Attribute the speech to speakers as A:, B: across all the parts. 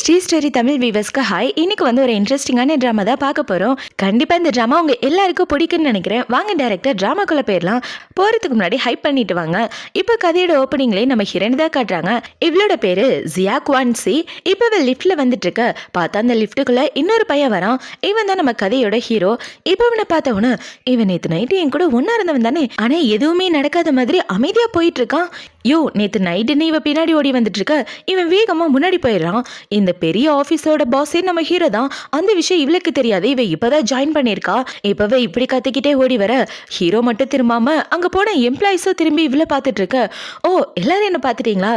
A: Sri story Tamil வீவர்ஸ்க்கு hi. இன்னைக்கு வந்து ஒரு இன்ட்ரெஸ்டிங்கான ட்ராமா தான் பார்க்க போகிறோம். கண்டிப்பாக இந்த ட்ராமா உங்கள் எல்லாருக்கும் பிடிக்குன்னு நினைக்கிறேன். வாங்க டேரக்டர் ட்ராமாக்குள்ளே போயிடலாம். போகிறதுக்கு முன்னாடி ஹைப் பண்ணிட்டு வாங்க. இப்போ கதையோட ஓப்பனிங்லேயே நம்ம ஹீரோயின் தான் காட்டுறாங்க. இவளோட பேர் ஜியா குவான்சி. இப்போ இவள் லிஃப்ட்டில் வந்துட்டு இருக்க. பார்த்தா அந்த லிஃப்ட்டுக்குள்ளே இன்னொரு பையன் வரான். இவன் தான் நம்ம கதையோட ஹீரோ. இப்போ இவனை பார்த்தவொன்னே இவன் நேற்று நைட்டு என் கூட ஒன்றா இருந்தவன் தானே, ஆனால் எதுவுமே நடக்காத மாதிரி அமைதியாக போயிட்டு இருக்கான். யோ, நேற்று நைட்டுன்னு இவன் பின்னாடி ஓடி வந்துட்டு இருக்க. இவன் வேகமாக முன்னாடி போயிடுறான். இந்த பெரிய ஆஃபீஸோட பாஸே நம்ம ஹீரோ தான். அந்த விஷயம் இவளுக்கு தெரியாது. இவ இப்பதான் ஜாயின் பண்ணியிருக்கா. இப்பவே இப்படி கத்திக்கிட்டே ஓடி வர ஹீரோ மட்டும் திரும்பாம அங்க போன எம்ப்ளாயிஸும் திரும்பி இவளை பார்த்துட்டு இருக்க. ஓ, எல்லாரும் என்ன பார்த்துட்டீங்களா?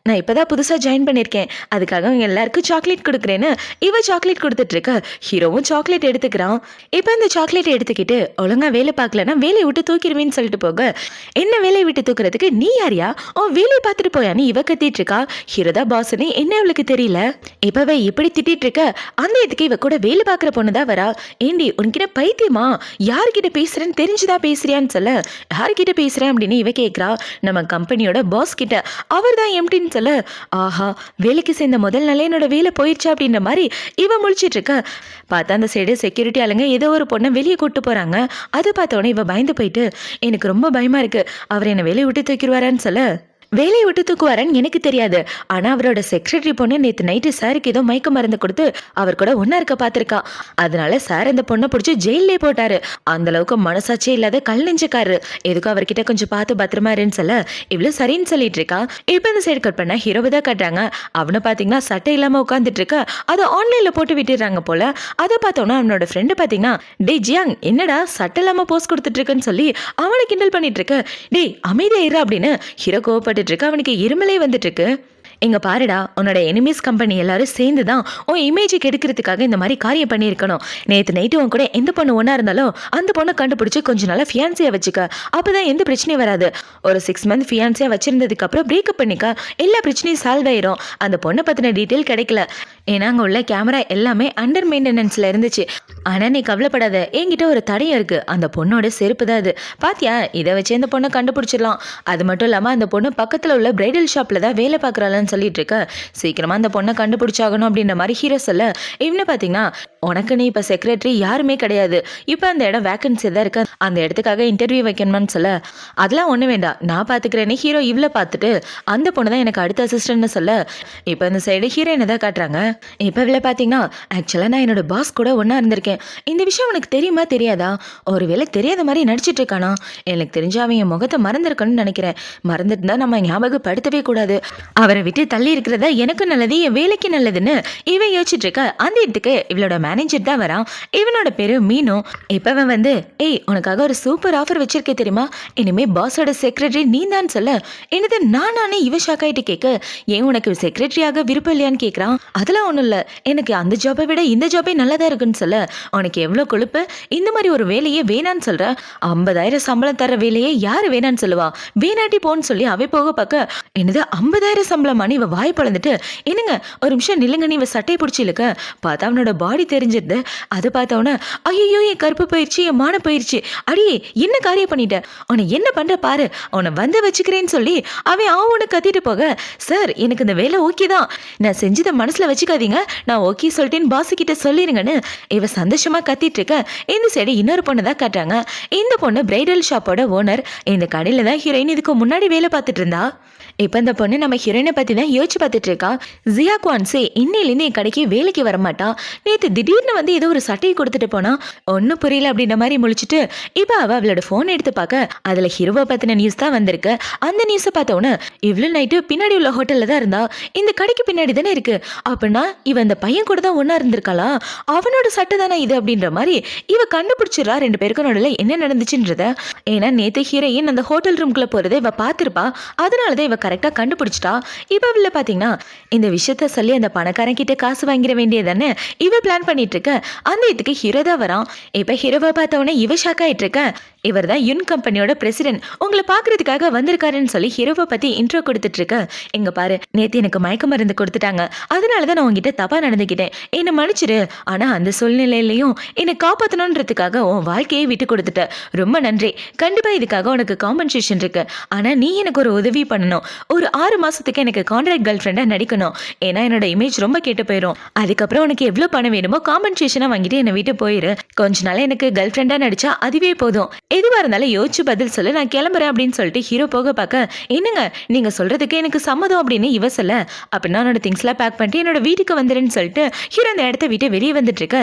A: நான் இப்போதான் புதுசாக ஜாயின் பண்ணியிருக்கேன், அதுக்காக அவங்க எல்லாருக்கும் சாக்லேட் கொடுக்குறேன்னு இவ சாக்லேட் கொடுத்துட்டு இருக்க. ஹீரோவும் சாக்லேட் எடுத்துக்கிறான். இப்போ இந்த சாக்லேட் எடுத்துக்கிட்டு ஒழுங்கா வேலை பார்க்கலன்னா வேலையை விட்டு தூக்கிடுவேன்னு சொல்லிட்டு போக, என்ன வேலையை விட்டு தூக்குறதுக்கு நீ யாரியா? வேலையை பார்த்துட்டு போயான்னு இவ கத்திட்டு இருக்கா. ஹீரோ தான் பாஸ்ன்னு என்ன அவளுக்கு தெரியல. இப்பவே இப்படி திட்டிட்டு இருக்க. அந்த இதுக்கு இவ கூட வேலை பார்க்குற பொண்ணு தான் வரா. ஏண்டி உனக்கிட்ட பைத்தியமா? யார்கிட்ட பேசுறேன்னு தெரிஞ்சுதான் பேசுறியான்னு சொல்ல, யார்கிட்ட பேசுறேன் அப்படின்னு இவ கேட்குறா. நம்ம கம்பெனியோட பாஸ் கிட்ட. அவர் தான் எம்டின்னு சொல்ல, ஆஹா, வேலைக்கு சேர்ந்த முதல் நாளே என்னோட வேலை போயிடுச்சு அப்படின்ற மாதிரி இவ முழிச்சிட்டு இருக்க. பார்த்தா அந்த சைடு செக்யூரிட்டி ஆளுங்க ஏதோ ஒரு பொண்ணை வெளியே கூட்டு போறாங்க. அது பார்த்தோன்னே இவ பயந்து போயிட்டு, எனக்கு ரொம்ப பயமா இருக்கு, அவர் என்னை வேலையை விட்டு தூக்கிடுவாரான்னு சொல்ல, வேலையை விட்டு தூக்குவாரன்னு எனக்கு தெரியாது, ஆனால் அவரோட செக்ரட்டரி பொண்ணு நேற்று நைட்டு சாருக்கு ஏதோ மயக்க மருந்து கொடுத்து அவர் கூட ஒன்றா இருக்க பார்த்துருக்கா. அதனால சார் அந்த பொண்ணை பிடிச்சி ஜெயிலே போட்டாரு. அந்த அளவுக்கு மனசாட்சியே இல்லாத கல் நெஞ்சுக்காரு. எதுக்கும் அவர்கிட்ட கொஞ்சம் பார்த்து பத்திரமா இருன்னு சொல்ல, இவ்வளோ சரின்னு சொல்லிட்டு இருக்கா. இப்போ இந்த சைடு கட் பண்ண ஹீரோவை தான் கட்டுறாங்க. அவனை பார்த்தீங்கன்னா சட்டை இல்லாமல் உட்காந்துட்டு இருக்க. அதை ஆன்லைனில் போட்டு விட்டுடுறாங்க போல. அதை பார்த்தோன்னா அவனோட ஃப்ரெண்டு பார்த்தீங்கன்னா, டே ஜியாங், என்னடா சட்டை இல்லாமல் போஸ்ட் கொடுத்துட்டு இருக்குன்னு சொல்லி அவனை கிண்டல் பண்ணிட்டு இருக்க. டே அமைதியா இரு அப்படின்னு ஹீரோ கோவப்பட்டு இருக்கு. அவனுக்கு இருமலே வந்துட்டு இருக்கு. இங்க பாருடா, உன்னோட எனிமீஸ் கம்பெனி எல்லாரும் சேர்ந்து தான் உன் இமேஜை கெடுக்கிறதுக்காக இந்த மாதிரி காரியம் பண்ணியிருக்கணும். நேற்று நைட்டு உன் கூட எந்த பொண்ணு ஒன்றா இருந்தாலும் அந்த பொண்ணை கண்டுபிடிச்சி கொஞ்ச நாளாக ஃபியான்சியாக வச்சுக்க. அப்போதான் எந்த பிரச்சனையும் வராது. ஒரு 6 மந்த் ஃபியான்சியாக வச்சிருந்ததுக்கு அப்புறம் பிரேக்கப் பண்ணிக்க. எல்லா பிரச்சனையும் சால்வ் ஆயிரும். அந்த பொண்ணை பற்றின டீட்டெயில் கிடைக்கல. ஏன்னா அங்கே உள்ள கேமரா எல்லாமே அண்டர் மெயின்டெனன்ஸில் இருந்துச்சு. ஆனால் நீ கவலைப்படாத, என்கிட்ட ஒரு தடையம் இருக்குது. அந்த பொண்ணோட செருப்பு தான் அது. பாத்தியா, இதை வச்சு அந்த பொண்ணை கண்டுபிடிச்சிடலாம். அது மட்டும் இல்லாமல் அந்த பொண்ணு பக்கத்தில் உள்ள பிரைடல் ஷாப்பில் தான் வேலை பார்க்குறாள் சொல்லிட்டு இருக்க. சீக்கிரமா அந்த பொண்ணை கண்டுபிடிச்சாகணும் அப்படின்ற மாதிரி ஹீரோ சொல்ல, இவனு பார்த்தீங்கன்னா, உனக்கு நீ இப்போ செக்ரட்டரி யாருமே கிடையாது, இப்போ அந்த இடம் வேக்கன்சி தான் இருக்கு, அந்த இடத்துக்காக இன்டர்வியூ வைக்கணுமான்னு சொல்ல, அதெல்லாம் ஒன்றும் வேண்டாம், நான் பார்த்துக்கிறேன்னு ஹீரோ இவ்வளோ பார்த்துட்டு அந்த பொண்ணு தான் எனக்கு அடுத்த அசிஸ்டன்ட்னு சொல்ல, இப்போ இந்த சைடு ஹீரோயினை தான் காட்டுறாங்க. இப்போ இவ்வளோ பார்த்தீங்கன்னா, ஆக்சுவலாக நான் என்னோட பாஸ் கூட ஒன்றா இருந்திருக்கேன். இந்த விஷயம் உனக்கு தெரியுமா தெரியாதா? ஒருவேளை தெரியாத மாதிரி நடிச்சிட்டு இருக்கானா? எனக்கு தெரிஞ்சு அவன் என் முகத்தை மறந்துருக்கணும்னு நினைக்கிறேன். மறந்துட்டு தான் நம்ம ஞாபகப்படுத்தவே கூடாது. அவரை விட்டு தள்ளி இருக்கிறதா எனக்கு நல்லது, என் வேலைக்கு நல்லதுன்னு இவன் யோசிச்சுட்டு இருக்க. அந்த இடத்துக்கு இவளோட மேனேஜர் தான் வரான். இவனோட பேரு மீனு. இப்பவன் வந்து, ஏய், உனக்காக ஒரு சூப்பர் ஆஃபர் வச்சிருக்கே தெரியுமா? இனிமே பாஸோட செக்ரட்டரி நீ தான் சொல்ல. என்னது நானே? இவ ஷாக் ஆயிட்டு கேட்க, ஏன் உனக்கு செக்ரட்டரியாக விருப்பம் இல்லையான்னு கேட்குறான். அதெல்லாம் ஒன்றும் இல்லை, எனக்கு அந்த ஜாபை விட இந்த ஜாபே நல்லதா இருக்குன்னு சொல்ல, உனக்கு எவ்வளோ கொழுப்பு, இந்த மாதிரி ஒரு வேலையே வேணான்னு சொல்ற? 50,000 சம்பளம் தர வேலையே யாரு வேணான்னு சொல்லுவா? வேணாட்டி போன்னு சொல்லி அவை போக பார்க்க, என்னது 50,000 சம்பளம்? இவ வாய் பழந்துட்டு, என்னங்க ஒரு நிமிஷம் நில்லுங்க, நீ இவ சட்டையை பிடிச்சி இழுக்க. பார்த்தா அவனோட பாடி தெரிஞ்சிருது. அதை பார்த்தவன, ஐயோ என் கருப்பு போயிடுச்சு, என் மான போயிடுச்சு, அடியே என்ன காரியம் பண்ணிட்ட, உன்னை என்ன பண்ற பாரு, உன்னை வந்து வச்சுக்கிறேன்னு சொல்லி அவன் ஆவுன்னு கத்திட்டு போக, சார் எனக்கு இந்த வேலை ஓகே தான், நான் செஞ்சதை மனசுல வச்சுக்காதீங்க, நான் ஓகே சொல்லிட்டேன்னு பாசு கிட்ட சொல்லிருங்கன்னு இவ சந்தோஷமா கத்திட்டு இருக்க. இந்த சைடு இன்னொரு பொண்ணு தான் காட்டுறாங்க. இந்த பொண்ணு பிரைடல் ஷாப்போட ஓனர். இந்த கடையில தான் ஹீரோயின் இதுக்கு முன்னாடி வேலை பார்த்துட்டு இருந்தா. இப்போ இந்த பொண்ணு நம்ம ஹீரோயினை பற்றி தான் யோசிச்சு பார்த்துட்டு இருக்கா. ஜியா குவான்சி இன்னிலேருந்து என் கடைக்கு வேலைக்கு வரமாட்டா. நேற்று திடீர்னு வந்து ஏதோ ஒரு சட்டையை கொடுத்துட்டு போனா, ஒன்றும் புரியல அப்படின்ற மாதிரி முழிச்சிட்டு இப்போ அவளோட ஃபோன் எடுத்து பார்க்க, அதில் ஹீரோவை பற்றின நியூஸ் தான் வந்திருக்கு. அந்த நியூஸை பார்த்தோன்னே, இவ்வளோ நைட்டு பின்னாடி உள்ள ஹோட்டலில் தான் இருந்தா, இந்த கடைக்கு பின்னாடி தானே இருக்கு, அப்படின்னா இவன் அந்த பையன் கூட தான் ஒன்றா இருந்திருக்காளா, அவனோட சட்டை தானே இது அப்படின்ற மாதிரி இவ கண்டுபிடிச்சிடறா 2 பேருக்கும் நடுவில் என்ன நடந்துச்சுன்றத. ஏன்னா நேற்று ஹீரோயின் அந்த ஹோட்டல் ரூம்குள்ளே போகிறத இவ பார்த்துருப்பா. அதனால தான் இவ கரெக்டாக கண்டுபிடிச்சிட்டா. இப்போ இவள பார்த்தீங்கன்னா, இந்த விஷயத்த சொல்லி அந்த பணக்காரன் கிட்ட காசு வாங்கிட வேண்டியதானே இவ பிளான் பண்ணிட்டு இருக்க. அந்த இதுக்கு ஹீரோ தான் வரான். இப்போ ஹீரோவை பார்த்தவொடனே இவ ஷாக் ஆயிட்டு இருக்க. இவர் தான் யுன் கம்பெனியோட பிரசிடென்ட், உங்களை பார்க்கறதுக்காக வந்திருக்காருன்னு சொல்லி ஹீரோவை பற்றி இன்ட்ரோ கொடுத்துட்டு இருக்க. இங்க பாரு, நேற்று எனக்கு மயக்க மருந்து கொடுத்துட்டாங்க, அதனால தான் நான் உங்ககிட்ட தப்பா நடந்துக்கிட்டேன், என்னை மன்னிச்சிரு. ஆனால் அந்த சூழ்நிலையிலையும் என்னை காப்பாற்றணுன்றதுக்காக உன் வாழ்க்கையை விட்டு கொடுத்துட்ட, ரொம்ப நன்றி. கண்டிப்பாக இதுக்காக உனக்கு காம்பன்சேஷன் இருக்கு. ஆனால் நீ எனக்கு ஒரு உதவி பண்ணணும். ஒரு 6 மாசத்துக்கு எனக்கு கான்ட்ராக்ட் கேர்ள் ஃப்ரெண்டா நடிக்கணும். ஏன்னா என்னோட இமேஜ் ரொம்ப கெட்டு போயிடும். அதுக்கப்புறம் உனக்கு எவ்வளவு பணம் வேணுமோ காம்பன்சேஷனா வாங்கிட்டு என்னை விட்டு போயிரு. கொஞ்ச நாள் எனக்கு கேர்ள் ஃப்ரெண்டா நடிச்சா அதுவே போதும். எதுவா இருந்தாலும் யோசிச்சு பதில் சொல்லு, நான் கிளம்புறேன் அப்படின்னு சொல்லிட்டு ஹீரோ போக பார்க்க, என்னங்க நீங்க சொல்றதுக்கு எனக்கு சம்மதம் அப்படின்னு இவ சொல்ல, அப்படின்னா என்னோட திங்ஸ்லாம் பேக் பண்ணிட்டு என்னோட வீட்டுக்கு வந்துருன்னு சொல்லிட்டு ஹீரோ அந்த இடத்த விட்டு வெளியே வந்துட்டு இருக்க.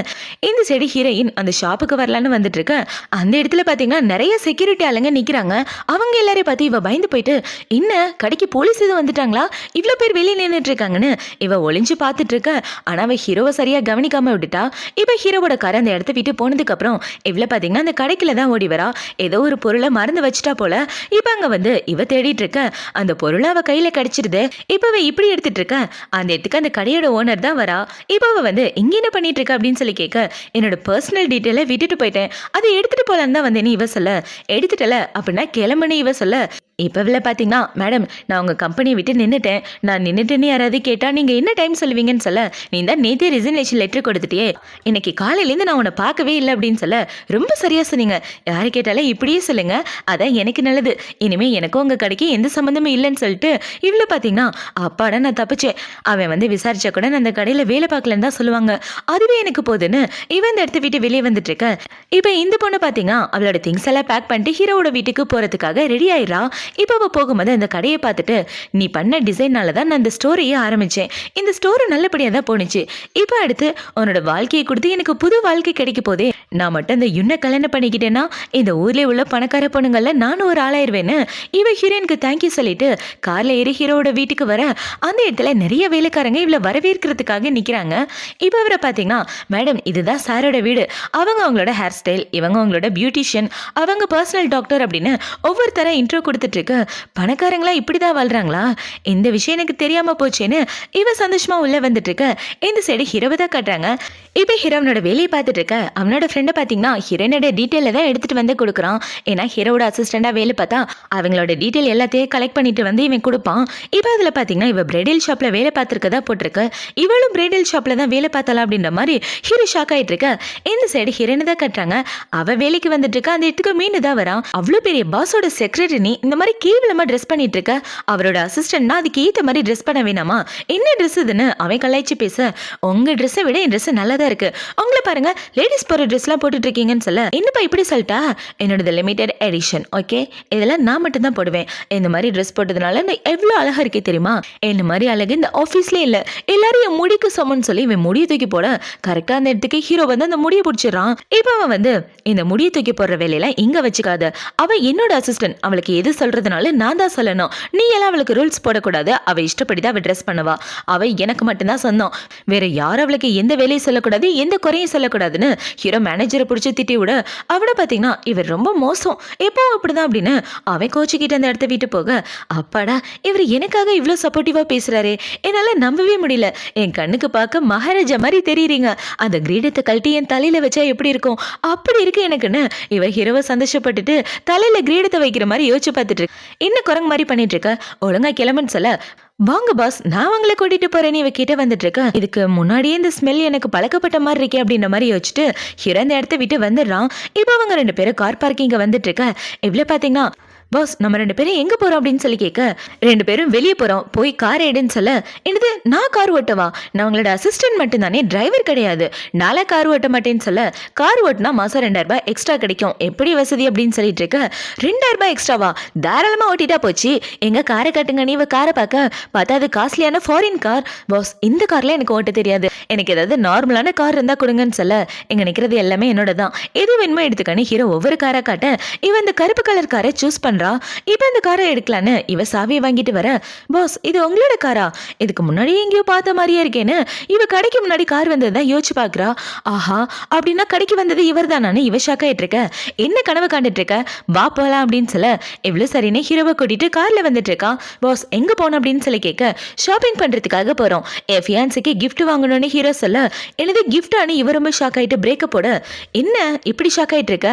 A: இந்த சைடு ஹீரோயின் அந்த ஷாப்புக்கு வரலான்னு வந்துட்டு இருக்க. அந்த இடத்துல பாத்தீங்கன்னா நிறைய செக்யூரிட்டி ஆளுங்க நிக்கிறாங்க. அவங்க எல்லாரையும் பார்த்து இவ பயந்து போயிட்டு, என்ன கடைக்கு போலீஸ் இது வந்துட்டாங்களா, இவ்வளோ பேர் வெளியே நின்றுட்டு இருக்காங்கன்னு இவ ஒளிஞ்சு பார்த்துட்டு இருக்க. ஆனா அவ ஹீரோவை சரியா கவனிக்காம விட்டுட்டா. இப்ப ஹீரோவோட காரை அந்த இடத்த விட்டு போனதுக்கு அப்புறம் இவ்வளோ பாத்தீங்கன்னா அந்த கடைக்குள்ள தான் ஓடி வரா. ஏதோ ஒரு பொருளை மறந்து வச்சுட்டா போல. இப்ப அங்க வந்து இவ தேடிட்டு இருக்க. அந்த பொருளை அவ கையில கிடைச்சிருது. இப்ப அவ இப்படி எடுத்துட்டு இருக்க. அந்த இடத்துக்கு அந்த கடையோட ஓனர் தான் வரா. இப்ப அவ வந்து இங்க என்ன பண்ணிட்டு இருக்க அப்படின்னு சொல்லி கேட்க, என்னோட பர்சனல் டீட்டெயிலை விட்டுட்டு போயிட்டேன், அதை எடுத்துட்டு போலான்னு தான் வந்தேன்னு இவ சொல்ல. எடுத்துட்டல அப்படின்னா கிளம்புன்னு இவ சொல்ல. இப்போ இவ்வளோ பார்த்தீங்கன்னா, மேடம் நான் உங்கள் கம்பெனியை விட்டு நின்றுட்டேன், நான் நின்றுட்டேன்னு யாராவது கேட்டால் நீங்கள் என்ன டைம் சொல்லுவீங்கன்னு சொல்ல, நீ தான் நேற்றே ரிசர்வேஷன் லெட்டர் கொடுத்துட்டியே, இன்னைக்கு காலையிலேருந்து நான் உன்னை பார்க்கவே இல்லை அப்படின்னு சொல்ல, ரொம்ப சரியாக சொன்னீங்க, யார் கேட்டாலும் இப்படியே சொல்லுங்க, அதான் எனக்கு நல்லது, இனிமேல் எனக்கும் உங்கள் கடைக்கு எந்த சம்மந்தமும் இல்லைன்னு சொல்லிட்டு இவ்வளோ பார்த்தீங்கன்னா, அப்பாடா நான் தப்பிச்சேன், அவன் வந்து விசாரிச்சா கூட நான் அந்த கடையில் வேலை பார்க்கலன்னு தான் சொல்லுவாங்க, அதுவே எனக்கு போதுன்னு இவன் இந்த இடத்த விட்டு வெளியே வந்துட்டு இருக்க. இப்போ இந்த பொண்ணு பார்த்தீங்கன்னா அவளோட திங்ஸ் எல்லாம் பேக் பண்ணிட்டு ஹீரோவோட வீட்டுக்கு போகிறதுக்காக ரெடி ஆயிரா. இப்போ அவள் போகும்போது அந்த கடையை பார்த்துட்டு, நீ பண்ண டிசைனால தான் நான் இந்த ஸ்டோரியை ஆரம்பித்தேன், இந்த ஸ்டோரி நல்லபடியாக தான் போணுச்சு, இப்போ அடுத்து உன்னோட வாழ்க்கையை கொடுத்து எனக்கு புது வாழ்க்கை கிடைக்க போதே, நான் மட்டும் இந்த யுன்னை கல்யாணம் பண்ணிக்கிட்டேன்னா இந்த ஊர்லேயே உள்ள பணக்கார பொண்ணுங்கள்ல நானும் ஒரு ஆளாயிருவேன்னு இவ ஹீரோயினுக்கு தேங்க்யூ சொல்லிட்டு காரில் ஏறி ஹீரோவோட வீட்டுக்கு வர. அந்த இடத்துல நிறைய வேலைக்காரங்க இவ்வளோ வரவேற்கிறதுக்காக நிற்கிறாங்க. இப்போ அவரை பார்த்தீங்கன்னா, மேடம் இதுதான் சாரோட வீடு, அவங்க அவங்களோட ஹேர் ஸ்டைல், இவங்க அவங்களோட பியூட்டிஷியன், அவங்க பர்சனல் டாக்டர் அப்படின்னு ஒவ்வொருத்தர இன்ட்ரோ கொடுத்துட்டு இருக்கு. பணக்காரங்களா இப்படிதான் வாழ்றாங்களா, இந்த விஷயம் எனக்கு தெரியாம போச்சேன்னு இவ சந்தோஷமா உள்ள வந்துட்டு இருக்க. இந்த சைடு ஹீரோவை தான் காட்டுறாங்க. இப்ப ஹீரோனோட வேலையை பார்த்துட்டு இருக்க அவனோட ஃப்ரெண்டை பார்த்தீங்கன்னா ஹீரோனோட டீட்டெயில தான் எடுத்துட்டு வந்து கொடுக்குறான். ஏன்னா ஹீரோட அசிஸ்டண்டா வேலை பார்த்தா அவங்களோட டீட்டெயில் எல்லாத்தையும் கலெக்ட் பண்ணிட்டு வந்து இவன் கொடுப்பான். இப்போ அதில் பார்த்தீங்கன்னா இவ பிரைடல் ஷாப்ல வேலை பார்த்துருக்கதா போட்டிருக்கு. இவளும் பிரைடல் ஷாப்ல தான் வேலை பார்த்தலாம் அப்படின்ற மாதிரி ஹீரோ ஷாக் ஆயிட்டு இருக்க. இந்த சைடு ஹீரோனை தான் கட்டுறாங்க. அவ வேலைக்கு வந்துட்டு இருக்க. அந்த இடத்துக்கு மீன் தான் வரான். அவ்வளோ பெரிய பாஸோட செக்ரட்டரி இந்த மாதிரி கேவலமா ட்ரெஸ் பண்ணிட்டு இருக்க. அவரோட அசிஸ்டன்ட்னா அதுக்கு ஏற்ற மாதிரி ட்ரெஸ் பண்ண வேணாமா, என்ன ட்ரெஸ் இதுன்னு அவன் கலாய்ச்சி பேச, உங்க ட்ரெஸ்ஸை விட என் ட்ரெஸ் நல்லா தான் இருக்கு, உங்களை பாருங்க லேடிஸ் போற ட்ரெஸ்லாம் போட்டுட்டு இருக்கீங்கன்னு சொல்ல, என்னப்பா இப்படி சொல்லிட்டா, என்னோட லிமிடெட் எடிஷன், ஓகே இதெல்லாம் நான் மட்டும் தான் போடுவேன், இந்த மாதிரி ட்ரெஸ் போட்டதுனால நான் எவ்வளோ அழகா இருக்கே தெரியுமா, என்ன மாதிரி அழகு இந்த ஆஃபீஸ்லேயே இல்லை, எல்லாரும் என் முடிக்கு சமன்னு சொல்லி இவன் முடியை தூக்கி போட கரெக்டாக அந்த இடத்துக்கு ஹீரோ வந்து அந்த முடியை பிடிச்சிடறான். இப்போ அவன் வந்து இந்த முடியை தூக்கி போடுற வேலையெல்லாம் இங்க வச்சுக்காத, அவ என்னோட அசிஸ்டன்ட், அவளுக்கு எது சொல்றதுனால நான் தான் சொல்லணும், நீ எல்லாம் அவளுக்கு ரூல்ஸ் போடக்கூடாது, அவ இஷ்டப்படி தான் அவ ட்ரெஸ் பண்ணுவா, அவ எனக்கு மட்டும்தான் சொந்தம், வேற யாரும் அவளுக்கு எந்த வேலையும் சொல்லக்கூடாது, எந்த குறையும் சொல்லக்கூடாதுன்னு ஹீரோ மேனேஜரை பிடிச்சி திட்டி விட, அவனை பார்த்தீங்கன்னா இவர் ரொம்ப மோசம், எப்பவும் அப்படிதான் அப்படின்னு அவன் கோச்சிக்கிட்டு அந்த இடத்த விட்டு போக, அப்பாடா இவர் எனக்காக இவ்வளோ சப்போர்ட்டிவா பேசுறாரு, என்னால நம்பவே முடியல, என் கண்ணுக்கு பார்க்க மகாராஜா மாதிரி தெரியுறீங்க, அந்த கிரீடத்தை கழட்டி என் தலையில வச்சா எப்படி இருக்கும், அப்படி இருக்கு எனக்குன்னு இவ ஹீரோவை சந்தோஷப்பட்டுட்டு தலையில கிரீடத்தை வைக்கிற மாதிரி யோசிச்சு பார்த்துட்டு இருக்கு. என்ன குரங்கு மாதிரி பண்ணிட்டு இருக்க, ஒழுங்கா கிளம்புன்னு சொல்ல, வாங்க பாஸ் நான் உங்களை கூட்டிட்டு போறேன்னு இவ கிட்ட வந்துட்டு இருக்க. இதுக்கு முன்னாடியே இந்த ஸ்மெல் எனக்கு பழக்கப்பட்ட மாதிரி இருக்கே அப்படின்ற மாதிரி யோசிச்சுட்டு ஹீரோ இந்த இடத்த விட்டு வந்துடுறான். இப்போ அவங்க 2 பேரும் கார் பார்க்கிங்க வந்துட்டு இருக்க. இவ்வளவு பாத்தீங்கன்னா, பாஸ் நம்ம 2 பேரும் எங்க போறோம் அப்படின்னு சொல்லி கேட்க, 2 பேரும் வெளியே போறோம், போய் கார் எடுன்னு சொல்ல, என்னது நான் கார் ஓட்டவா, நான் உங்களோட அசிஸ்டன்ட் மட்டும் தானே, டிரைவர் கிடையாது, நாளை கார் ஓட்ட மாட்டேன்னு சொல்ல, கார் ஓட்டினா மாசம் 2000 ரூபாய் எக்ஸ்ட்ரா கிடைக்கும், எப்படி வசதி அப்படின்னு சொல்லிட்டு இருக்க. 2000 ரூபாய் எக்ஸ்ட்ராவா, தாராளமா ஓட்டிட்டா போச்சு, எங்க காரை கட்டுங்க. நீ காரை பார்த்தா அது காஸ்ட்லியான ஃபாரின் கார், பாஸ் இந்த கார்ல எனக்கு ஓட்ட தெரியாது, எனக்கு ஏதாவது நார்மலான கார் இருந்தா கொடுங்கன்னு சொல்ல, எங்க நிக்கிறது எல்லாமே என்னோட தான், எது வேணுமோ எடுத்துக்கானு ஹீரோ ஒவ்வொரு காரை காட்ட, இவன் இந்த கருப்பு கலர் காரை சூஸ் பண்றா. இப்ப இந்த காரை எடுக்கலான்னு இவ சாவியை வாங்கிட்டு வர, பாஸ் இது உங்களோட காரா, இதுக்கு முன்னாடி எங்கேயோ பார்த்த மாதிரியே இருக்கேன்னு இவ கடைக்கு முன்னாடி கார் வந்ததுதான் யோசிச்சு பாக்குறா. ஆஹா அப்படின்னா கடைக்கு வந்தது இவர் தானு இவ ஷாக் ஆயிட்டு இருக்க. என்ன கனவு காண்டுட்டு இருக்க, வா போலாம் அப்படின்னு சொல்ல, எவ்வளவு சரின்னு ஹீரோவை கூட்டிட்டு கார்ல வந்துட்டு இருக்கா. பாஸ் எங்க போனோம் அப்படின்னு சொல்லி கேட்க, ஷாப்பிங் பண்றதுக்காக போறோம், என் ஃபியான்ஸுக்கு கிஃப்ட் வாங்கணும்னு ஹீரோ சொல்ல எனது கிஃப்டானு இவ ரொம்ப ஷாக் ஆயிட்டு பிரேக்கப்போட என்ன இப்படி ஷாக் ஆயிட்டு இருக்க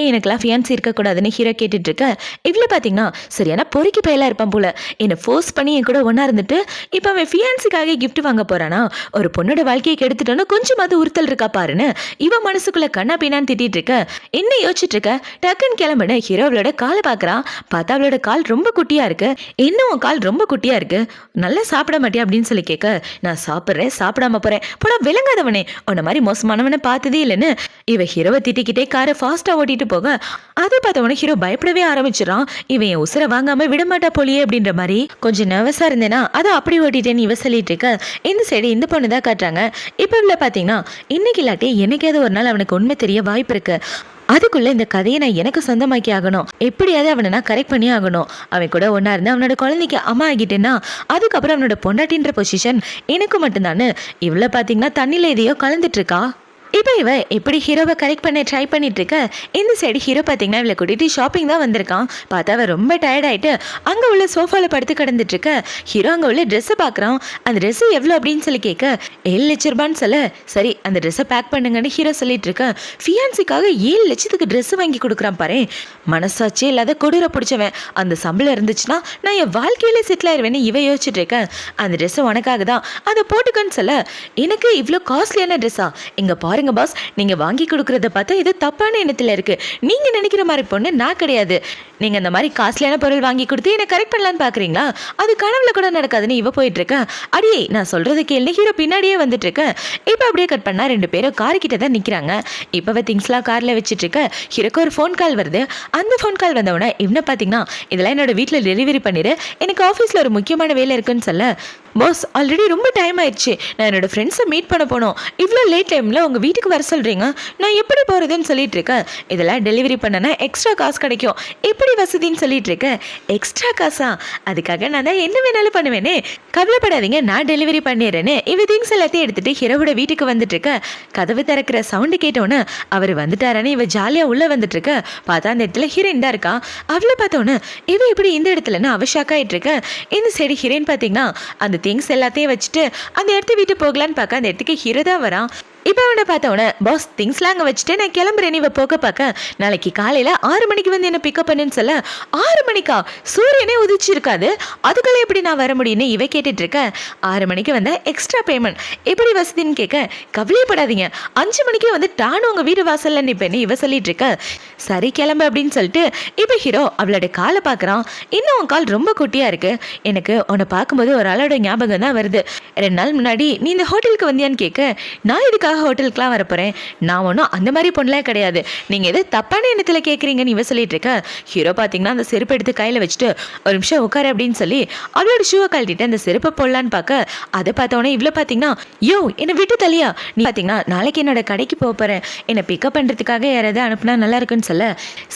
A: எனக்குலாம் ஃபியான்சி இருக்கக்கூடாதுன்னு ஹீரோ கேட்டுட்டு இருக்க இவ்வளோ பார்த்தீங்கன்னா சரியான பொறுக்கி பயலாக இருப்பான் போல என்னை ஃபோர்ஸ் பண்ணி என் கூட ஒன்றா இருந்துட்டு இப்போ அவன் ஃபியான்சிக்காக கிஃப்ட் வாங்க போறானா ஒரு பொண்ணோட வாழ்க்கையை கெடுத்துட்டோன்னு கொஞ்சமாவது உறுத்தல் இருக்கா பாருன்னு இவன் மனசுக்குள்ள கண்ணா பின்னான்னு திட்டிட்டு இருக்க என்ன யோசிச்சுட்டு இருக்க டக்குன்னு கிளம்புன ஹீரோ அவளோட காலை பார்க்குறான் பார்த்தா அவளோட கால் ரொம்ப குட்டியா இருக்கு இன்னும் கால் ரொம்ப குட்டியா இருக்கு நல்லா சாப்பிட மாட்டியா அப்படின்னு சொல்லி கேட்க நான் சாப்பிட்றேன் சாப்பிடாம போறேன் போட விளங்காதவனே உன்ன மாதிரி மோசமானவனை பார்த்ததே இல்லைன்னு இவ ஹீரோவை திட்டிக்கிட்டே காரை ஃபாஸ்டா ஓட்டிட்டு போக அதை பார்த்தவன ஹீரோ பயப்படவே ஆரம்பிச்சிடறான் இவன் என் உசுரை வாங்காம விடமாட்டா போலியே அப்படின்ற மாதிரி கொஞ்சம் நர்வஸா இருந்தேன்னா அதை அப்படி ஓட்டிட்டேன்னு இவ சொல்லிட்டு இருக்க இந்த சைடு இந்த பொண்ணு தான் காட்டுறாங்க இப்போ இவ்வளோ பார்த்தீங்கன்னா இன்னைக்கு இல்லாட்டி என்னைக்காவது ஒரு நாள் அவனுக்கு உண்மை தெரிய வாய்ப்பு இருக்கு அதுக்குள்ள இந்த கதையை நான் எனக்கு சொந்தமாக்கி ஆகணும் எப்படியாவது அவனை நான் கரெக்ட் பண்ணி ஆகணும் அவன் கூட ஒன்னா இருந்து அவனோட குழந்தைக்கு அம்மா ஆகிட்டேன்னா அதுக்கப்புறம் அவனோட பொண்டாட்டின்ற பொசிஷன் எனக்கு மட்டும்தானு இவ்வளோ பார்த்தீங்கன்னா தண்ணியில் எதையோ கலந்துட்டு இருக்கா இப்போ இவ எப்படி ஹீரோவை கரெக்ட் பண்ண ட்ரை பண்ணிட்டு இருக்க இந்த சைடு ஹீரோ பார்த்தீங்கன்னா இவளை கூட்டிட்டு ஷாப்பிங் தான் வந்திருக்கான் பார்த்தா அவன் ரொம்ப டயர்ட் ஆயிட்டு அங்கே உள்ள சோஃபாவில் படுத்து கிடந்துட்டு இருக்க ஹீரோ அங்கே உள்ள ட்ரெஸ்ஸை பார்க்குறான் அந்த ட்ரெஸ்ஸு எவ்வளோ அப்படின்னு சொல்லி கேட்க 7,00,000 சொல்ல சரி அந்த ட்ரெஸ்ஸை பேக் பண்ணுங்கன்னு ஹீரோ சொல்லிட்டு இருக்க ஃபியான்சிக்காக 7,00,000 ட்ரெஸ் வாங்கி கொடுக்குறான் பாரு மனசாட்சியே இல்லாத கொடூர பிடிச்சவன் அந்த சம்பளம் இருந்துச்சுன்னா நான் என் வாழ்க்கையிலே செட்டில் ஆயிடுவேன்னு இவ யோசிச்சுட்டு இருக்கேன் அந்த ட்ரெஸ்ஸு உனக்காக தான் அதை போட்டுக்கன்னு சொல்ல எனக்கு இவ்வளோ காஸ்ட்லியான ட்ரெஸ்ஸா இங்கே பாருங்க பாஸ் நீங்க வாங்கி கொடுக்கறத பார்த்தா இது தப்பான எண்ணத்துல இருக்கு நீங்க நினைக்கிற மாதிரி பொண்ணு நான் கிடையாது நீங்க அந்த மாதிரி காஸ்ட்லியான பொருள் வாங்கி கொடுத்து என்ன கரெக்ட் பண்ணலான்னு பாக்குறீங்களா அது கனவுல கூட நடக்காதுன்னு இவ போயிட்டு இருக்க அடியே நான் சொல்றது கேள்வி ஹீரோ பின்னாடியே வந்துட்டு இருக்க இப்போ அப்படியே கட் பண்ணா 2 பேரும் கார் கிட்ட தான் நிக்கிறாங்க இப்போ திங்ஸ்லாம் கார்ல வச்சுட்டு இருக்க ஹீரோக்கு ஒரு ஃபோன் கால் வருது அந்த ஃபோன் கால் வந்தவொடனே இவனை பாத்தீங்கன்னா இதெல்லாம் என்னோட வீட்டுல டெலிவரி பண்ணிடு எனக்கு ஆஃபீஸ்ல ஒரு முக்கியமான வேலை இருக்குன்னு சொல்ல பாஸ் ஆல்ரெடி ரொம்ப டைம் ஆயிடுச்சு நான் என்னோட ஃப்ரெண்ட்ஸை மீட் பண்ண போனோம் இவ்வளோ லேட் டைமில் உங்கள் வீட்டுக்கு வர சொல்கிறீங்க நான் எப்படி போகிறதுன்னு சொல்லிட்டு இருக்கேன் இதெல்லாம் டெலிவரி பண்ணனா எக்ஸ்ட்ரா காசு கிடைக்கும் எப்படி வசதின்னு சொல்லிட்டு இருக்கேன் எக்ஸ்ட்ரா காசா அதுக்காக நான் தான் என்ன வேணாலும் பண்ணுவேனே கவலைப்படாதீங்க நான் டெலிவரி பண்ணிடுறேன்னு இவ திங்ஸ் எல்லாத்தையும் எடுத்துட்டு ஹீரோவோட வீட்டுக்கு வந்துட்டு இருக்க கதவு திறக்கிற சவுண்டு கேட்டோன்னு அவர் வந்துட்டாரான்னு இவ ஜாலியாக உள்ளே வந்துட்டு இருக்க பார்த்தா அந்த இடத்துல ஹீரோயின் தான் இருக்கா அவளை பார்த்தோன்னு இவ இப்படி இந்த இடத்துலன்னு அவ ஷாக் ஆகிட்டு இருக்க இந்த சைடு ஹீரோயின் பார்த்தீங்கன்னா அந்த திங்ஸ் எல்லாத்தையும் வச்சுட்டு அந்த இடத்த வீட்டு போகலான்னு பார்க்க அந்த இடத்துக்கு ஹீரோ தான் வரான் இப்போ அவனை பார்த்தவன பாஸ் திங்ஸ்லாம் அங்கே வச்சுட்டு நான் கிளம்புறேன் இவ போக பார்க்க நாளைக்கு காலையில் 6 மணிக்கு வந்து என்ன பிக்கப் பண்ணுன்னு சொல்ல 6 மணிக்கா சூரியனே உதிச்சு இருக்காது அதுக்குள்ள எப்படி நான் வர முடியும்னு இவ கேட்டுட்டு இருக்க 6 மணிக்கு வந்த எக்ஸ்ட்ரா பேமெண்ட் எப்படி வசதின்னு கேட்க கவலையப்படாதீங்க 5 மணிக்கே வந்து டானும் உங்கள் வீடு வாசல்ல நிற்பேன்னு இவ சொல்லிட்டு இருக்க சரி கிளம்பு அப்படின்னு சொல்லிட்டு இப்போ ஹீரோ அவளோட காலை பார்க்குறான் இன்னும் உன் கால் ரொம்ப குட்டியாக இருக்கு எனக்கு உன்னை பார்க்கும்போது ஒரு ஆளோட ஞாபகம் தான் வருது 2 நாள் முன்னாடி நீ இந்த ஹோட்டலுக்கு வந்தியான்னு கேட்க நான் இதுக்காக ஹோட்டலுக்குலாம் வரப்போறேன் நான் ஒன்றும் அந்த மாதிரி பொண்ணலாம் கிடையாது நீங்க எது தப்பான எண்ணத்துல கேட்குறீங்கன்னு இவ சொல்லிட்டு இருக்க ஹீரோ பார்த்தீங்கன்னா அந்த செருப்பு எடுத்து கையில வச்சுட்டு ஒரு நிமிஷம் உட்காரு அப்படின்னு சொல்லி அவளோட ஷூவை கழட்டிட்டு அந்த செருப்பை போடலான்னு பார்க்க அதை பார்த்தோன்னே இவ்வளோ பார்த்தீங்கன்னா யோ என்னை விட்டு தலியா நீ பார்த்தீங்கன்னா நாளைக்கு என்னோட கடைக்கு போகிறேன் என்னை பிக்கப் பண்ணுறதுக்காக யாராவது அனுப்புனா நல்லா இருக்குன்னு சொல்ல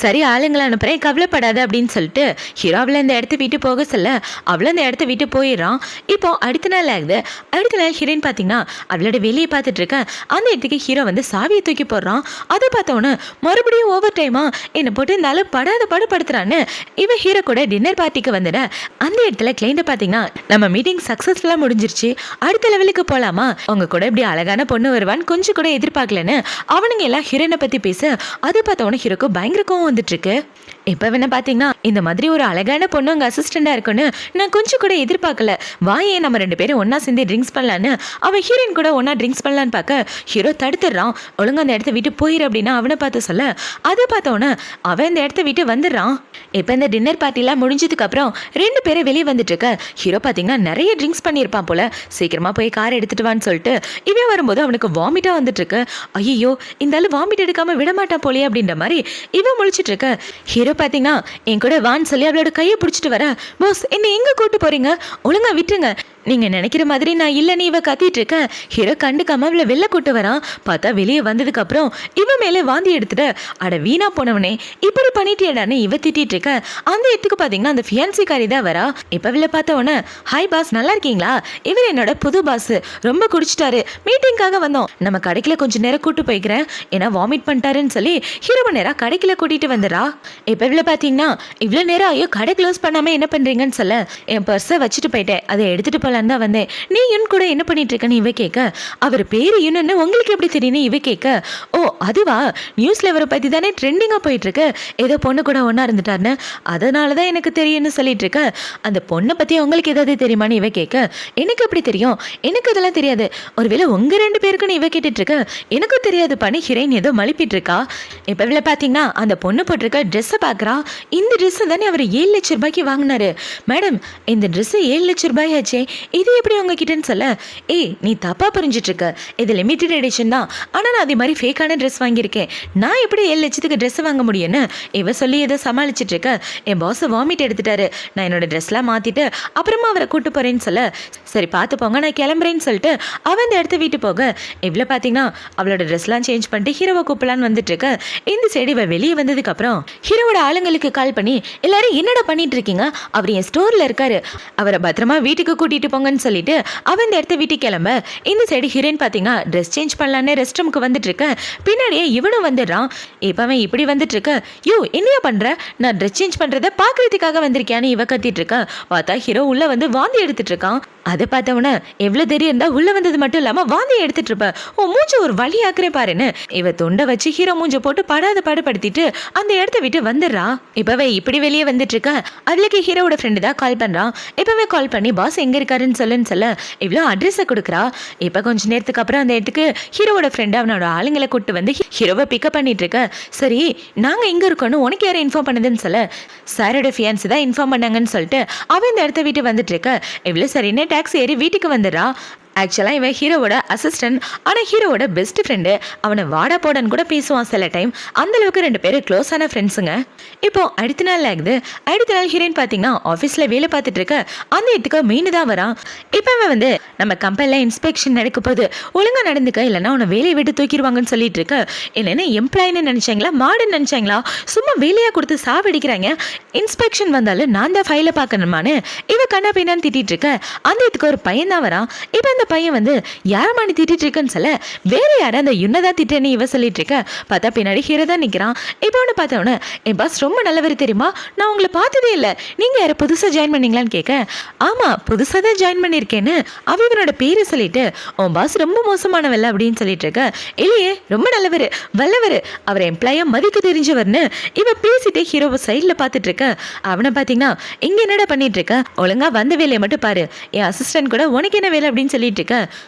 A: சரி ஆளுங்களை அனுப்புறேன் கவலைப்படாத அப்படின்னு சொல்லிட்டு ஹீரோ அவளை அந்த இடத்த விட்டு போக சொல்ல அவளை அந்த இடத்த விட்டு போயிடுறான் இப்போ அடுத்த நாள் ஆகுது அடுத்த நாள் ஹீரோயின் பார்த்தீங்கன்னா அவளோட வெளியே பார்த்துட்டு இருக்க அந்த இடத்துக்கு ஹீரோ வந்து சாவியை தூக்கி போடுறான் அதை பார்த்தவொன்னு மறுபடியும் ஓவர் டைமா என்னை போட்டு இருந்தாலும் படாத படுத்துறான்னு இவ ஹீரோ கூட டின்னர் பார்ட்டிக்கு வந்துட அந்த இடத்துல கிளைண்ட பார்த்தீங்கன்னா நம்ம மீட்டிங் சக்ஸஸ்ஃபுல்லாக முடிஞ்சிருச்சு அடுத்த லெவலுக்கு போகலாமா உங்க கூட இப்படி அழகான பொண்ணு வருவான்னு கொஞ்சம் கூட எதிர்பார்க்கலன்னு அவனுங்க எல்லாம் ஹீரோனை பற்றி பேச அதை பார்த்தவொன்னு ஹீரோக்கு பயங்கர கோவம் வந்துட்டு இருக்கு இப்போ என்ன பார்த்தீங்கன்னா இந்த மாதிரி ஒரு அழகான பொண்ணு அங்கே அசிஸ்டண்டாக இருக்குன்னு நான் கொஞ்சம் கூட எதிர்பார்க்கல வாயே நம்ம 2 பேரும் ஒன்றா சேர்ந்து ட்ரிங்க்ஸ் பண்ணலான்னு அவன் ஹீரோயின் கூட ஒன்றா ட்ரிங்க்ஸ் பண்ணலான்னு பார்க்க ஹீரோ தடுத்துடுறான் ஒழுங்கு அந்த இடத்த விட்டு போயிரு அப்படின்னா அவனை பார்த்து சொல்ல அதை பார்த்தவொன்னே அவன் இந்த இடத்த விட்டு வந்துடுறான் இப்போ இந்த டின்னர் பார்ட்டிலாம் முடிஞ்சதுக்கு அப்புறம் 2 பேரும் வெளியே வந்துட்டு இருக்க ஹீரோ பார்த்தீங்கன்னா நிறைய ட்ரிங்க்ஸ் பண்ணியிருப்பான் போல சீக்கிரமா போய் கார் எடுத்துட்டு வான்னு சொல்லிட்டு இவன் வரும்போது அவனுக்கு வாமிட்டா வந்துட்டு இருக்கு ஐயோ இந்த ஆளு வாமிட் எடுக்காம விடமாட்டான் போலே அப்படின்ற மாதிரி இவன் முழிச்சிட்டு இருக்க ஹீரோ பார்த்தீங்கன்னா என் கூட வான்னு சொல்லி அவளோட கையை பிடிச்சிட்டு வர பாஸ் என்ன எங்க கூட்டு போறீங்க ஒழுங்கா விட்டுருங்க நீங்க நினைக்கிற மாதிரி நான் இல்லைன்னு இவ கத்திட்டு இருக்க ஹீரோ கண்டுக்காம அவளை வெளில கூட்டு வரான் பார்த்தா வெளியே வந்ததுக்கு அப்புறம் இவ மேலே வாந்தி எடுத்துட்டு அட வீணா போனவனே இப்படி பண்ணிட்டேடான்னு இவ திட்டிட்டு இருக்க அந்த இடத்துக்கு பாத்தீங்கன்னா அந்த ஃபியான்சிக்காரி தான் வரா இப்ப வெளில பார்த்தவொன்னே ஹாய் பாஸ் நல்லா இருக்கீங்களா இவர் என்னோட புது பாஸ் ரொம்ப குடிச்சிட்டாரு மீட்டிங்காக வந்தோம் நம்ம கடைக்குள்ள கொஞ்சம் நேரம் கூட்டு போய்க்கிறேன் ஏன்னா வாமிட் பண்ணிட்டாருன்னு சொல்லி ஹீரோ நேரம் கடைக்குள்ள கூட்டிட்டு வந்துடா இப்ப வெளில பாத்தீங்கன்னா இவ்வளவு நேரம் ஐயோ கடை க்ளோஸ் பண்ணாம என்ன பண்றீங்கன்னு சொல்ல என் பர்ஸை வச்சுட்டு போயிட்டேன் அதை எடுத்துட்டு போலாம் பேசலான்னு தான் வந்தேன். நீ யுன் கூட என்ன பண்ணிட்டு இருக்கன்னு இவ கேட்க, அவர் பேரு யுன்னு உங்களுக்கு எப்படி தெரியும்னு இவ கேட்க, ஓ அதுவா, நியூஸ்ல இவரை பத்தி தானே ட்ரெண்டிங்கா போயிட்டு இருக்கு, ஏதோ பொண்ணு கூட ஒன்னா இருந்துட்டாருன்னு, அதனாலதான் எனக்கு தெரியும்னு சொல்லிட்டு இருக்க. அந்த பொண்ணை பத்தி உங்களுக்கு ஏதாவது தெரியுமான்னு இவ கேட்க, எனக்கு எப்படி தெரியும், எனக்கு அதெல்லாம் தெரியாது, ஒருவேளை உங்க 2 பேருக்குன்னு இவ கேட்டுட்டு இருக்க, எனக்கும் தெரியாது பண்ணி ஹீரோயின் ஏதோ மலிப்பிட்டு இருக்கா. இப்ப இவ்வளவு பாத்தீங்கன்னா அந்த பொண்ணு போட்டிருக்க ட்ரெஸ்ஸை பாக்குறா. இந்த ட்ரெஸ் தானே அவர் 7 லட்சம் ரூபாய்க்கு வாங்கினாரு. மேடம் இந்த ட்ரெஸ் 7 லட்சம் ரூபாய் ஆச்சே, இது எப்படி உங்ககிட்டன்னு சொல்ல, ஏய் நீ தப்பா புரிஞ்சிட்டு இருக்க, இது லிமிடெட் எடிஷன் தான், ஆனா நான் அதே மாதிரி ஃபேக்கான ட்ரெஸ் வாங்கியிருக்கேன், நான் எப்படி 7 லட்சத்துக்கு ட்ரெஸ் வாங்க முடியும்னு இவ சொல்லி ஏதோ சமாளிச்சுட்டு இருக்க. என் பாஸ் வாமிட் எடுத்துட்டாரு, நான் என்னோட ட்ரெஸ்லாம் மாத்திட்டு அப்புறமா அவரை கூட்டு போறேன்னு சொல்ல, சரி பார்த்து போங்க நான் கிளம்புறேன்னு சொல்லிட்டு அவன் அந்த இடத்த வீட்டு போக, இவ்வளோ பார்த்தீங்கன்னா அவளோட ட்ரெஸ்லாம் சேஞ்ச் பண்ணிட்டு ஹீரோவை கூப்பிடலான்னு வந்துட்டு இருக்க. இந்த சைடு இவ வெளியே வந்ததுக்கு அப்புறம் ஹீரோவோட ஆளுங்களுக்கு கால் பண்ணி, எல்லாரும் என்னடா பண்ணிட்டு இருக்கீங்க, அவர் என் ஸ்டோர்ல இருக்காரு, அவரை பத்திரமா வீட்டுக்கு கூட்டிட்டு போங்கன்னு சொல்லிட்டு அவன் இந்த இடத்த வீட்டுக்கு கிளம்ப. இந்த சைடு ஹீரோயின் பார்த்தீங்கன்னா ட்ரெஸ் சேஞ்ச் பண்ணலான்னு ரெஸ்ட் ரூமுக்கு வந்துட்டு இருக்க. பின்னாடியே இவனும் வந்துடுறான். இப்போ அவன் இப்படி வந்துட்டு இருக்க, யோ என்னையா பண்ற, நான் ட்ரெஸ் சேஞ்ச் பண்றத பாக்குறதுக்காக வந்திருக்கியான்னு இவ கத்திட்டு இருக்க. பார்த்தா ஹீரோ உள்ள வந்து வாந்தி எடுத்துட்டு இருக்கான். அதை பார்த்தவன எவ்வளவு தெரியும் இருந்தா உள்ள வந்தது மட்டும் இல்லாம வாந்தி எடுத்துட்டு இருப்ப, உன் மூஞ்ச ஒரு வழி ஆக்குறேன் பாருன்னு இவ தொண்டை வச்சு ஹீரோ மூஞ்ச போட்டு படாத பாடுபடுத்திட்டு அந்த இடத்த விட்டு வந்துடுறா. இப்பவே இப்படி வெளியே வந்துட்டு இருக்க. அதுலக்கு ஹீரோட ஃப்ரெண்டு தான் கால் பண்றான். இப்பவே கால் பண்ணி பாஸ் எங்க இருக்காருன்னு சொல்ல இவ்வளோ அட்ரஸை கொடுக்குறா. இப்ப கொஞ்ச நேரத்துக்கு அப்புறம் அந்த இடத்துக்கு ஹீரோட ஃப்ரெண்டு அவனோட ஆளுங்களை கூட்டு வந்து ஹீரோவை பிக்கப் பண்ணிட்டு இருக்க. சரி நாங்க எங்க இருக்கோன்னு உனக்கு யாரும் இன்ஃபார்ம் பண்ணதுன்னு சொல்ல, சாரோட ஃபியான்ஸ் தான் இன்ஃபார்ம் பண்ணாங்கன்னு சொல்லிட்டு அவன் இந்த இடத்த விட்டு வந்துட்டு இருக்க. இவ்வளோ சரின்னு டாக்ஸி ஏறி வீட்டுக்கு வந்துடுறா. ஆக்சுவலாக இவன் ஹீரோவோட அசிஸ்டன்ட், ஆனால் ஹீரோவோட பெஸ்ட் ஃப்ரெண்டு, அவனை வாடா போடன்னு கூட பேசுவான் சில டைம், அந்தளவுக்கு 2 பேரும் க்ளோஸான ஃப்ரெண்ட்ஸுங்க. இப்போ அடுத்த நாள் ஆகுது. அடுத்த நாள் ஹீரோயின் பார்த்தீங்கன்னா ஆஃபீஸில் வேலை பார்த்துட்டு இருக்க. அந்த இடத்துக்கு மீன் தான் வரான். இப்போ அவன் வந்து நம்ம கம்பெனியில் இன்ஸ்பெக்ஷன் நடக்க போகுது, ஒழுங்காக நடந்துக்க இல்லைன்னா உன்னை வேலையை விட்டு தூக்கிடுவாங்கன்னு சொல்லிட்டு இருக்க. என்னென்ன எம்ப்ளாயின்னு நினச்சாங்களா, மாடுன்னு நினச்சாங்களா, சும்மா வேலையாக கொடுத்து சாவடிக்கிறாங்க, இன்ஸ்பெக்ஷன் வந்தாலும் நான் தான் ஃபைலை பார்க்கணுமான்னு இவ கண்ணா பின்னான்னு திட்டிட்டு இருக்க. அந்த இடத்துக்கு ஒரு பையன் தான் வரான். இப்போ அந்த பையன் வந்து யாரமானி திட்டிட்டு இருக்கன்னு சொல்ல, வேற யாரும் அந்த யுன்னதா திட்டேன்னு இவ சொல்லிட்டு இருக்க. பார்த்தா பின்னாடி ஹீரோ தான் நிற்கிறான். இப்போ அவனை பார்த்தவன, என் பாஸ் ரொம்ப நல்லவர் தெரியுமா, நான் உங்களை பார்த்ததே இல்லை, நீங்க யாரை புதுசாக ஜாயின் பண்ணீங்களான்னு கேட்க, ஆமா புதுசாக தான் ஜாயின் பண்ணியிருக்கேன்னு அவனோட பேரை சொல்லிட்டு, உன் பாஸ் ரொம்ப மோசமானவல்ல அப்படின்னு சொல்லிட்டு இருக்க. இல்லையே ரொம்ப நல்லவர் வல்லவர், அவர் எம்ப்ளாயா மதிக்க தெரிஞ்சவர்னு இவ பேசிட்டு ஹீரோவை சைடில் பார்த்துட்டு இருக்க. அவனை பார்த்தீங்கன்னா இங்க என்னடா பண்ணிட்டு இருக்க, ஒழுங்கா வந்த வேலையை மட்டும் பாரு, என் அசிஸ்டன்ட் கூட உனக்கு என்ன வேலை அப்படின்னு சொல்லிட்டு இருக்க.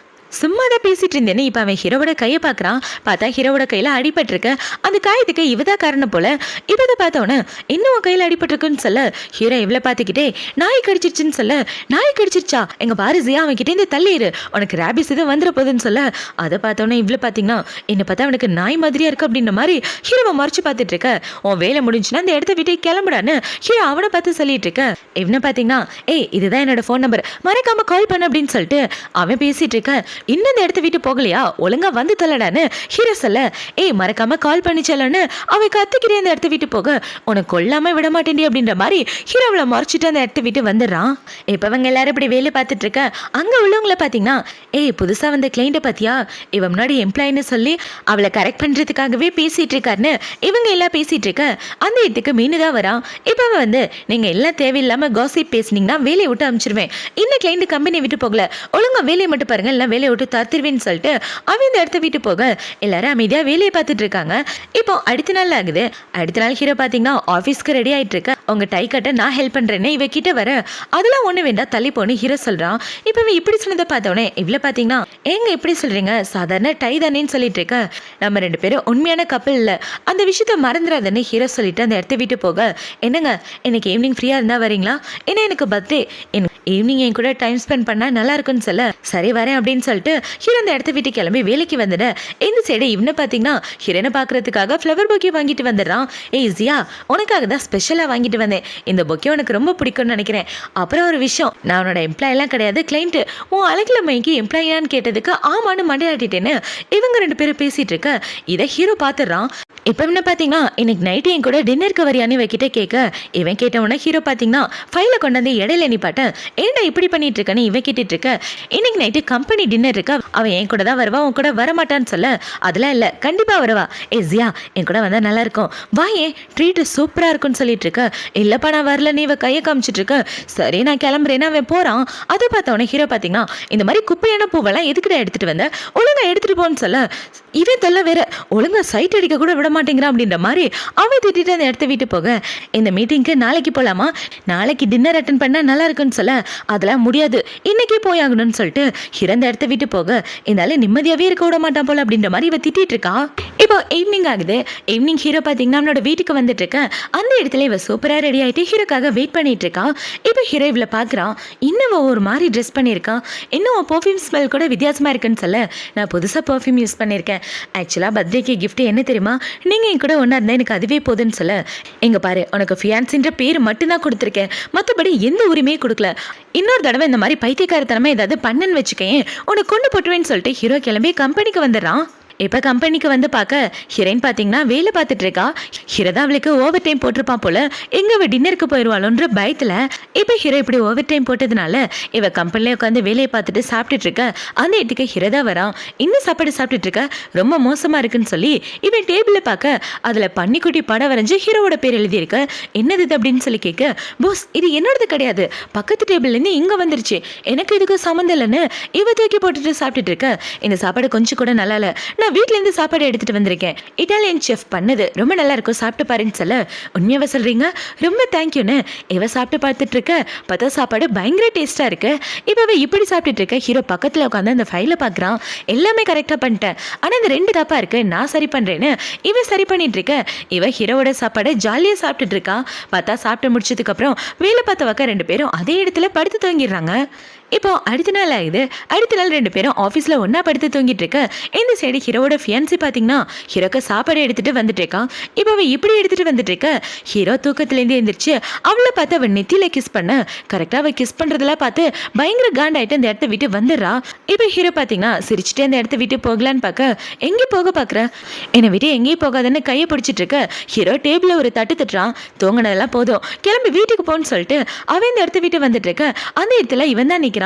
A: சும்மா தான் பேசிட்டு இருந்தேன்னு இப்போ அவன் ஹீரோவோட கையை பார்க்குறான். பார்த்தா ஹீரோவோட கையில் அடிபட்டிருக்கு. அந்த காயத்துக்கு இவதான் காரணம் போல. இவதை பார்த்தவொன்னே இன்னும் கையில் அடிபட்டிருக்குன்னு சொல்ல, ஹீரோ இவ்வளோ பார்த்துக்கிட்டே நாய் கடிச்சிருச்சுன்னு சொல்ல, நாய் கடிச்சிருச்சா எங்க பாரதியா அவன் கிட்டே இருந்து தள்ளிடு, உனக்கு ரேபிஸ் எதுவும் வந்துட போகுதுன்னு சொல்ல, அதை பார்த்தவொன்னே இவ்வளோ பார்த்தீங்கன்னா என்ன பார்த்தா அவனுக்கு நாய் மாதிரியா இருக்கு அப்படின்ற மாதிரி ஹீரோவை மறைச்சு பார்த்துட்டு இருக்க. உன் வேலை முடிஞ்சுன்னா அந்த இடத்த விட்டு கிளம்புடான்னு ஹீரோ அவனை பார்த்து சொல்லிட்டு இருக்க. இவனை பார்த்தீங்கன்னா ஏய் இதுதான் என்னோட ஃபோன் நம்பர், மறக்காம கால் பண்ண அப்படின்னு சொல்லிட்டு அவன் பேசிட்டு இருக்க. இன்னும் இந்த இடத்த விட்டு போகலையா, ஒழுங்கா வந்து தள்ளடான்னு ஹீரோ சொல்ல, ஏய் மறக்காம கால் பண்ணி சொல்லன்னு அவன் கத்துக்கிட்டே அந்த இடத்த விட்டு போக, உனக்கு கொல்லாம விட மாட்டேன்டி அப்படின்ற மாதிரி ஹீரோவில் மறைச்சிட்டு அந்த இடத்த விட்டு வந்துடுறான். இப்போ அவங்க எல்லாரும் இப்படி வேலை பார்த்துட்டு இருக்க. அங்க உள்ளவங்கள பார்த்தீங்கன்னா, ஏய் புதுசா வந்த கிளைண்ட்டை பார்த்தியா, இவ முன்னாடி எம்ப்ளாயின்னு சொல்லி அவளை கரெக்ட் பண்றதுக்காகவே பேசிட்டு இருக்காருன்னு இவங்க எல்லாம் பேசிட்டு இருக்க. அந்த இடத்துக்கு மீன் தான் வரான். இப்போ வந்து நீங்க எல்லாம் தேவையில்லாம காசிப் பேசுனீங்கன்னா வேலையை விட்டு அனுப்பிச்சிருவேன், இன்னும் கிளைண்ட் கம்பெனியை விட்டு போகல, ஒழுங்கா வேலையை மட்டும் பாருங்க, எல்லாம் வேலையை விட்டு தத்துருவேன்னு சொல்லிட்டு அவன் இந்த இடத்த விட்டு போக எல்லாரும் அமைதியா வேலையை பார்த்துட்டு இருக்காங்க. இப்போ அடுத்த நாள் ஆகுது. அடுத்த நாள் ஹீரோ பார்த்தீங்கன்னா ஆஃபீஸ்க்கு ரெடி ஆயிட்டு இருக்க. உங்க டை கட்ட நான் ஹெல்ப் பண்றேன்னு இவ கிட்ட வர, அதெல்லாம் ஒண்ணு வேண்டாம் தள்ளி போன்னு ஹீரோ சொல்றான். இப்போ இப்படி சொன்னதை பார்த்தவனே இவ்வளோ பார்த்தீங்கன்னா எங்க எப்படி சொல்றீங்க, சாதாரண டை தானேன்னு சொல்லிட்டு இருக்க, நம்ம 2 பேரும் உண்மையான கப்பல் இல்லை, அந்த விஷயத்த மறந்துடாதுன்னு ஹீரோ சொல்லிட்டு அந்த இடத்த விட்டு போக, என்னங்க இன்னைக்கு ஈவினிங் ஃப்ரீயா இருந்தா வரீங்களா, ஏன்னா எனக்கு பர்த்டே, ஈவினிங் என் கூட டைம் ஸ்பெண்ட் பண்ணா நல்லா இருக்குன்னு சொல்ல, சரி வரேன் அப்படின்னு சொல்லிட்டு ஹீரோ அந்த இடத்த விட்டு கிளம்பி வேலைக்கு வந்துட. இந்த சைடு இவனை பார்த்தீங்கன்னா ஹீரோனை பார்க்கறதுக்காக ஃப்ளவர் பொக்கே வாங்கிட்டு வந்துடுறான். ஏய் ஜியா உனக்காக தான் ஸ்பெஷலாக வாங்கிட்டு வந்தேன், இந்த பொக்கே உனக்கு ரொம்ப பிடிக்கும்னு நினைக்கிறேன். அப்புறம் ஒரு விஷயம், நான் உன்னோட எம்ப்ளாயெல்லாம் கிடையாது, கிளைண்ட்டு, உன் அழகில் மைக்கு எம்ப்ளாயியான்னு கேட்டதுக்கு ஆமான்னு மண்டையாட்டிட்டேன்னு இவங்க 2 பேரும் பேசிட்டு இருக்க. இதை ஹீரோ பார்த்துடுறான். இப்போ என்ன பார்த்தீங்கன்னா இன்னைக்கு நைட்டு என் கூட டின்னருக்கு வரியான்னு இவகிட்ட கேட்க இவன் கேட்ட உடனே ஹீரோ பார்த்தீங்கன்னா ஃபைலை கொண்டாந்து இடையில நிப்பாட்டேன். ஏன்டா இப்படி பண்ணிட்டு இருக்கேன்னு இவன் கேட்டுட்டு இருக்க. இன்னைக்கு நைட்டு கம்பெனி டின்னர் இருக்கா, அவன் என் கூட தான் வருவா, உன் கூட வரமாட்டான்னு சொல்ல அதெல்லாம் இல்லை கண்டிப்பாக வருவா. ஜியா என் கூட வந்தால் நல்லா இருக்கும், வா ஏன் ட்ரீட்டு சூப்பராக இருக்கும்னு சொல்லிட்டு இருக்க. இல்லைப்பா நான் வரல, நீ இவ கையை காமிச்சிட்டு இருக்க. சரி நான் கிளம்புறேன்னு அவன் போகிறான். அதை பார்த்தவொடனே ஹீரோ பார்த்தீங்கன்னா இந்த மாதிரி குப்பையான பூவெல்லாம் எதுக்கிட்ட எடுத்துகிட்டு வந்த, ஒழுங்கா எடுத்துகிட்டு போன்னு சொல்ல இவன் தொல்லை வேற, ஒழுங்கா சைட் அடிக்க கூட விட மாட்டேங்கிறான் அப்படின்ற மாதிரி அவன் திட்டிட்டு அந்த இடத்த விட்டு போக இந்த மீட்டிங்க்கு நாளைக்கு போகலாமா, நாளைக்கு டின்னர் அட்டன் பண்ணால் நல்லா இருக்குன்னு சொல்ல அதெல்லாம் முடியாது இன்னைக்கே போயாகணும்னு சொல்லிட்டு இறந்த இடத்த விட்டு போக இதனால நிம்மதியாகவே இருக்க விட மாட்டான் போல அப்படின்ற மாதிரி இவ திட்டிட்டு இருக்கா. இப்போ ஈவினிங் ஆகுது. ஈவினிங் ஹீரோ பார்த்தீங்கன்னா நம்மளோட வீட்டுக்கு வந்துட்டு இருக்க. அந்த இடத்துல இவ சூப்பராக ரெடி ஆகிட்டு ஹீரோக்காக வெயிட் பண்ணிட்டு இருக்கா. இப்போ ஹீரோ இவளை பார்க்குறான். இன்னும் ஒரு மாதிரி ட்ரெஸ் பண்ணியிருக்கான். இன்னும் பர்ஃப்யூம் ஸ்மெல் கூட வித்தியாசமாக இருக்குன்னு சொல்ல நான் புதுசாக பர்ஃப்யூம் யூஸ் பண்ணியிருக்கேன். ஆக்சுவலாக பர்த்டேக்கு கிஃப்ட் என்ன தெரியுமா, நீங்கள் என் கூட ஒன்றா இருந்தால் எனக்கு அதுவே போதுன்னு சொல்ல எங்க பாரு உனக்கு ஃபியான்ஸின்ற பேர் மட்டும்தான் கொடுத்துருக்கேன், மற்றபடி எந்த உரிமையும் கொடுக்கல. இன்னொரு தடவை இந்த மாதிரி பைத்தியக்காரத்தனமாக ஏதாவது பண்ணன்னு வச்சுக்கேன் உனக்கு கொண்டு போட்டுவேன்னு சொல்லிட்டு ஹீரோ கிளம்பி கம்பெனிக்கு வந்துடுறான். இப்போ கம்பெனிக்கு வந்து பார்க்க ஹீரோயின் பார்த்தீங்கன்னா வேலை பார்த்துட்டு இருக்கா. ஹீரோ தான் அவளுக்கு ஓவர் டைம் போட்டிருப்பான் போல, எங்க அவள் டின்னருக்கு போயிடுவாளோன்ற பயத்தில் இப்போ ஹீரோ இப்படி ஓவர் டைம் போட்டதுனால இவ கம்பெனிலே உட்காந்து வேலையை பார்த்துட்டு சாப்பிட்டுட்டு இருக்க. அந்த இடத்துக்கு ஹீரோ தான் வரான். இன்னும் சாப்பாடு சாப்பிட்டுட்டு இருக்க, ரொம்ப மோசமாக இருக்குன்னு சொல்லி இவன் டேபிளில் பார்க்க அதில் பன்னிக்குட்டி படம் வரைஞ்சி ஹீரோவோட பேர் எழுதியிருக்க. என்னது இது அப்படின்னு சொல்லி கேட்க போஸ் இது என்னோடது கிடையாது, பக்கத்து டேபிள்லேருந்து இங்கே வந்துருச்சு, எனக்கு இதுக்கு சம்மந்தம் இல்லைன்னு இவ தூக்கி போட்டுட்டு சாப்பிட்டுட்டு இருக்க. இந்த சாப்பாடு கொஞ்சம் கூட நல்லா இல்லை, நான் வீட்டிலேருந்து சாப்பாடு எடுத்துட்டு வந்திருக்கேன், இட்டாலியன் செஃப் பண்ணது, ரொம்ப நல்லா இருக்கும், சாப்பிட்டு பாருன்னு சொல்ல உண்மையாவ சொல்றீங்க, ரொம்ப தேங்க்யூன்னு இவ சாப்பிட்டு பார்த்துட்டு இருக்க. பார்த்தா சாப்பாடு பயங்கர டேஸ்டா இருக்கு. இப்போ அவ இப்படி சாப்பிட்டுட்டு இருக்க. ஹீரோ பக்கத்தில் உட்காந்து அந்த ஃபைலை பார்க்குறான். எல்லாமே கரெக்டாக பண்ணிட்டேன், ஆனால் இந்த 2 தப்பா இருக்கு, நான் சரி பண்ணுறேன்னு இவன் சரி பண்ணிட்டு இருக்க. இவ ஹீரோவோட சாப்பாடு ஜாலியாக சாப்பிட்டுட்டு இருக்கா. பார்த்தா சாப்பிட்டு முடிச்சதுக்கப்புறம் வேலை பார்த்த வக்க 2 பேரும் அதே இடத்துல படுத்து தூங்கிடுறாங்க. இப்போ அடுத்த நாள் ஆகுது. அடுத்த நாள் 2 பேரும் ஆஃபீஸில் ஒன்றா படுத்து தூங்கிட்டு இருக்க. இந்த சைடு ஹீரோவோட ஃபியான்சி பார்த்தீங்கன்னா ஹீரோக்கு சாப்பாடு எடுத்துகிட்டு வந்துட்டு இருக்கான். இப்போ அவன் இப்படி எடுத்துகிட்டு வந்துட்டு இருக்க. ஹீரோ தூக்கத்துலேருந்து எழுந்திரிச்சு அவளை பார்த்து அவன் நெத்தியில் கிஸ் பண்ண கரெக்டாக அவள் கிஸ் பண்ணுறதெல்லாம் பார்த்து பயங்கர காண்டாயிட்டு அந்த இடத்த விட்டு வந்துடுறா. இப்போ ஹீரோ பார்த்தீங்கன்னா சிரிச்சுட்டு அந்த இடத்த விட்டு போகலான்னு பார்க்க எங்கே போக பார்க்குற, என்னை விட்டு எங்கேயும் போகாதுன்னு கையை பிடிச்சிட்டு இருக்க. ஹீரோ டேபிளில் ஒரு தட்டு தட்டுறான். தூங்கினதெல்லாம் போதும் கிளம்பி வீட்டுக்கு போன்னு சொல்லிட்டு அவன் இந்த இடத்த விட்டு வந்துட்டு இருக்க. அந்த இடத்துல இவன் தான் நிற்கிறான்.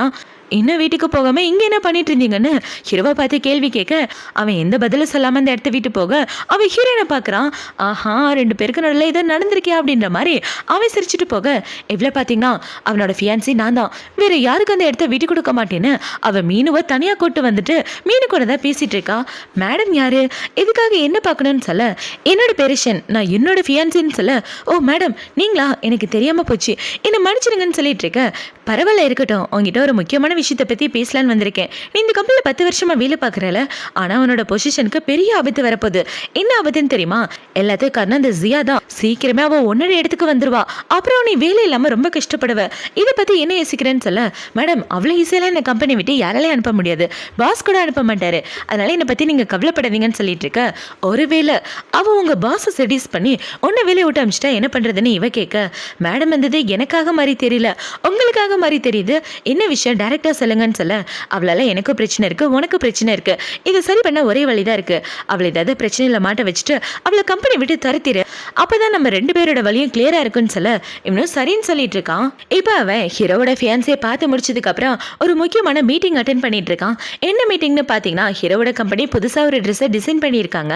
A: இன்னும் வீட்டுக்கு போகாம இங்க என்ன பண்ணிட்டு இருந்தீங்கன்னு ஹீரோவை பார்த்து கேள்வி கேட்க அவன் எந்த பதிலும் சொல்லாம அந்த இடத்த விட்டு போக அவன் ஹீரோனை பார்க்கறான். ஆஹா 2 பேருக்கு நடுவில் இதை நடந்திருக்கியா அப்படின்ற மாதிரி அவன் சிரிச்சுட்டு போக எவ்வளோ பார்த்தீங்கன்னா அவனோட ஃபியான்சி நான் தான், வேற யாருக்கு அந்த இடத்த விட்டு கொடுக்க மாட்டேன்னு அவன் மீனுவை தனியாக கூட்டு வந்துட்டு மீனு கூட தான் பேசிட்டு இருக்கா. மேடம் யாரு, எதுக்காக என்ன பார்க்கணும்னு சொல்ல என்னோட பெரிஷன், நான் என்னோட ஃபியான்சின்னு சொல்ல ஓ மேடம் நீங்களா, எனக்கு தெரியாம போச்சு, என்னை மன்னிச்சிடுங்கன்னு சொல்லிட்டு இருக்க. பரவாயில்ல இருக்கட்டும், உங்ககிட்ட ஒரு முக்கியமான விஷயத்தை பற்றி பேசலான்னு வந்திருக்கேன். நீ இந்த கம்பெனியில் 10 வருஷமாக வேலை பார்க்குறல, ஆனால் உன்னோட பொசிஷனுக்கு பெரிய ஆபத்து வரப்போகுது. என்ன ஆபத்துன்னு தெரியுமா, எல்லாத்தையும் காரணம் இந்த ஜியா தான். சீக்கிரமே அவள் உன்னோட இடத்துக்கு வந்துருவா, அப்புறம் நீ வேலை இல்லாமல் ரொம்ப கஷ்டப்படுவ. இதை பற்றி என்ன யோசிக்கிறேன்னு சொல்ல மேடம் அவ்வளோ ஈஸியெல்லாம் இந்த கம்பெனி விட்டு யாராலையும் அனுப்ப முடியாது, பாஸ் கூட அனுப்ப மாட்டாரு, அதனால என்னை பற்றி நீங்கள் கவலைப்படாதீங்கன்னு சொல்லிட்டு இருக்க. ஒருவேளை அவள் உங்கள் பாஸை செடியூஸ் பண்ணி உன்னை வேலையை விட்டு அமிச்சிட்டா என்ன பண்ணுறதுன்னு இவ கேட்க மேடம் வந்தது எனக்காக மாதிரி தெரியல, உங்களுக்காக மாதிரி தெரியுது, என்ன விஷயம் டைரக்டா சொல்லுங்கன்னு சொல்ல அவளால எனக்கும் பிரச்சனை இருக்கு, உனக்கு பிரச்சனை இருக்கு, இதை சரி பண்ண ஒரே வழிதான் இருக்கு, அவளை ஏதாவது பிரச்சனையில மாட்ட வச்சுட்டு அவளை கம்பெனி விட்டு துரத்திரு, அப்பதான் நம்ம 2 பேரோட வழியும் கிளியரா இருக்குன்னு சொல்ல இவனும் சரின்னு சொல்லிட்டு இருக்கான். இப்ப அவன் ஹீரோவோட ஃபியான்சியை பார்த்து முடிச்சதுக்கு அப்புறம் ஒரு முக்கியமான மீட்டிங் அட்டென்ட் பண்ணிட்டு இருக்கான். என்ன மீட்டிங்னு பாத்தீங்கன்னா ஹீரோவோட கம்பெனி புதுசா ஒரு ட்ரெஸ்ஸை டிசைன் பண்ணியிருக்காங்க.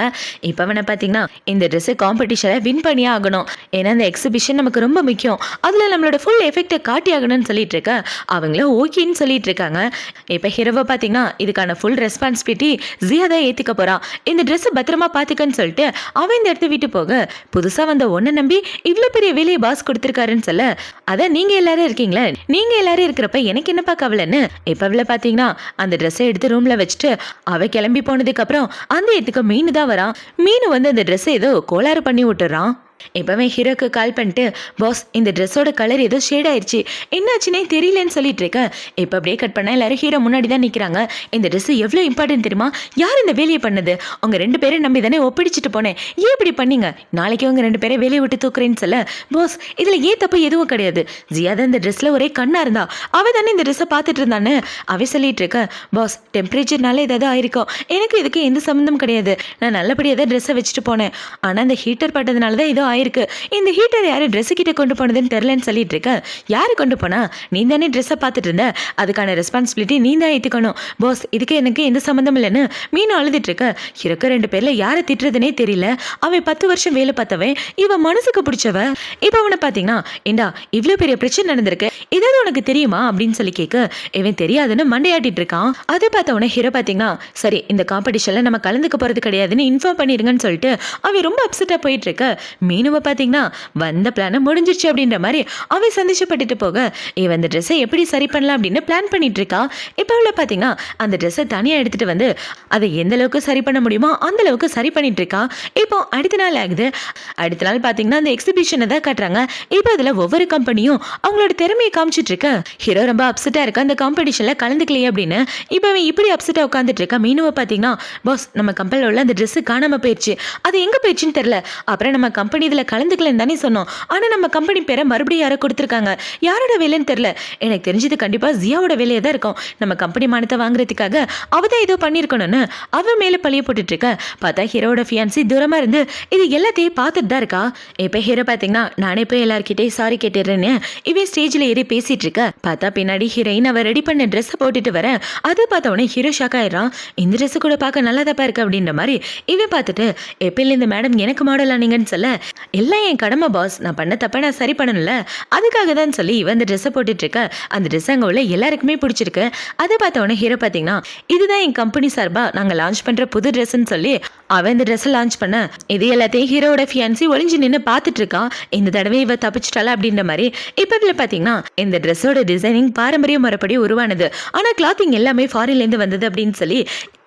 A: இப்ப அவனை பாத்தீங்கன்னா இந்த ட்ரெஸ் காம்படிஷனை வின் பண்ணியே ஆகணும், ஏன்னா இந்த எக்ஸிபிஷன் நமக்கு ரொம்ப முக்கியம், அதுல நம்மளோட ஃபுல் எஃபெக்டை காட்டி ஆகணும்னு சொல்லிட்டு இருக்க. அவங்களும் ஓகேன்னு சொல்லிட்டு இருக்காங்க. இப்போ ஹீரோவை பார்த்தீங்கன்னா இதுக்கான ஃபுல் ரெஸ்பான்சிபிலிட்டி ஜியா தான் ஏற்றுக்க போகிறான். இந்த ட்ரெஸ்ஸை பத்திரமா பார்த்துக்கன்னு சொல்லிட்டு அவன் இந்த இடத்த விட்டு போக புதுசாக வந்த ஒன்றை நம்பி இவ்வளோ பெரிய வேலையை பாஸ் கொடுத்துருக்காருன்னு சொல்ல அதான் நீங்கள் எல்லாரும் இருக்கீங்களே, நீங்கள் எல்லாரும் இருக்கிறப்ப எனக்கு என்னப்பா கவலைன்னு இப்போ அவளை பார்த்தீங்கன்னா அந்த ட்ரெஸ்ஸை எடுத்து ரூமில் வச்சுட்டு அவள் கிளம்பி போனதுக்கப்புறம் அந்த இடத்துக்கு மீனு தான் வரான். மீனு வந்து அந்த ட்ரெஸ்ஸை ஏதோ கோளாறு பண்ணி விட்டுறான். இப்போவே ஹீரோக்கு கால் பண்ணிட்டு பாஸ் இந்த ட்ரெஸ்ஸோட கலர் ஏதோ ஷேட் ஆயிடுச்சு, என்னாச்சுன்னே தெரியலன்னு சொல்லிட்டு இருக்கேன். இப்போ அப்படியே கட் பண்ண எல்லாரும் ஹீரோ முன்னாடி தான் நிற்கிறாங்க. இந்த ட்ரெஸ் எவ்வளோ இம்பார்ட்டன்ட் தெரியுமா? யார் இந்த வேலையை பண்ணது? உங்க 2 பேரும் நம்பி தானே ஒப்பிடிச்சிட்டு போனேன், ஏன் இப்படி பண்ணீங்க? நாளைக்கு உங்க 2 பேரை வேலையை விட்டு தூக்குறேன்னு சொல்ல, பாஸ் இதில் ஏன் தப்பு எதுவும் கிடையாது, ஜியா தான் இந்த ட்ரெஸ்ல ஒரே கண்ணா இருந்தா, அவ தானே இந்த ட்ரெஸ்ஸை பார்த்துட்டு இருந்தானே அவ சொல்லிட்டு இருக்க. பாஸ் டெம்பரேச்சர்னால ஏதாவது ஆயிருக்கும், எனக்கு இதுக்கு எந்த சம்மந்தம் கிடையாது, நான் நல்லபடியாக தான் ட்ரெஸ்ஸை வச்சுட்டு போனேன், ஆனால் அந்த ஹீட்டர் பட்டதுனால தான் ஏதோ ஆயிருக்கு, இந்த ஹீட்டர் யாரு ட்ரெஸ்ஸு கிட்ட கொண்டு போனதுன்னு தெரிலன்னு சொல்லிட்டு இருக்க. யாரு கொண்டு போனா? நீ தானே ட்ரெஸ்ஸை பார்த்துட்டு இருந்த, அதுக்கான ரெஸ்பான்சிபிலிட்டி நீ தான் ஏற்றுக்கணும். பாஸ் இதுக்கு எனக்கு எந்த சம்மந்தம் இல்லைன்னு மீன் அழுதுட்டு இருக்க. இருக்க 2 பேர்ல யாரை திட்டுறதுனே தெரியல. அவன் 10 வருஷம் வேலை பார்த்தவன், இவன் மனசுக்கு பிடிச்சவ. இப்போ அவனை பார்த்தீங்கன்னா இந்தா இவ்வளோ பெரிய பிரச்சனை நடந்திருக்கு, ஏதாவது உனக்கு தெரியுமா அப்படின்னு சொல்லி கேட்க, இவன் தெரியாதுன்னு மண்டையாட்டிட்டு இருக்கான். அதை பார்த்தவன ஹீரோ பார்த்தீங்கன்னா சரி இந்த காம்படிஷன்ல நம்ம கலந்துக்க போறது கிடையாதுன்னு இன்ஃபார்ம் பண்ணிருங்கன்னு சொல்லிட்டு அவன் ரொம்ப அப்செட்டா போயிட்டு இருக்க. மீனுவை பார்த்தீங்கன்னா வந்த பிளான முடிஞ்சிருச்சு அப்படின்ற மாதிரி அவன் சந்தோஷப்பட்டுட்டு போக, இவன் அந்த ட்ரெஸ்ஸை எப்படி சரி பண்ணலாம் அப்படின்னு பிளான் பண்ணிட்டு இருக்கா. இப்போ அவளை பார்த்தீங்கன்னா அந்த ட்ரெஸ்ஸை தனியாக எடுத்துட்டு வந்து அதை எந்த அளவுக்கு சரி பண்ண முடியுமோ அந்த அளவுக்கு சரி பண்ணிட்டு இருக்கா. இப்போ அடுத்த நாள் ஆகுது. அடுத்த நாள் பார்த்தீங்கன்னா அந்த எக்ஸிபிஷனை தான் காட்டுறாங்க. இப்போ அதில் ஒவ்வொரு கம்பெனியும் அவங்களோட திறமையை காமிச்சிட்டு இருக்க. ஹீரோ ரொம்ப அப்செட்டா இருக்க, அந்த காம்படிஷன்ல கலந்துக்கலையே அப்படின்னு. இப்போ அவன் இப்படி அப்செட்டா உட்காந்துட்டு இருக்கா. மீனுவை பார்த்தீங்கன்னா பாஸ் நம்ம கம்பெனியில் உள்ள அந்த ட்ரெஸ் காணாம போயிடுச்சு, அது எங்க போயிடுச்சுன்னு தெரியல, அப்புறம் நம்ம கம்பெனி இதில் கலந்துக்கலன்னு தானே சொன்னோம், ஆனால் நம்ம கம்பெனி பேரை மறுபடியும் யாரோ கொடுத்துருக்காங்க, யாரோட வேலைன்னு தெரியல, எனக்கு தெரிஞ்சது கண்டிப்பாக ஜியாவோட வேலையை தான் இருக்கும், நம்ம கம்பெனி மானத்தை வாங்குறதுக்காக அவ தான் ஏதோ பண்ணியிருக்கணும்னு அவன் மேலே பழிய போட்டுட்டு இருக்க. பார்த்தா ஹீரோட ஃபியான்சி தூரமாக இருந்து இது எல்லாத்தையும் பார்த்துட்டு தான் இருக்கா. இப்போ ஹீரோ பார்த்தீங்கன்னா நானே போய் எல்லாருக்கிட்டே சாரி கேட்டுறேன்னு இவன் ஸ்டேஜில் ஏறி பேசிட்டு இருக்க. பார்த்தா பின்னாடி ஹீரோயின் அவ ரெடி பண்ண ட்ரெஸ்ஸை போட்டுட்டு வர. அதை பார்த்த உடனே ஹீரோ ஷாக் ஆயிடுறான். இந்த ட்ரெஸ் கூட பார்க்க நல்லா தப்பா இருக்கு அப்படின்ற மாதிரி. இவன் பார்த்துட்டு எப்பயில இந்த மேடம் எனக்கு மாடல் ஆனீங்கன்னு சொல்ல, எல்லாம் என் கடமை பாஸ், நான் பண்ண தப்ப நான் சரி பண்ணணும்ல, அதுக்காக தான் சொல்லி இவன் அந்த ட்ரெஸ்ஸை போட்டுட்டு இருக்க. அந்த ட்ரெஸ் அங்கே உள்ள எல்லாருக்குமே பிடிச்சிருக்கு. அதை பார்த்த உடனே ஹீரோ பார்த்தீங்கன்னா இதுதான் என் கம்பெனி சார்பா நாங்கள் லான்ச் பண்ற புது ட்ரெஸ்ன்னு சொல்லி அவன் இந்த ட்ரெஸ்ஸை லான்ச் பண்ண. இது எல்லாத்தையும் ஹீரோட ஃபியான்சி ஒளிஞ்சு நின்று பார்த்துட்டு இருக்கான். இந்த தடவை இவ தப்பிச்சிட்டாளா அப்படின்ற மாதிரி. இப்போ இதில் பார்த்தீங்கன்னா இந்த ட்ரெஸ்ஸோட டிசைனிங் பாரம்பரிய முறைப்படி உருவானது, ஆனால் கிளாத்திங் எல்லாமே ஃபாரின்லேருந்து வந்தது அப்படின்னு சொல்லி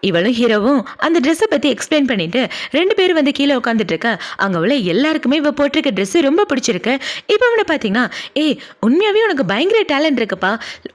A: இவளும் ஹீரோவும் அந்த ட்ரெஸ்ஸை பற்றி எக்ஸ்பிளைன் பண்ணிட்டு 2 பேரும் வந்து கீழே உட்காந்துட்டு இருக்க. அங்கே உள்ள எல்லாருக்குமே இவ போட்டிருக்க ட்ரெஸ்ஸு ரொம்ப பிடிச்சிருக்கு. இப்போ அவனை பார்த்தீங்கன்னா உண்மையாகவே உனக்கு பயங்கர டேலண்ட் இருக்குப்பா,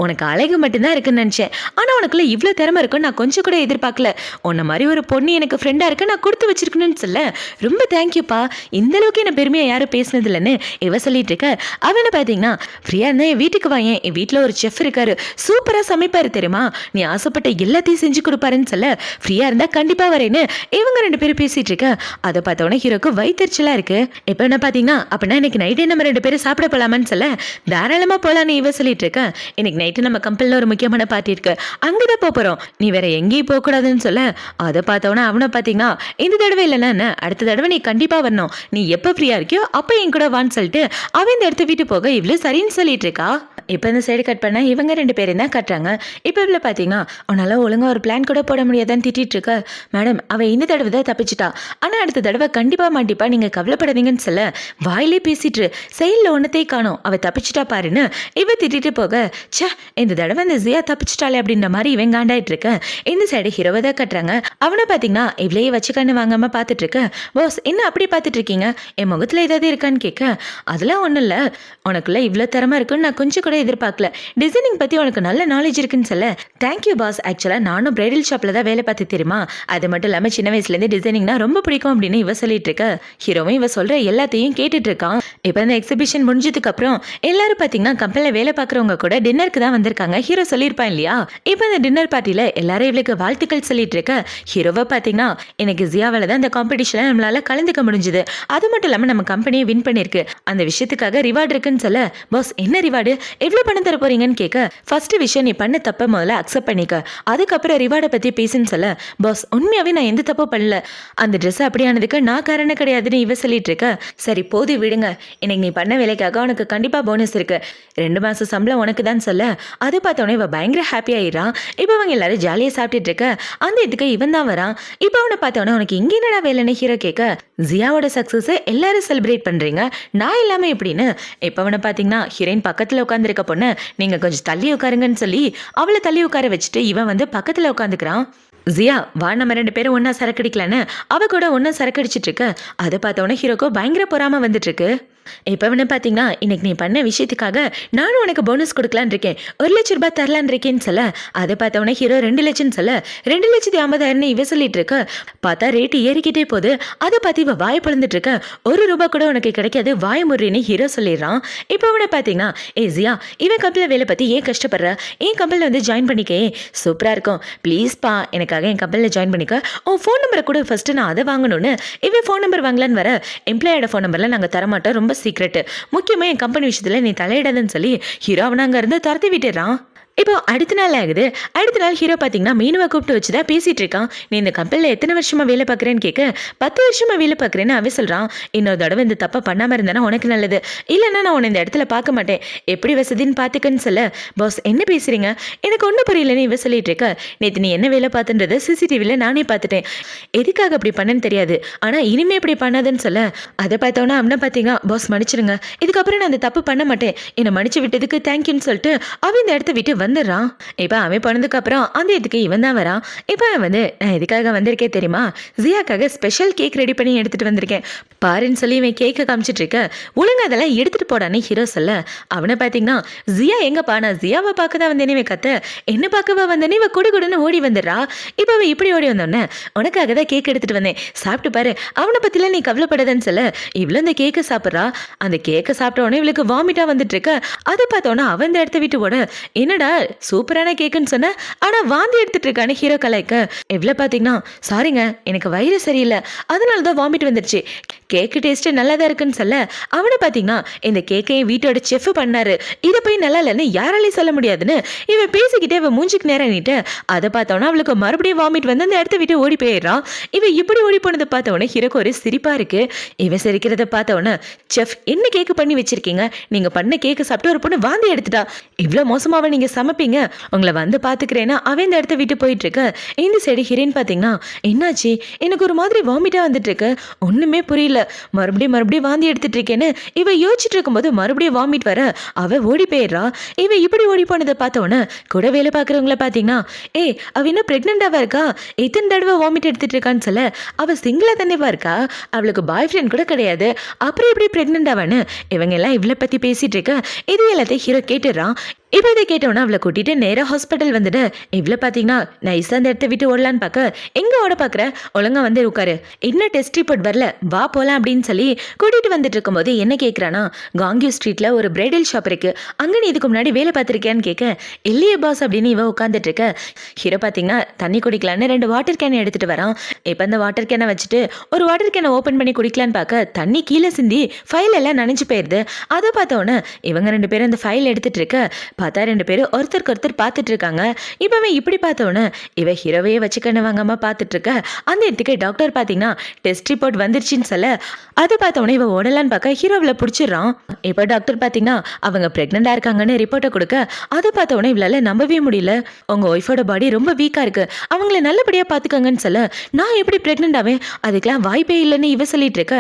A: உனக்கு அழகு மட்டும்தான் இருக்குன்னு நினச்சேன், ஆனால் உனக்குள்ள இவ்வளோ திறமை இருக்குன்னு நான் கொஞ்சம் கூட எதிர்பார்க்கல, உன்ன மாதிரி ஒரு பொண்ணு எனக்கு ஃப்ரெண்டாக இருக்க நான் கொடுத்து வச்சிருக்கணும்னு சொல்ல, ரொம்ப தேங்க்யூப்பா, இந்த அளவுக்கு என்ன பெருமையாக யாரும் பேசினது இல்லைன்னு இவ சொல்லிட்டு இருக்க. அவனை பார்த்தீங்கன்னா ஃப்ரீயாக இருந்தால் என் வீட்டுக்கு வாயேன், என் வீட்டில் ஒரு செஃப் இருக்காரு, சூப்பராக சமைப்பாரு தெரியுமா, நீ ஆசைப்பட்ட எல்லாத்தையும் செஞ்சு கொடுப்பாருன்னு சொல்ல, ஃப்ரீயா இருந்தா கண்டிப்பா வரேன்னு இவங்க 2 பேரும் பேசிட்டு இருக்க. அதை பார்த்தோன்னே ஹீரோக்கு வயிற்றுச்சலா இருக்கு. இப்போ என்ன பாத்தீங்கன்னா அப்படின்னா இன்னைக்கு நைட்டே நம்ம 2 பேரும் சாப்பிட போலாமான்னு சொல்ல, தாராளமா போலான்னு இவ சொல்லிட்டு இருக்க. இன்னைக்கு நைட்டு நம்ம கம்பெனில ஒரு முக்கியமான பார்ட்டி இருக்கு, அங்கதான் போறோம், நீ வேற எங்கேயும் போக கூடாதுன்னு சொல்ல. அதை பார்த்தவன அவனை பாத்தீங்கன்னா இந்த தடவை இல்லைன்னா அடுத்த தடவை நீ கண்டிப்பா வரணும், நீ எப்ப ஃப்ரீயா இருக்கியோ அப்ப என் கூட வான்னு சொல்லிட்டு அவன் இந்த இடத்த விட்டு போக இவ்வளவு சரின்னு சொல்லிட்டு இருக்கா. இப்போ இந்த சைடு கட் பண்ண இவங்க 2 பேரும் தான் கட்டுறாங்க. இப்போ இவ்வளோ பார்த்தீங்கன்னா உன்னால ஒழுங்காக ஒரு பிளான் கூட போட முடியாதான்னு திட்டிட்டு இருக்க. மேடம் அவள் இந்த தடவை தான் தப்பிச்சிட்டா, ஆனால் அடுத்த தடவை கண்டிப்பாக மாட்டிப்பா, நீங்கள் கவலைப்படாதீங்கன்னு சொல்ல, வாயிலே பேசிட்டு செயலில் ஒன்றத்தையும் காணும், அவள் தப்பிச்சிட்டா பாருன்னு இவ திட்டிட்டு போக, சே இந்த தடவை இந்த ஜியா தப்பிச்சிட்டாலே அப்படின்ற மாதிரி இவன் காண்டாயிட்டு இருக்க. இந்த சைடு ஹீரோவை தான் கட்டுறாங்க. அவனை பார்த்தீங்கன்னா இவ்வளையே வச்சு கண்ணு வாங்காமல் பார்த்துட்டு இருக்க. பாஸ் என்ன அப்படி பார்த்துட்டு இருக்கீங்க, என் முகத்தில் ஏதாவது இருக்கான்னு கேட்க, அதெல்லாம் ஒன்றும் இல்லை, உனக்குள்ள இவ்வளோ திறமை இருக்குன்னு நான் கொஞ்சம் கூட எதிர்பார்க்கல, டிசைனிங் பத்தி உனக்கு நல்ல நாலேஜ் இருக்குன்னு சொல்ல, தேங்க்யூ பாஸ், ஆக்சுவலா நானும் பிரைடல் ஷாப்ல தான் வேலை பார்த்து தெரியுமா, அது மட்டும் இல்லாம சின்ன வயசுல இருந்து டிசைனிங்னா ரொம்ப பிடிக்கும் அப்படின்னு இவ சொல்லிட்டு இருக்க. ஹீரோவும் இவ சொல்ற எல்லாத்தையும் கேட்டுட்டு இருக்கான். இப்போ இந்த எக்ஸிபிஷன் முடிஞ்சதுக்கு அப்புறம் எல்லாரும் பாத்தீங்கன்னா கம்பெனில வேலை பார்க்குறவங்க கூட டின்னருக்கு தான் வந்திருக்காங்க. ஹீரோ சொல்லியிருப்பான் இல்லையா. இப்போ இந்த டின்னர் பார்ட்டியில எல்லாரும் இவளுக்கு வாழ்த்துக்கள் சொல்லிட்டு இருக்க. ஹீரோவை பாத்தீங்கன்னா எனக்கு ஜியாவால தான் இந்த காம்படிஷன்ல நம்மளால கலந்துக்க முடிஞ்சது, அது மட்டும் இல்லாம நம்ம கம்பெனியை வின் பண்ணிருக்கு, அந்த விஷயத்துக்காக ரிவார்டு இருக்குன்னு சொல்ல, பாஸ் என்ன ரிவார்டு, எவ்வளோ பணம் தர போறீங்கன்னு கேட்க, ஃபர்ஸ்ட் விஷயம் நீ பண்ண தப்ப முதல்ல அக்செப்ட் பண்ணிக்க, அதுக்கப்புறம் ரிவார்டை பத்தி பேசுன்னு சொல்ல, பாஸ் உண்மையாவே நான் எந்த தப்பும் பண்ணல, அந்த ட்ரெஸ் அப்படியானதுக்கு நான் காரணம் கிடையாதுன்னு இவ சொல்லிட்டு இருக்க. சரி போது விடுங்க, இன்னைக்கு நீ பண்ண வேலைக்காக உனக்கு கண்டிப்பா போனஸ் இருக்கு, 2 மாசம் சம்பளம் உனக்கு தான் சொல்ல. அதை பார்த்தோன்னே இவ பயங்கர ஹாப்பி ஆயிடுறான். இப்போ அவங்க எல்லாரும் ஜாலியாக சாப்பிட்டுட்டு இருக்க. அந்த இதுக்கு இவன் தான் வரான். இப்போ அவனை பார்த்தோன்னே உனக்கு இங்கே என்னடா வேலைன்னு ஹீரோ கேட்க, ஜியாவோட சக்சஸ் எல்லாரும் செலிப்ரேட் பண்றீங்க, நான் இல்லாம எப்படின்னு. இப்போ அவனை பார்த்தீங்கன்னா ஹீரோயின் பக்கத்துல உட்காந்துருக்க பொண்ணு, நீங்க கொஞ்சம் தள்ளி உட்காருங்கன்னு சொல்லி அவளை தள்ளி உட்கார வச்சுட்டு இவன் வந்து பக்கத்துல உட்காந்துக்கிறான். ஜியா வா நம்ம 2 பேரும் ஒன்றா சரக்கடிக்கலான்னு அவ கூட ஒன்றா சரக்கடிச்சிட்டு இருக்க. அதை பார்த்தோன்னே ஹீரோக்கோ பயங்கர பொறாம வந்துட்டு இருக்கு. இப்போ பார்த்தீங்கன்னா இன்னைக்கு நீ பண்ண விஷயத்துக்காக நானும் உனக்கு போனஸ் கொடுக்கலான் இருக்கேன், 1,00,000 ரூபாய் தரலான் இருக்கேன்னு சொல்ல, அதை பார்த்தவொடனே ஹீரோ 2 லட்சம் சொல்ல 2,50,000 இவ சொல்லிட்டு இருக்க. பார்த்தா ரேட்டு ஏறிக்கிட்டே போகுது. அதை பார்த்து இவ வாய் பிளந்துட்டு இருக்க. 1 ரூபாய் கூட உனக்கு கிடைக்காது, வாய் முறின்னு ஹீரோ சொல்லிடுறான். இப்போ அவனை பார்த்தீங்கன்னா ஜியா இவன் கம்பெனியில் வேலை பற்றி ஏன் கஷ்டப்படுற, என் கம்பெனியில் வந்து ஜாயின் பண்ணிக்கே, சூப்பராக இருக்கும், ப்ளீஸ்ப்பா எனக்காக என் கம்பெனியில் ஜாயின் பண்ணிக்க, உன் ஃபோன் நம்பரை கூட ஃபஸ்ட்டு நான் அதை வாங்கணும்னு. இவன் ஃபோன் நம்பர் வாங்கலான்னு வர, எம்ப்ளாயோட ஃபோன் நம்பரில் நாங்கள் தரமாட்டோம், ரொம்ப சீக்ரெட், முக்கியமாக என் கம்பெனி விஷயத்தில் நீ தலையிடாதுன்னு சொல்லி ஹீரோ அவனை அங்கேருந்து துரத்தி விட்டுறான். இப்போ அடுத்த நாள் ஆகுது. அடுத்த நாள் ஹீரோ பார்த்தீங்கன்னா மீனுவை கூப்பிட்டு வச்சுதான் பேசிட்டு இருக்கான். நீ இந்த கம்பெனியில் எத்தனை வருஷமா வேலை பார்க்குறேன்னு கேட்க, 10 வருஷமா வேலை பார்க்குறேன்னு அவன் சொல்கிறான். இன்னொரு தடவை இந்த தப்பை பண்ணாமல் இருந்தானா உனக்கு நல்லது, இல்லைன்னா நான் உன்னை இந்த இடத்துல பார்க்க மாட்டேன், எப்படி வசதின்னு பார்த்துக்கன்னு சொல்ல. பாஸ் என்ன பேசுறீங்க, எனக்கு ஒன்றும் புரியலன்னு இவ சொல்லிட்டு இருக்க. நேற்று நீ என்ன வேலை பார்த்துன்றதை சிசிடிவியில் நானே பார்த்துட்டேன், எதுக்காக அப்படி பண்ணன்னு தெரியாது, ஆனால் இனிமே இப்படி பண்ணாதுன்னு சொல்ல. அதை பார்த்தோன்னா அவனை பார்த்தீங்கன்னா பாஸ் மன்னிச்சிருங்க, இதுக்கப்புறம் நான் அந்த தப்பு பண்ண மாட்டேன், என்னை மன்னிச்சு விட்டதுக்கு தேங்க்யூன்னு சொல்லிட்டு அவன் இந்த இடத்த விட்டு வந்துடுறான். இப்போ அவன் போனதுக்கு அப்புறம் அந்த இதுக்கு இவன் தான் வரான். இப்போ அவன் வந்து நான் எதுக்காக வந்திருக்கேன் தெரியுமா, ஜியாக்காக ஸ்பெஷல் கேக் ரெடி பண்ணி எடுத்துட்டு வந்திருக்கேன் பாருன்னு சொல்லி இவன் கேக்கை காமிச்சிட்டு இருக்க. ஒழுங்கு அதெல்லாம் எடுத்துட்டு போடான்னு ஹீரோ சொல்ல. அவனை பார்த்தீங்கன்னா ஜியா எங்கப்பா, நான் ஜியாவை பார்க்க தான் வந்தேனே கத்த, என்ன பார்க்கவா வந்தேனே இவ குடுன்னு ஓடி வந்துடுறா. இப்போ அவன் இப்படி ஓடி வந்தோடனே உனக்காக தான் கேக் எடுத்துட்டு வந்தேன், சாப்பிட்டு பாரு, அவனை பத்திலாம் நீ கவலைப்படாதன்னு சொல்ல. இவ்வளோ அந்த கேக்கை சாப்பிட்றா. அந்த கேக்கை சாப்பிட்ட உடனே இவளுக்கு வாமிட்டா வந்துட்டு இருக்க. அதை பார்த்தோன்னா அவன் இந்த இடத்த விட்டு ஓட, என்னடா சூப்பரான கேக்குன்னு சொன்ன, ஆனா வாந்தி எடுத்துட்டு இருக்கானே ஹீரோ கலாய்க்க. எவ்வளோ பார்த்தீங்கன்னா சாரிங்க எனக்கு வயிறு சரியில்லை, அதனால தான் வாமிட் வந்துருச்சு, கேக்கு டேஸ்ட்டு நல்லா தான் இருக்குன்னு சொல்ல. அவனை பார்த்தீங்கன்னா இந்த கேக்கையும் வீட்டோட செஃப் பண்ணாரு, இதை போய் நல்லா இல்லைன்னு யாராலையும் சொல்ல முடியாதுன்னு இவன் பேசிக்கிட்டே இவன் மூஞ்சிக்கு நேரம் நீட்டு. அதை பார்த்தோன்னா அவளுக்கு மறுபடியும் வாமிட் வந்து அந்த இடத்த விட்டு ஓடி போயிடுறான். இவன் இப்படி ஓடி போனதை பார்த்தவொடனே ஹீரோக்கு ஒரு சிரிப்பா இருக்கு. இவன் சிரிக்கிறத பார்த்தவொடனே, செஃப் என்ன கேக்கு பண்ணி வச்சிருக்கீங்க, நீங்க பண்ண கேக்கு சாப்பிட்டு ஒரு பொண்ணு வாந்தி எடுத்துட்டா, இவ்வளோ மோசமாவ நீங்க சமைப்பீங்க, உங்களை வந்து பார்த்துக்கிறேன்னா அவன் இந்த இடத்த விட்டு போயிட்டு இருக்க. இந்த சைடு ஹீரோயின் பார்த்தீங்கன்னா என்னாச்சு, எனக்கு ஒரு மாதிரி வாமிட்டா வந்துட்டு இருக்கு, ஒண்ணுமே புரியல, மறுபடியும் வாந்தி எடுத்துட்டு இருக்கேன்னு இவ யோசிச்சுட்டு இருக்கும்போது மறுபடியும் வாமிட் வர அவ ஓடி போயிடுறா. இவ இப்படி ஓடி போனதை பார்த்தோன்னே கூட வேலை பார்க்குறவங்கள பார்த்தீங்கன்னா அவ என்ன பிரெக்னெண்டாவா இருக்கா, எத்தனை தடவை வாமிட் எடுத்துட்டு இருக்கான்னு சொல்ல. அவ சிங்கிளா தானேவா இருக்கா, அவளுக்கு பாய் ஃப்ரெண்ட் கூட கிடையாது, அப்புறம் எப்படி பிரெக்னெண்ட் ஆவான்னு இவங்க எல்லாம் இவளை பத்தி பேசிட்டு இருக்க. இது எல்லாத்தையும் ஹீரோ கேட்டுறான். இப்போ இதை கேட்டோன்னா அவளை கூட்டிட்டு நேராக ஹாஸ்பிட்டல் வந்துட்டு இவ்வளோ பார்த்தீங்கன்னா நைஸாக அந்த இடத்த விட்டு ஓடலான்னு பார்க்க, எங்கே ஓட பார்க்குற, ஒழுங்கா வந்து உட்காரு, இன்னும் டெஸ்ட் ரிப்போர்ட் வரல, வா போகலாம் அப்படின்னு சொல்லி கூட்டிகிட்டு வந்துட்டு இருக்கும்போது என்ன கேட்குறானா, காங்கியூ ஸ்ட்ரீட்டில் ஒரு பிரைடல் ஷாப் இருக்கு, அங்கே நீ இதுக்கு முன்னாடி வேலை பார்த்துருக்கியான்னு கேட்க, இல்லையே பாஸ் அப்படின்னு இவ உட்காந்துட்டு இருக்க. ஹீரோ பார்த்தீங்கன்னா தண்ணி குடிக்கலான்னு 2 வாட்டர் கேனை எடுத்துகிட்டு வரான். இப்போ அந்த வாட்டர் கேனை வச்சுட்டு ஒரு வாட்டர் கேனை ஓப்பன் பண்ணி குடிக்கலான்னு பார்க்க தண்ணி கீழே சிந்தி ஃபைல் எல்லாம் நனைஞ்சு போயிடுது. அதை பார்த்தோன்னே இவங்க 2 பேரும் அந்த ஃபைல் எடுத்துகிட்டு இருக்க. பார்த்தா 2 பேரும் ஒருத்தருக்கு ஒருத்தர் பார்த்துட்டு இருக்காங்க. இப்பவே இப்படி பார்த்தோன்னே இவ ஹீரோவையே வச்சுக்கன்னு வாங்காம பார்த்துட்டு இருக்க. அந்த இடத்துக்கு டாக்டர் பார்த்தீங்கன்னா டெஸ்ட் ரிப்போர்ட் வந்துருச்சுன்னு சொல்ல, அதை பார்த்தோன்னே இவ ஓடலான்னு பார்க்க ஹீரோவில் பிடிச்சிடறான். இப்போ டாக்டர் பார்த்தீங்கன்னா அவங்க பிரெக்னெண்டா இருக்காங்கன்னு ரிப்போர்ட்டை கொடுக்க, அதை பார்த்தோன்னே இவளால நம்பவே முடியல. உங்க ஒய்ஃபோட பாடி ரொம்ப வீக்கா இருக்கு, அவங்கள நல்லபடியா பார்த்துக்கங்கன்னு சொல்ல, நான் எப்படி பிரெக்னெண்ட் ஆவேன், அதுக்கெல்லாம் வாய்ப்பே இல்லைன்னு இவ சொல்லிட்டு இருக்க.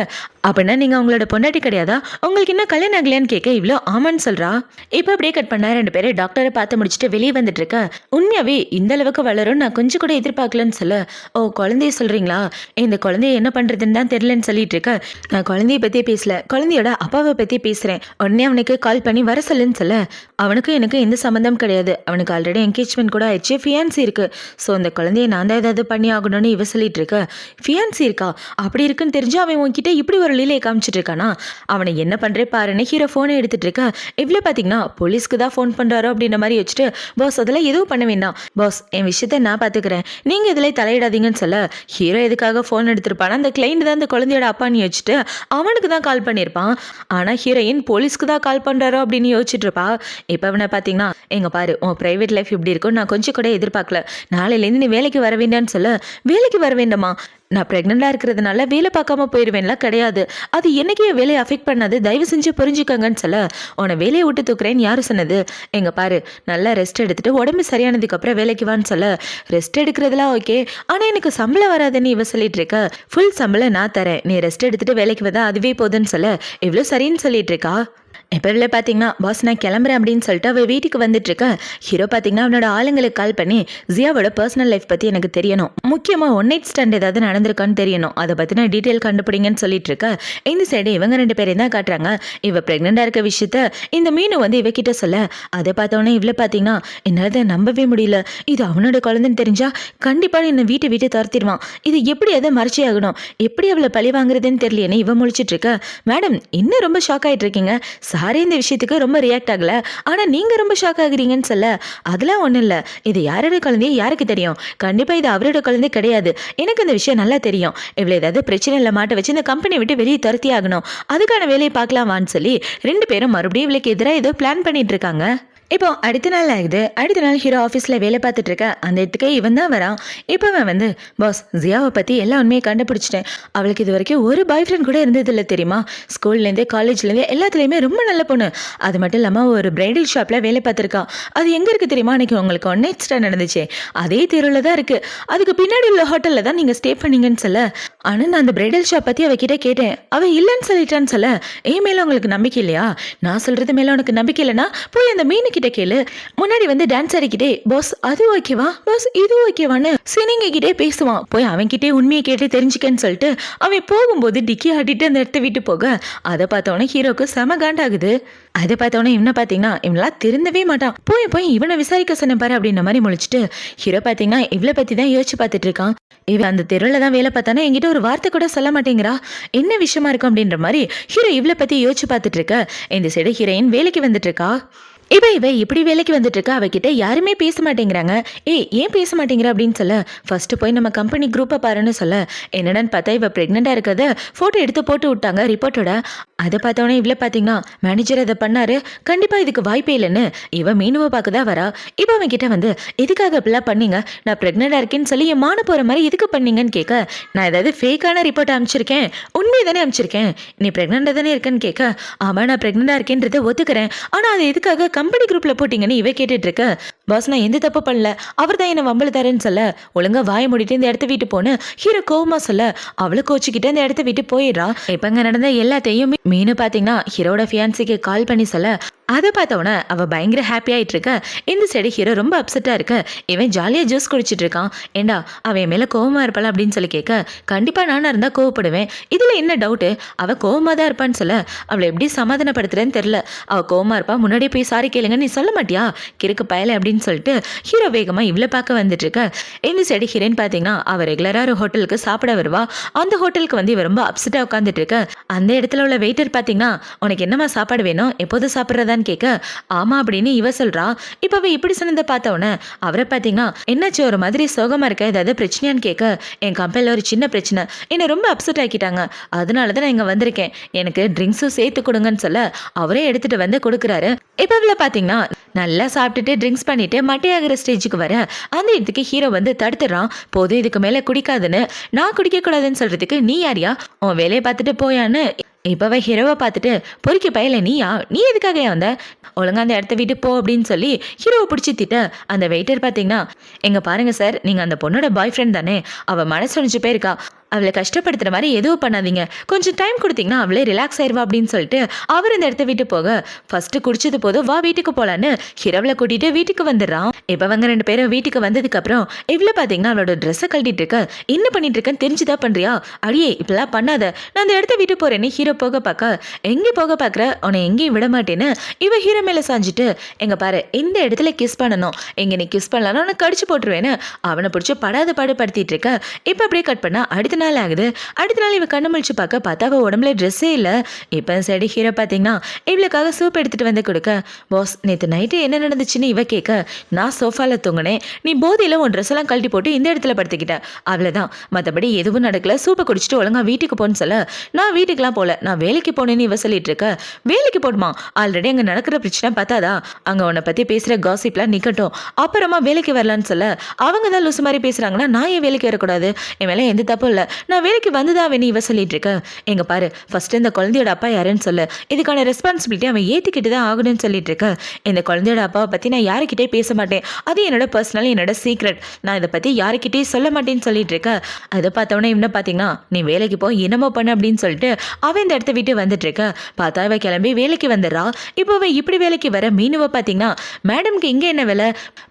A: அப்படின்னா நீங்க அவங்களோட பொண்டாட்டி கிடையாதா, உங்களுக்கு என்ன கல்யாணம் ஆகலையான்னு கேட்க இவ்வளோ ஆமான்னு சொல்றா. இப்போ அப்படியே கட் பண்ண 2 பேரும் டாக்டரை பார்த்து முடிச்சுட்டு வெளியே வந்துட்டு இருக்க. உண்மையாவே இந்த அளவுக்கு வளரும் நான் கொஞ்சம் கூட எதிர்பார்க்கலன்னு சொல்ல. ஓ குழந்தைய சொல்றீங்களா, இந்த குழந்தைய என்ன பண்றதுன்னு தான் தெரியலன்னு சொல்லிட்டு இருக்க. நான் குழந்தைய பத்தியே பேசல, குழந்தையோட அப்பாவை பத்தி பேசுறேன், உடனே அவனுக்கு கால் பண்ணி வர சொல்லுன்னு சொல்ல. அவனுக்கு எனக்கு எந்த சம்மந்தம் கிடையாது, அவனுக்கு ஆல்ரெடி என்கேஜ்மெண்ட் கூட ஆயிடுச்சு, ஃபியான்சி இருக்கு, ஸோ அந்த குழந்தைய நான் தான் ஏதாவது பண்ணி ஆகணும்னு இவ சொல்லிட்டு இருக்க. ஃபியான்சி இருக்கா, அப்படி இருக்குன்னு தெரிஞ்சு அவன் உன்கிட்ட இப்படி ஒரு லீலையை காமிச்சிட்டு இருக்கானா, அவனை என்ன பண்றே பாருன்னு ஹீரோ போனை எடுத்துட்டு இருக்க. இவ்வளவு பாத்தீங்கன்னா போலீஸ்க்கு தான் ஃபோன் பண்றாரோ அப்படின்ற மாதிரி வச்சுட்டு, பாஸ் அதெல்லாம் எதுவும் பண்ண வேண்டாம் பாஸ், என் விஷயத்த நான் பாத்துக்கிறேன், நீங்க இதுல தலையிடாதீங்கன்னு சொல்ல. ஹீரோ எதுக்காக போன் எடுத்திருப்பானா, அந்த கிளைண்ட் தான் அந்த குழந்தையோட அப்பான்னு யோசிச்சுட்டு அவனுக்கு தான் கால் பண்ணியிருப்பான். ஆனா ஹீரோயின் போலீஸ்க்கு தான் கால் பண்றாரோ அப்படின்னு யோசிச்சுட்டு இருப்பா. இப்ப அவனை பாத்தீங்கன்னா, எங்க பாரு உன் பிரைவேட் லைஃப் இப்படி இருக்கும் நான் கொஞ்சம் கூட எதிர்பார்க்கல, நாளையிலேருந்து நீ வேலைக்கு வர வேண்டான்னு சொல்ல. வேலைக்கு வர வேண்டாமா, நான் ப்ரெக்னெண்டாக இருக்கிறதுனால வேலை பார்க்காம போயிடுவேன்லாம் கிடையாது, அது என்னைக்கே வேலையை அஃபெக்ட் பண்ணாது, தயவு செஞ்சு புரிஞ்சுக்கங்கன்னு சொல்ல. உன்னை வேலையை விட்டு தூக்குறேன்னு யாரு சொன்னது, எங்க பாரு நல்லா ரெஸ்ட் எடுத்துட்டு உடம்பு சரியானதுக்கு அப்புறம் வேலைக்கு வான்னு சொல்ல. ரெஸ்ட் எடுக்கிறதுலாம் ஓகே, ஆனால் எனக்கு சம்பளம் வராதுன்னு இவ சொல்லிட்டு இருக்க. ஃபுல் சம்பளம் நான் தரேன், நீ ரெஸ்ட் எடுத்துட்டு வேலைக்கு வந்தா அதுவே போதுன்னு சொல்ல. இவ்வளோ சரின்னு சொல்லிட்டு இருக்கா. இப்போ இதில் பார்த்தீங்கன்னா பாஸ் நான் கிளம்புறேன் அப்படின்னு சொல்லிட்டு அவள் வீட்டுக்கு வந்துட்டு இருக்க. ஹீரோ பார்த்தீங்கன்னா அவனோட ஆளுங்களுக்கு கால் பண்ணி ஜியாவோட பர்சனல் லைஃப் பற்றி எனக்கு தெரியணும், முக்கியமாக ஒன் நைட் ஸ்டாண்ட் ஏதாவது நடந்திருக்கான்னு தெரியணும், அதை பற்றின டீட்டெயில் கண்டுபிடிங்கன்னு சொல்லிட்டு இருக்க. இந்த சைடு இவங்க 2 பேரையும் தான் காட்டுறாங்க. இவ ப்ரெக்னெண்டாக இருக்க விஷயத்த இந்த மீனு வந்து இவகிட்ட சொல்ல, அதை பார்த்தோன்னே இவ்வளோ பார்த்தீங்கன்னா என்னால் நம்பவே முடியல. இது அவனோட குழந்தைன்னு தெரிஞ்சா கண்டிப்பாக என்னை வீட்டை துரத்திடுவான். இது எப்படி அதை மறைச்சி ஆகணும், எப்படி அவளை பழி வாங்குறதுன்னு தெரியலையேன்னு இவன் முழிச்சிட்டு இருக்க. மேடம் இன்னும் ரொம்ப ஷாக் ஆகிட்டு இருக்கீங்க, சாரி இந்த விஷயத்துக்கு ரொம்ப ரியாக்ட் ஆகல, ஆனால் நீங்கள் ரொம்ப ஷாக் ஆகுறீங்கன்னு சொல்ல, அதெல்லாம் ஒன்றும் இல்லை, இது யாரோட குழந்தைய யாருக்கு தெரியும், கண்டிப்பாக இது அவரோட குழந்தை கிடையாது, எனக்கு இந்த விஷயம் நல்லா தெரியும், இவ்வளோ ஏதாவது பிரச்சனை இல்லை மாட்ட வச்சு இந்த கம்பெனி விட்டு வெளியே துரத்தி ஆகணும், அதுக்கான வேலையை பார்க்கலாமான்னு சொல்லி 2 பேரும் மறுபடியும் இவளுக்கு எதிராக ஏதோ பிளான் பண்ணிட்டு இருக்காங்க. இப்போ அடுத்த நாள் ஆகுது. அடுத்த நாள் ஹீரோ ஆஃபீஸில் வேலை பார்த்துட்டு இருக்க. அந்த இடத்துக்கு இவன் தான் வரான். இப்போ அவன் வந்து பாஸ் ஜியாவை பற்றி எல்லா உண்மையை கண்டுபிடிச்சிட்டேன், அவளுக்கு இது வரைக்கும் ஒரு பாய் ஃப்ரெண்ட் கூட இருந்ததில்லை தெரியுமா, ஸ்கூல்லேருந்தே காலேஜ்லேருந்தே எல்லாத்துலேயுமே ரொம்ப நல்ல பொண்ணு, அது மட்டும் இல்லாமல் ஒரு பிரைடல் ஷாப்பில் வேலை பார்த்துருக்கா, அது எங்கே இருக்குது தெரியுமா, அன்றைக்கி உங்களுக்கு ஒன் நைட் ஸ்டாண்ட் நடந்துச்சு அதே தெருவில் தான் இருக்குது, அதுக்கு பின்னாடி உள்ள ஹோட்டலில் தான் நீங்கள் ஸ்டே பண்ணீங்கன்னு சொல்ல, ஆனால் நான் அந்த பிரைடல் ஷாப் பற்றி அவகிட்ட கேட்டேன், அவள் இல்லைன்னு சொல்லிட்டான்னு சொல்ல, மேலே உங்களுக்கு நம்பிக்கை இல்லையா, நான் சொல்கிறது மேலே உனக்கு நம்பிக்கை இல்லைன்னா போய் அந்த மீனுக்கு கிட்ட கேளு, முன்னாடி வந்து டான்ஸ் ஆடிக்கிட்டே பாஸ் அது ஓகேவா பாஸ் இது ஓகேவான்னு சினிங்க கிட்டே பேசுவான், போய் அவன் கிட்டே உண்மையை கேட்டு தெரிஞ்சுக்கன்னு சொல்லிட்டு அவன் போகும்போது டிக்கி ஆடிட்டு அந்த இடத்த விட்டு போக, அதை பார்த்தவொன்னே ஹீரோக்கு செம காண்டாகுது. அதை பார்த்தவொன்னே இவனை பார்த்தீங்கன்னா இவனெல்லாம் திருந்தவே மாட்டான், போய் இவனை விசாரிக்க சொன்ன பாரு அப்படின்ற மாதிரி முழிச்சிட்டு ஹீரோ பார்த்தீங்கன்னா இவளை பற்றி தான் யோசிச்சு பார்த்துட்டு இருக்கான். இவன் அந்த தெருவில் தான் வேலை பார்த்தானா என்கிட்ட ஒரு வார்த்தை கூட சொல்ல மாட்டேங்கிறா, என்ன விஷயமா இருக்கும் அப்படின்ற மாதிரி ஹீரோ இவளை பற்றி யோசிச்சு பார்த்துட்டு இருக்க. இந்த சைடு ஹீரோயின் வேலைக்கு வந்துட்டு இருக்கா. இவ இப்படி வேலைக்கு வந்துட்டு இருக்கா, அவகிட்ட யாருமே பேச மாட்டேங்கிறாங்க. ஏன் பேச மாட்டேங்கிற அப்படின்னு சொல்ல, ஃபர்ஸ்ட் போய் நம்ம கம்பெனி குரூப்பை பாருன்னு சொல்ல, என்னடான்னு பார்த்தா இவ ப்ரெக்னெண்டாக இருக்கிறத ஃபோட்டோ எடுத்து போட்டு விட்டாங்க ரிப்போர்ட்டோட. அதை பார்த்தோன்னே இவ்வளோ பார்த்தீங்கன்னா மேனேஜர் அதை பண்ணாரு, கண்டிப்பாக இதுக்கு வாய்ப்பே இல்லைன்னு இவ மீனுவை பார்க்க தான் வரா. இப்போ அவன் கிட்ட வந்து எதுக்காக அப்படிலாம் பண்ணீங்க, நான் ப்ரெக்னெண்டாக இருக்கேன்னு சொல்லி என் மான போகிற மாதிரி எதுக்கு பண்ணீங்கன்னு கேட்க, நான் ஏதாவது ஃபேக்கான ரிப்போர்ட் அனுப்பிச்சிருக்கேன், உண்மையை தானே அனுப்பிச்சிருக்கேன், நீ ப்ரெக்னெண்டாக தானே இருக்கேன்னு கேட்க, ஆமாம் நான் ப்ரெக்னெண்டாக இருக்கேன்றதை ஒத்துக்கிறேன், ஆனால் அது எதுக்காக கம்பெனி குரூப்பில் போட்டிங்கன்னு இவ கேட்டுட்டு இருக்க. பாஸ் நான் எந்த தப்பு பண்ணல, அவர் தான் என்னை வம்பளுத்தாருன்னு சொல்ல, ஒழுங்கா வாய மூடிட்டு இந்த இடத்த விட்டு போன்னு ஹீரோ கோவமா சொல்ல, அவளை கோச்சிக்கிட்டு இந்த இடத்த விட்டு போயிடுறான். இப்போ இங்கே நடந்த எல்லாத்தையும் மீனு பார்த்தீங்கன்னா ஹீரோட ஃபியான்சிக்கு கால் பண்ணி சொல்ல, அதை பார்த்தவொன்னே அவள் பயங்கர ஹாப்பி ஆகிட்டு இருக்க. இந்த சைடு ஹீரோ ரொம்ப அப்செட்டாக இருக்க. இவன் ஜாலியாக ஜூஸ் குடிச்சிட்டு இருக்கான். ஏண்டா அவன் மேலே கோவமாக இருப்பாள் அப்படின்னு சொல்லி கேட்க, கண்டிப்பாக நானாக இருந்தால் கோவப்படுவேன், இதில் என்ன டவுட்டு, அவள் கோவமாக தான் இருப்பான்னு சொல்ல, அவளை எப்படி சமாதானப்படுத்துறேன்னு தெரில, அவள் கோவமாக இருப்பா, முன்னாடியே போய் சாரி கேளுங்க நீ சொல்ல மாட்டியா கிறுக்கு பயலை அப்படின்னு சொல்லிட்டு ஹீரோ வேகமாக இவ்வளோ பார்க்க வந்துட்டு இருக்க. இந்த சைடு ஹீரோயின் பார்த்தீங்கன்னா அவள் ரெகுலராக ஒரு ஹோட்டலுக்கு சாப்பிட வருவா. அந்த ஹோட்டலுக்கு வந்து இவ ரொம்ப அப்செட்டாக உட்காந்துட்டு இருக்க. அந்த இடத்துல உள்ள வெயிட்டர் பார்த்தீங்கன்னா உனக்கு என்னம்மா சாப்பாடு வேணும், எப்போதும் சாப்பிட்றதா கேட்க, ஆமா அப்படின்னு இவ சொல்றா. இப்ப அவ இப்படி சொன்னதை பார்த்தவொன்னே அவரை பார்த்தீங்கன்னா என்னாச்சு ஒரு மாதிரி சோகமா இருக்க, ஏதாவது பிரச்சனையான்னு கேட்க, என் கம்பெனியில் ஒரு சின்ன பிரச்சனை, என்னை ரொம்ப அப்செட் ஆக்கிட்டாங்க, அதனால தான் நான் இங்கே வந்திருக்கேன், எனக்கு ட்ரிங்க்ஸும் சேர்த்து கொடுங்கன்னு சொல்ல அவரே எடுத்துட்டு வந்து கொடுக்குறாரு. இப்போ இவ்வளோ பார்த்தீங்கன்னா நல்லா சாப்பிட்டுட்டு ட்ரிங்க்ஸ் பண்ணிட்டு மட்டையாகிற ஸ்டேஜுக்கு வர அந்த இடத்துக்கு ஹீரோ வந்து தடுத்துறான். போதும் இதுக்கு மேலே குடிக்காதுன்னு, நான் குடிக்கக்கூடாதுன்னு சொல்றதுக்கு நீ யாரியா, உன் வேலையை பார்த்துட்டு போயான்னு இப்போவே ஹீரோவை பார்த்துட்டு பொறுக்கி பயல நீ எதுக்காக வந்த, ஒழுங்கா அந்த இடத்த விட்டு போ அப்படின்னு சொல்லி ஹீரோவை பிடிச்சி திட்ட. அந்த வெயிட்டர் பார்த்தீங்கன்னா எங்க பாருங்க சார், நீங்கள் அந்த பொண்ணோட பாய் ஃப்ரெண்ட் தானே, அவள் மனசு ஒழிஞ்சு போயிருக்கா, அவளை கஷ்டப்படுத்துகிற மாதிரி எதுவும் பண்ணாதீங்க, கொஞ்சம் டைம் கொடுத்தீங்கன்னா அவளே ரிலாக்ஸ் ஆயிடுவா அப்படின்னு சொல்லிட்டு அவர் இந்த இடத்த விட்டு போக, ஃபர்ஸ்ட் குடிச்சது போதும் வா வீட்டுக்கு போகலான்னு ஹீரோவில் கூட்டிட்டு வீட்டுக்கு வந்துடுறான். இப்போ அவங்க 2 பேரும் வீட்டுக்கு வந்ததுக்கப்புறம் இவ்வளோ பார்த்தீங்கன்னா அவளோட ட்ரெஸ்ஸை கழட்டிட்டு இருக்க, என்ன பண்ணிட்டு இருக்கேன்னு தெரிஞ்சுதான் பண்ணுறியா, அடியே இப்பெல்லாம் பண்ணாத, நான் அந்த இடத்த விட்டு போறேன்னு ஹீரோ போக பார்க்க, எங்கே போக பார்க்குற, உன்னை எங்கேயும் விட மாட்டேன்னு இவ ஹீரோ மேலே சாஞ்சிட்டு, எங்க பாரு இந்த இடத்துல கிஸ் பண்ணணும், எங்க நீ கிஸ் பண்ணலாம் உனக்கு கடிச்சு போட்டுருவேன்னு அவனை பிடிச்சி படாத பாடுபடுத்திட்டு இருக்க. இப்போ அப்படியே கட் பண்ணா அடுத்த நாள் ஆகுது. அடுத்த நாள் இவ கண்ணு முழிச்சு பார்த்தா அவள் உடம்புல ட்ரெஸ்ஸே இல்லை. இப்போ சைடு ஹீரோ பார்த்தீங்கன்னா இவளுக்காக சூப் எடுத்துட்டு வந்து கொடுக்க, பாஸ் நேற்று நைட்டு என்ன நடந்துச்சுன்னு இவ கேட்க, நான் சோஃபாவில் தூங்கினேன், நீ போதையில் உன் ட்ரெஸ் எல்லாம் கழட்டி போட்டு இந்த இடத்துல படுத்துக்கிட்ட, அவ்வளோதான், மற்றபடி எதுவும் நடக்கல, சூப்பை குடிச்சிட்டு ஒழுங்கா வீட்டுக்கு போன்னு சொல்ல, நான் வீட்டுக்கெலாம் போகல, நான் வேலைக்கு போனேன்னு இவ சொல்லிட்டு இருக்க. வேலைக்கு போடுமா, ஆல்ரெடி அங்கே நடக்கிற பிரச்சனை பார்த்தாதா, அங்கே உன்னை பற்றி பேசுகிற காசிப்லாம் நிற்கட்டும், அப்புறமா வேலைக்கு வரலான்னு சொல்ல, அவங்க தான் லூசு மாதிரி பேசுகிறாங்கன்னா நான் ஏன் வேலைக்கு வரக்கூடாது, என் மேலே எந்த தப்பும் இல்லை, நான் வேலைக்கு வந்துதான் வேணும் இவ சொல்லிட்டு இருக்க. எங்க பாரு, ஃபர்ஸ்ட் இந்த குழந்தையோட அப்பா யாருன்னு சொல்லு. இதுக்கான ரெஸ்பான்சிபிலிட்டி அவன் ஏத்துக்கிட்டு தான் ஆகணும்னு சொல்லிட்டு இருக்க. இந்த குழந்தையோட அப்பாவை பத்தி நான் யாருக்கிட்டே பேச மாட்டேன். அது என்னோட பர்சனல், என்னோட சீக்ரெட். நான் இதை பத்தி யாருக்கிட்டே சொல்ல மாட்டேன்னு சொல்லிட்டு இருக்க. அதை பார்த்தவொடனே இவனை பாத்தீங்கன்னா, நீ வேலைக்கு போ, என்னமோ பண்ண அப்படின்னு சொல்லிட்டு அவன் இந்த இடத்த விட்டு வந்துட்டு இருக்க. பார்த்தா இவ கிளம்பி வேலைக்கு வந்துடுறா. இப்போ அவன் இப்படி வேலைக்கு வர மீனுவை பாத்தீங்கன்னா, மேடம்க்கு இங்க என்ன வேலை,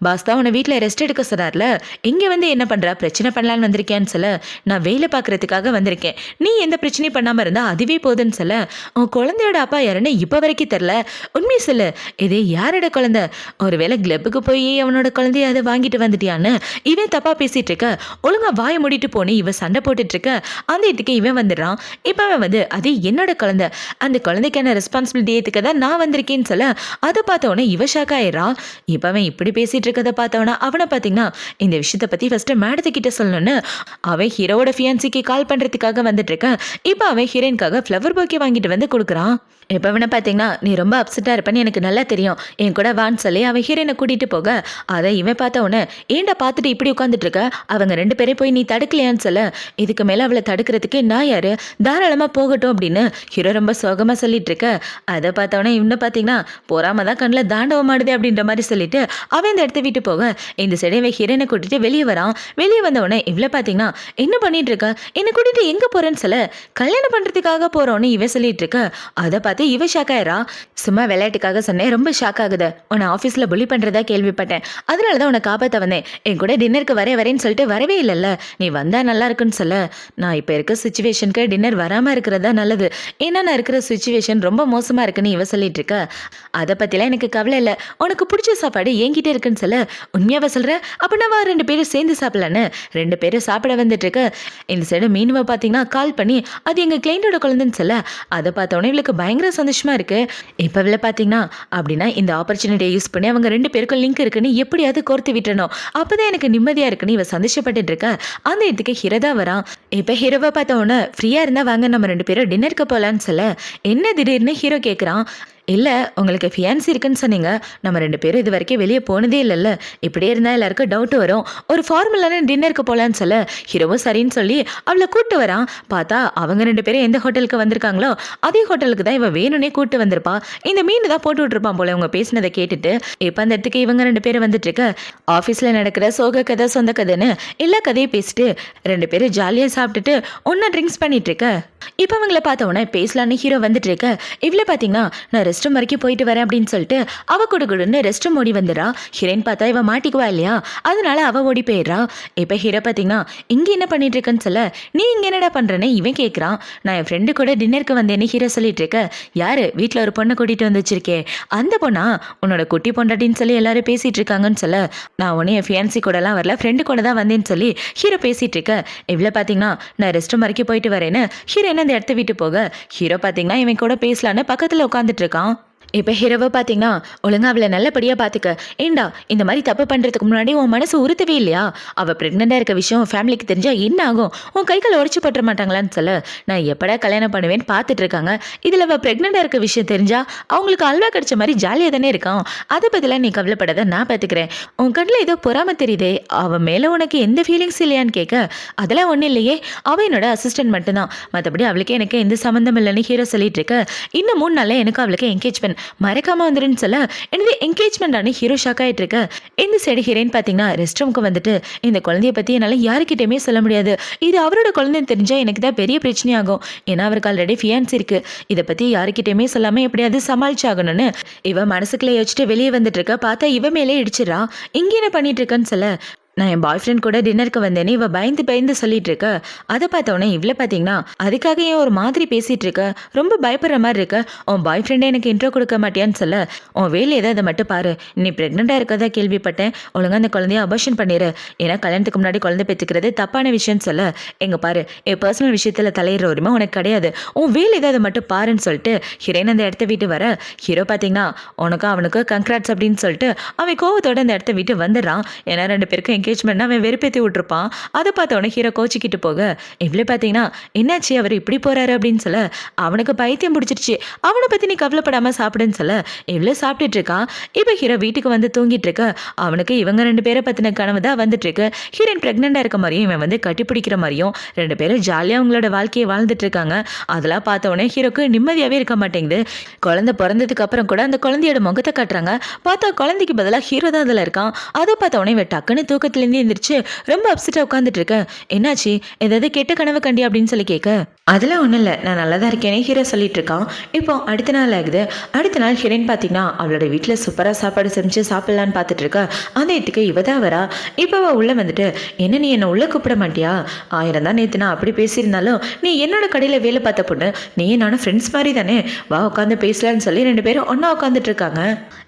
A: பாஸ் தான் உன்னை வீட்டில் ரெஸ்ட் எடுக்க சொன்னார்ல, இங்க வந்து என்ன பண்றா, பிரச்சனை பண்ணலான்னு வந்திருக்கேன்னு சொல்ல. நான் வேலை பார்க்கறதுக்காக வந்திருக்கேன், நீ எந்த பிரச்சனையும் பண்ணாம இருந்தா அதுவே போதுன்னு சொல்ல. உன் குழந்தையோட அப்பா யாருன்னு இப்ப வரைக்கும் தெரியல, உண்மை சொல்லு, இது யாரோட குழந்தை, ஒருவேளை கிளப்புக்கு போய் அவனோட குழந்தைய அதை வாங்கிட்டு வந்துட்டியான்னு இவன் தப்பா பேசிட்டு இருக்க. ஒழுங்கா வாயை மூடிட்டு போனி இவ சண்டை போட்டுட்டு இருக்க. அந்த இதுக்கு இவன் வந்துடுறான். இப்ப அவன் வந்து அது என்னோட குழந்தை, அந்த குழந்தைக்கான ரெஸ்பான்சிபிலிட்டி ஏத்துக்க தான் நான் வந்திருக்கேன்னு சொல்ல. அதை பார்த்தவொடனே இவ ஷாக் ஆயிடுறான். இப்ப அவன் இப்படி பேசிட்டு இருக்கதை பார்த்தவனா அவனை பார்த்தீங்கன்னா, இந்த விஷயத்தை பத்தி ஃபர்ஸ்ட் மேடத்துக்கிட்ட சொல்லணும்னு அவன் ஹீரோவோட ஃபியான்சிக்கு கால் பண்றதுக்காக வந்துட்டு இருக்க. இப்ப அவன் ஹீரோயின்காக ஃப்ளவர் போக்கே வாங்கிட்டு வந்து கொடுக்குறான். இப்போ அவனை பார்த்தீங்கன்னா, நீ ரொம்ப அப்செட்டாக இருப்பேன்னு எனக்கு நல்லா தெரியும், என் கூட வான்னு சொல்லி அவன் ஹீரோயினை கூட்டிகிட்டு போக, அதை இவன் பார்த்த உடனே, ஏன்டா பார்த்துட்டு இப்படி உட்காந்துட்டு இருக்க, அவங்க 2 பேரையும் போய் நீ தடுக்கலையான்னு சொல்ல. இதுக்கு மேலே அவளை தடுக்கிறதுக்கு நான் யாரு, தாராளமாக போகட்டும் அப்படின்னு ஹீரோ ரொம்ப சோகமாக சொல்லிட்டு இருக்க. அதை பார்த்தவொடனே இவனை பார்த்தீங்கன்னா, பொறாம தான் கண்ணில் தாண்டவம் ஆடுது அப்படின்ற மாதிரி சொல்லிட்டு அவன் இந்த இடத்த விட்டு போக, இந்த சைடு இவன் ஹீரோயினை கூட்டிட்டு வெளியே வரான். வெளியே வந்தவொடனே இவ்வளோ பார்த்தீங்கன்னா, என்ன பண்ணிட்டு இருக்க, என்னை கூட்டிட்டு எங்கே போறேன்னு சொல்ல. கல்யாணம் பண்ணுறதுக்காக போகிறோன்னு இவன் சொல்லிட்டு இருக்க. அதை பார்த்து இவ ஷாக் ஆயிரா. சும்மா விளையாட்டுக்காக சொன்னேன், ரொம்ப ஷாக் ஆகுது, உன்னை ஆஃபீஸில் புலி பண்ணுறதா கேள்விப்பட்டேன், அதனால தான் உன்னை காப்பாற்ற வந்தேன், என் கூட டின்னருக்கு வரேன்னு சொல்லிட்டு வரவே இல்லைல்ல, நீ வந்தா நல்லா இருக்குன்னு சொல்ல. நான் இப்போ இருக்க சுச்சுவேஷனுக்கு டின்னர் வராமல் இருக்கிறதா நல்லது, ஏன்னா நான் இருக்கிற சுச்சுவேஷன் ரொம்ப மோசமாக இருக்குன்னு இவ சொல்லிட்டு இருக்க. அதை பற்றிலாம் எனக்கு கவலை இல்லை, உனக்கு பிடிச்ச சாப்பாடு என்கிட்ட இருக்குன்னு சொல்ல. உண்மையாவ சொல்கிற, அப்படின்னா 2 பேரும் சேர்ந்து சாப்பிடலான்னு 2 பேரும் சாப்பிட வந்துட்டு இருக்க. இந்த சைடு மீனுவை பார்த்தீங்கன்னா கால் பண்ணி அது எங்கள் கிளைண்டோட குழந்தைன்னு சொல்ல. அதை பார்த்தோன்னே இவளுக்கு பயங்கர சந்தோஷமா இருக்கு. இப்போ இவ்வளவு பார்த்தீங்கன்னா, அப்படின்னா இந்த ஆப்பர்ச்சுனிட்டியை யூஸ் பண்ணி அவங்க 2 பேருக்கும் லிங்க் இருக்குன்னு எப்படியாவது கோர்த்து விட்டுறணும், அப்பதான் எனக்கு நிம்மதியா இருக்குன்னு இவ சந்தோஷப்பட்டு இருக்க. அந்த இடத்துக்கு ஹீரோ தான் வரான். இப்போ ஹீரோவை பார்த்த உடனே, ஃப்ரீயா இருந்தா வாங்க நம்ம 2 பேரும் டின்னருக்கு போலான்னு சொல்ல. என்ன திடீர்னு ஹீரோ கேட்குறான். இல்லை, உங்களுக்கு ஃபியான்சி இருக்குன்னு சொன்னீங்க, நம்ம 2 பேரும் இது வரைக்கும் வெளியே போனதே இல்லைல்ல, இப்படியே இருந்தால் எல்லாருக்கும் டவுட் வரும், ஒரு ஃபார்முலான டின்னருக்கு போகலான்னு சொல்ல. ஹீரோவும் சரின்னு சொல்லி அவளை கூப்பிட்டு வரான். பார்த்தா அவங்க 2 பேரும் எந்த ஹோட்டலுக்கு வந்திருக்காங்களோ அதே ஹோட்டலுக்கு தான் இவன் வேணும்னே கூப்பிட்டு வந்திருப்பா. இந்த மீன் தான் போட்டு விட்டுருப்பான் போல அவங்க பேசினதை கேட்டுட்டு. இப்போ அந்த இடத்துக்கு இவங்க 2 பேரும் வந்துட்டு இருக்க. ஆஃபீஸில் நடக்கிற சோக கதை சொந்த கதைன்னு எல்லா கதையும் பேசிட்டு 2 பேரும் ஜாலியாக சாப்பிட்டுட்டு ஒன்றா ட்ரிங்க்ஸ் பண்ணிட்டு இருக்க. இப்போ அவங்கள பார்த்த உடனே பேசலான்னு ஹீரோ வந்துட்டு இருக்க. இவ்வளோ பார்த்தீங்கன்னா, நான் ரெஸ்ட் ரூம் வரைக்கும் போயிட்டு வரேன் அப்படின்னு சொல்லிட்டு அவ கொடுன்னு ரெஸ்ட் ரூம் ஓடி வந்துடுறா. ஹீரோயின் பார்த்தா இவ மாட்டிக்குவா இல்லையா, அதனால அவ ஓடி போயிடுறா. இப்போ ஹீரோ பார்த்தீங்கன்னா, இங்கே என்ன பண்ணிட்டு இருக்கேன்னு சொல்ல. நீ இங்கே என்னடா பண்ணுறேன்னு இவன் கேட்குறான். நான் என் ஃப்ரெண்டு கூட டின்னருக்கு வந்தேன்னு ஹீரோ சொல்லிட்டு இருக்க. யாரு, வீட்டில் ஒரு பொண்ணை கூட்டிகிட்டு வந்து வச்சிருக்கே, அந்த பொண்ணா, உன்னோட குட்டி பொண்டாட்டின்னு சொல்லி எல்லாரும் பேசிட்டு இருக்காங்கன்னு சொல்ல. நான் உடனே என் ஃபியான்சி கூடலாம் வரல, ஃப்ரெண்டு கூட தான் வந்தேன்னு சொல்லி ஹீரோ பேசிட்டு இருக்க. இவ்வளோ பார்த்தீங்கன்னா, நான் ரெஸ்ட் ரூம் வரைக்கும் போயிட்டு வரேன்னு ஹீரோ அந்த இடத்த விட்டு போக, ஹீரோ பார்த்தீங்கன்னா இவன் கூட பேசலான்னு பக்கத்தில் உட்காந்துட்டு இருக்கான். இப்போ ஹீரோவை பார்த்தீங்கன்னா, ஒழுங்கா அவளை நல்லபடியாக பார்த்துக்க, ஏண்டா இந்த மாதிரி தப்பு பண்ணுறதுக்கு முன்னாடி உன் மனசு உறுத்தவே இல்லையா, அவள் ப்ரெக்னெண்ட்டாக இருக்க விஷயம் ஃபேமிலிக்கு தெரிஞ்சால் என்ன ஆகும், உன் கைகளை உடச்சி பற்ற மாட்டாங்களான்னு சொல்ல. நான் எப்படா கல்யாணம் பண்ணுவேன்னு பார்த்துட்டு இருக்காங்க, இதில் அவள் ப்ரெக்னெண்ட்டாக இருக்க விஷயம் தெரிஞ்சால் அவங்களுக்கு அல்வா கிடைச்ச மாதிரி ஜாலியாக தானே இருக்கான், அதை பற்றிலாம் நீ கவலைப்படாத, நான் பார்த்துக்கிறேன், உன் கண்ணில் ஏதோ பொறாம தெரியுதே, அவன் மேலே உனக்கு எந்த ஃபீலிங்ஸ் இல்லையான்னு கேட்க. அதெல்லாம் ஒன்றும் இல்லையே, அவள் என்னோட அசிஸ்டன்ட் மட்டும்தான், மற்றபடி அவளுக்கு எனக்கு எந்த சம்மந்தம் இல்லைன்னு ஹீரோ சொல்லிட்டு இருக்க. இன்னும் 3 நாளில் எனக்கு அவளுக்கு என்கேஜ்மெண்ட், மறக்காம வந்துருன்னு சொல்ல. எனது என்கேஜ்மெண்ட் ஆன ஹீரோ ஷாக் ஆயிட்டு இருக்க. இந்த சைடு ஹீரோயின் பார்த்தீங்கன்னா ரெஸ்ட் ரூமுக்கு வந்துட்டு, இந்த குழந்தைய பற்றி என்னால் யாருக்கிட்டையுமே சொல்ல முடியாது, இது அவரோட குழந்தைன்னு தெரிஞ்சால் எனக்கு தான் பெரிய பிரச்சனையாகும், ஏன்னா அவருக்கு ஆல்ரெடி ஃபியான்சி இருக்கு, இதை பற்றி யாருக்கிட்டையுமே சொல்லாமல் எப்படியாவது சமாளிச்சாகணும்னு இவன் மனசுக்குள்ளே யோசிச்சுட்டு வெளியே வந்துட்டு இருக்க. பார்த்தா இவன் மேலே இடிச்சிடறா. இங்கே என்ன பண்ணிட்டு இருக்கன்னு சொல்ல. நான் என் பாய் ஃப்ரெண்ட் கூட டின்னருக்கு வந்தேன்னு இவ பயந்து சொல்லிட்டு இருக்க. அதை பார்த்தவொடனே இவ்வளோ பார்த்தீங்கன்னா, அதுக்காக ஏன் ஒரு மாதிரி பேசிட்டு இருக்க, ரொம்ப பயப்படுற மாதிரி இருக்க, உன் பாய் ஃப்ரெண்டை எனக்கு இன்ட்ரோ கொடுக்க மாட்டியான்னு சொல்ல. உன் வேலை ஏதோ அதை மட்டும் பாரு, நீ ப்ரெக்னெண்ட்டாக இருக்கதா கேள்விப்பட்டேன், ஒழுங்காக அந்த குழந்தைய அபார்ஷன் பண்ணிடு, ஏன்னா கல்யாணத்துக்கு முன்னாடி குழந்தை பெற்றுக்கிறது தப்பான விஷயம்னு சொல்ல. எங்க பாரு, என் பர்சனல் விஷயத்தில் தலையிடுற உரிமை உனக்கு கிடையாது, உன் வேலை ஏதோ அதை மட்டும் பாருன்னு சொல்லிட்டு ஹீரோயின் அந்த இடத்த விட்டு வர. ஹீரோ பார்த்தீங்கன்னா, உனக்கும் அவனுக்கு கங்க்ராட்ஸ் அப்படின்னு சொல்லிட்டு அவன் கோவத்தோட அந்த இடத்த விட்டு வந்துடுறான். ஏன்னா 2 பேருக்கும் என்கேஜ்மெண்ட் அவன் வெறுப்பேற்றி விட்டுருப்பான். அதை பார்த்தவொடனே ஹீரோ கோச்சிக்கிட்டு போக இவ்வளோ பார்த்தீங்கன்னா என்னாச்சு அவர் இப்படி போறாரு அப்படின்னு சொல்ல அவனுக்கு பைத்தியம் பிடிச்சிருச்சு. அவனை பற்றி நீ கவலைப்படாம சாப்பிடுன்னு சொல்ல இவ்வளோ சாப்பிட்டுட்டு இருக்கான். இப்போ ஹீரோ வீட்டுக்கு வந்து தூங்கிட்டு இருக்க அவனுக்கு இவங்க 2 பேரை பற்றின கனவு தான் வந்துட்டு இருக்கு. ஹீரோயின் பிரெக்னெண்டாக இருக்க மாதிரியும் இவன் வந்து கட்டி பிடிக்கிற மாதிரியும் 2 பேரும் ஜாலியாக அவங்களோட வாழ்க்கையை வாழ்ந்துட்டு இருக்காங்க. அதெல்லாம் பார்த்தவொடனே ஹீரோக்கு நிம்மதியாகவே இருக்க மாட்டேங்குது. குழந்தை பிறந்ததுக்கு அப்புறம் கூட அந்த குழந்தையோட முகத்தை காட்டுறாங்க. பார்த்தா குழந்தைக்கு பதிலாக ஹீரோ தான் அதில் இருக்கான். அதை பார்த்தவொடனே இவன் டக்குன்னு தூக்கத்துலேருந்து எந்திரிச்சு ரொம்ப அப்செட்டாக உட்காந்துட்டு இருக்க. என்னாச்சு ஏதாவது கெட்ட கனவு கண்டி அப்படின்னு சொல்லி கேட்க அதெல்லாம் ஒன்றும் இல்லை நான் நல்லா தான் இருக்கேனே ஹீரோ சொல்லிட்டு இருக்கான். இப்போ அடுத்த நாள் ஆகுது. அடுத்த நாள் ஹீரோயின் பார்த்தீங்கன்னா அவளோட வீட்டில் சூப்பராக சாப்பாடு செஞ்சு சாப்பிட்லான்னு பார்த்துட்டு இருக்கா. அந்த இடத்துக்கு இவ தான் வரா. இப்போ அவள் உள்ளே வந்துட்டு என்ன நீ என்னை உள்ளே கூப்பிட மாட்டியா? 1000 தான் நேற்று நான் அப்படி பேசியிருந்தாலும் நீ என்னோட கடையில் வேலை பார்த்த பொண்ணு, நீ நானும் ஃப்ரெண்ட்ஸ் மாதிரி தானே, வா உட்காந்து பேசலான்னு சொல்லி 2 பேரும் ஒன்றா உட்காந்துட்டு இருக்காங்க.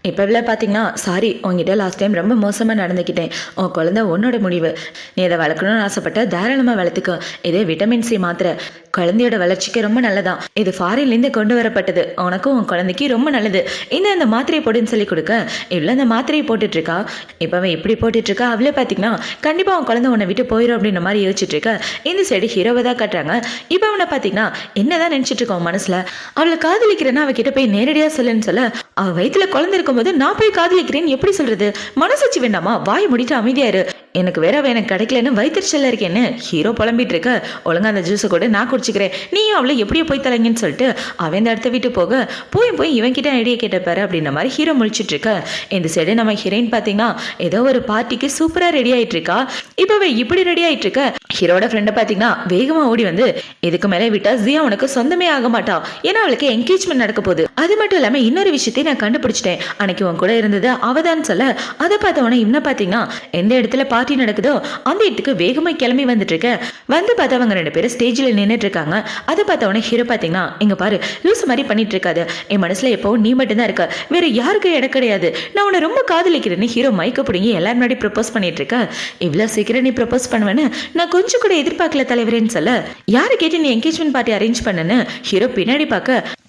A: இப்போ இவ்வளோ பார்த்தீங்கன்னா சாரி உங்ககிட்ட லாஸ்ட் டைம் ரொம்ப மோசமாக நடந்துக்கிட்டேன். உன் குழந்தை உன்னோட முடிவு, நீ அதை வளர்க்கணும்னு ஆசைப்பட்ட தாராளமாக வளர்த்துக்கோ. இதே விட்டமின் சி மாத்திரை குழந்தையோட வளர்ச்சிக்கு ரொம்ப நல்லதான். இது ஃபாரின்லேருந்து கொண்டு வரப்பட்டது, உனக்கும் உன் குழந்தைக்கு ரொம்ப நல்லது. இந்த மாத்திரையை போட்டுன்னு சொல்லி கொடுக்க இவ்வளோ அந்த மாத்திரையை போட்டுட்ருக்கா. இப்போ அவன் இப்படி போட்டுட்ருக்கா. அவளே பார்த்தீங்கன்னா கண்டிப்பாக அவன் குழந்தை உன்னை விட்டு போயிடும் அப்படின்ற மாதிரி யோசிச்சுட்டு இருக்க. இந்த சைடு ஹீரோவை தான் காட்டுறாங்க. இப்போ அவனை பார்த்தீங்கன்னா என்னதான் நினச்சிட்டு இருக்கான் மனசில், அவளை காதலிக்கிறேன்னா அவகிட்ட போய் நேரடியாக சொல்லுன்னு சொல்ல அவள் வயிற்றுல குழந்தை இருக்கும்போது நான் போய் காதலிக்கிறேன்னு எப்படி சொல்றது? மனசாட்சி வேண்டாமா? வாய் முடிட்டு அமைதியாரு. எனக்கு வேற எனக்கு கிடைக்கலன்னு வயிற்றுச்சல்ல இருக்கேன்னு ஹீரோ புலம்பிட்டு இருக்க. ஒழுங்கா அந்த ஜூஸை கூட நான் குடிச்சிக்கிறேன், நீயும் அவளை எப்படியோ போய் தலைங்கன்னு சொல்லிட்டு அவன் இந்த இடத்த விட்டு போக போய் இவன் கிட்ட ஐடியா கேட்டப்பாரு அப்படின்ற மாதிரி ஹீரோ முழிச்சிட்டு இருக்க. இந்த சைடு நம்ம ஹீரோயின் பார்த்தீங்கன்னா ஏதோ ஒரு பார்ட்டிக்கு சூப்பராக ரெடி ஆயிட்டு இருக்கா. இப்போவே இப்படி ரெடி ஆயிட்டு இருக்க ஹீரோட ஃப்ரெண்டை பார்த்தீங்கன்னா வேகமா ஓடி வந்து இதுக்கு மேலே விட்டா ஜியா உனக்கு சொந்தமே ஆக மாட்டா, ஏன்னா அவளுக்கு என்கேஜ்மெண்ட் நடக்க போகுது. அது மட்டும் இல்லாமல் இன்னொரு விஷயத்தை நான் கண்டுபிடிச்சிட்டேன், அன்னைக்கு உன் கூட இருந்தது அவதான் சொல்ல அதை பார்த்தவன இன்னும் பார்த்தீங்கன்னா எந்த இடத்துல பார்ட்டி நடக்குதோ அந்த இடத்துக்கு வேகமா கிளம்பி வந்துட்டு இருக்க. வந்து பார்த்தவங்க 2 பேரும் ஸ்டேஜில் நின்றுட்டு இருக்காங்க. அதை பார்த்தவன ஹீரோ பார்த்தீங்கன்னா இங்க பாரு லூஸ் மாதிரி பண்ணிட்டு இருக்காது, என் மனசுல எப்போ நீ மட்டும்தான் இருக்க, வேற யாருக்கும் இடம் கிடையாது, நான் உன்னை ரொம்ப காதலிக்கிறேன்னு ஹீரோ மைக்க பிடிங்கி எல்லாரும் முன்னாடி ப்ரப்போஸ் பண்ணிட்டு இருக்க. இவ்வளோ சீக்கிரம் நீ ப்ரப்போஸ் பண்ணுவேன்னு நான் கொஞ்சம் கூட எதிர்பார்க்கல தலைவரேன்னு சொல்ல யாரை கேட்டு நீ என்கேஜ்மெண்ட் பார்ட்டி அரேஞ்ச் பண்ணனு ஹீரோ பின்னாடி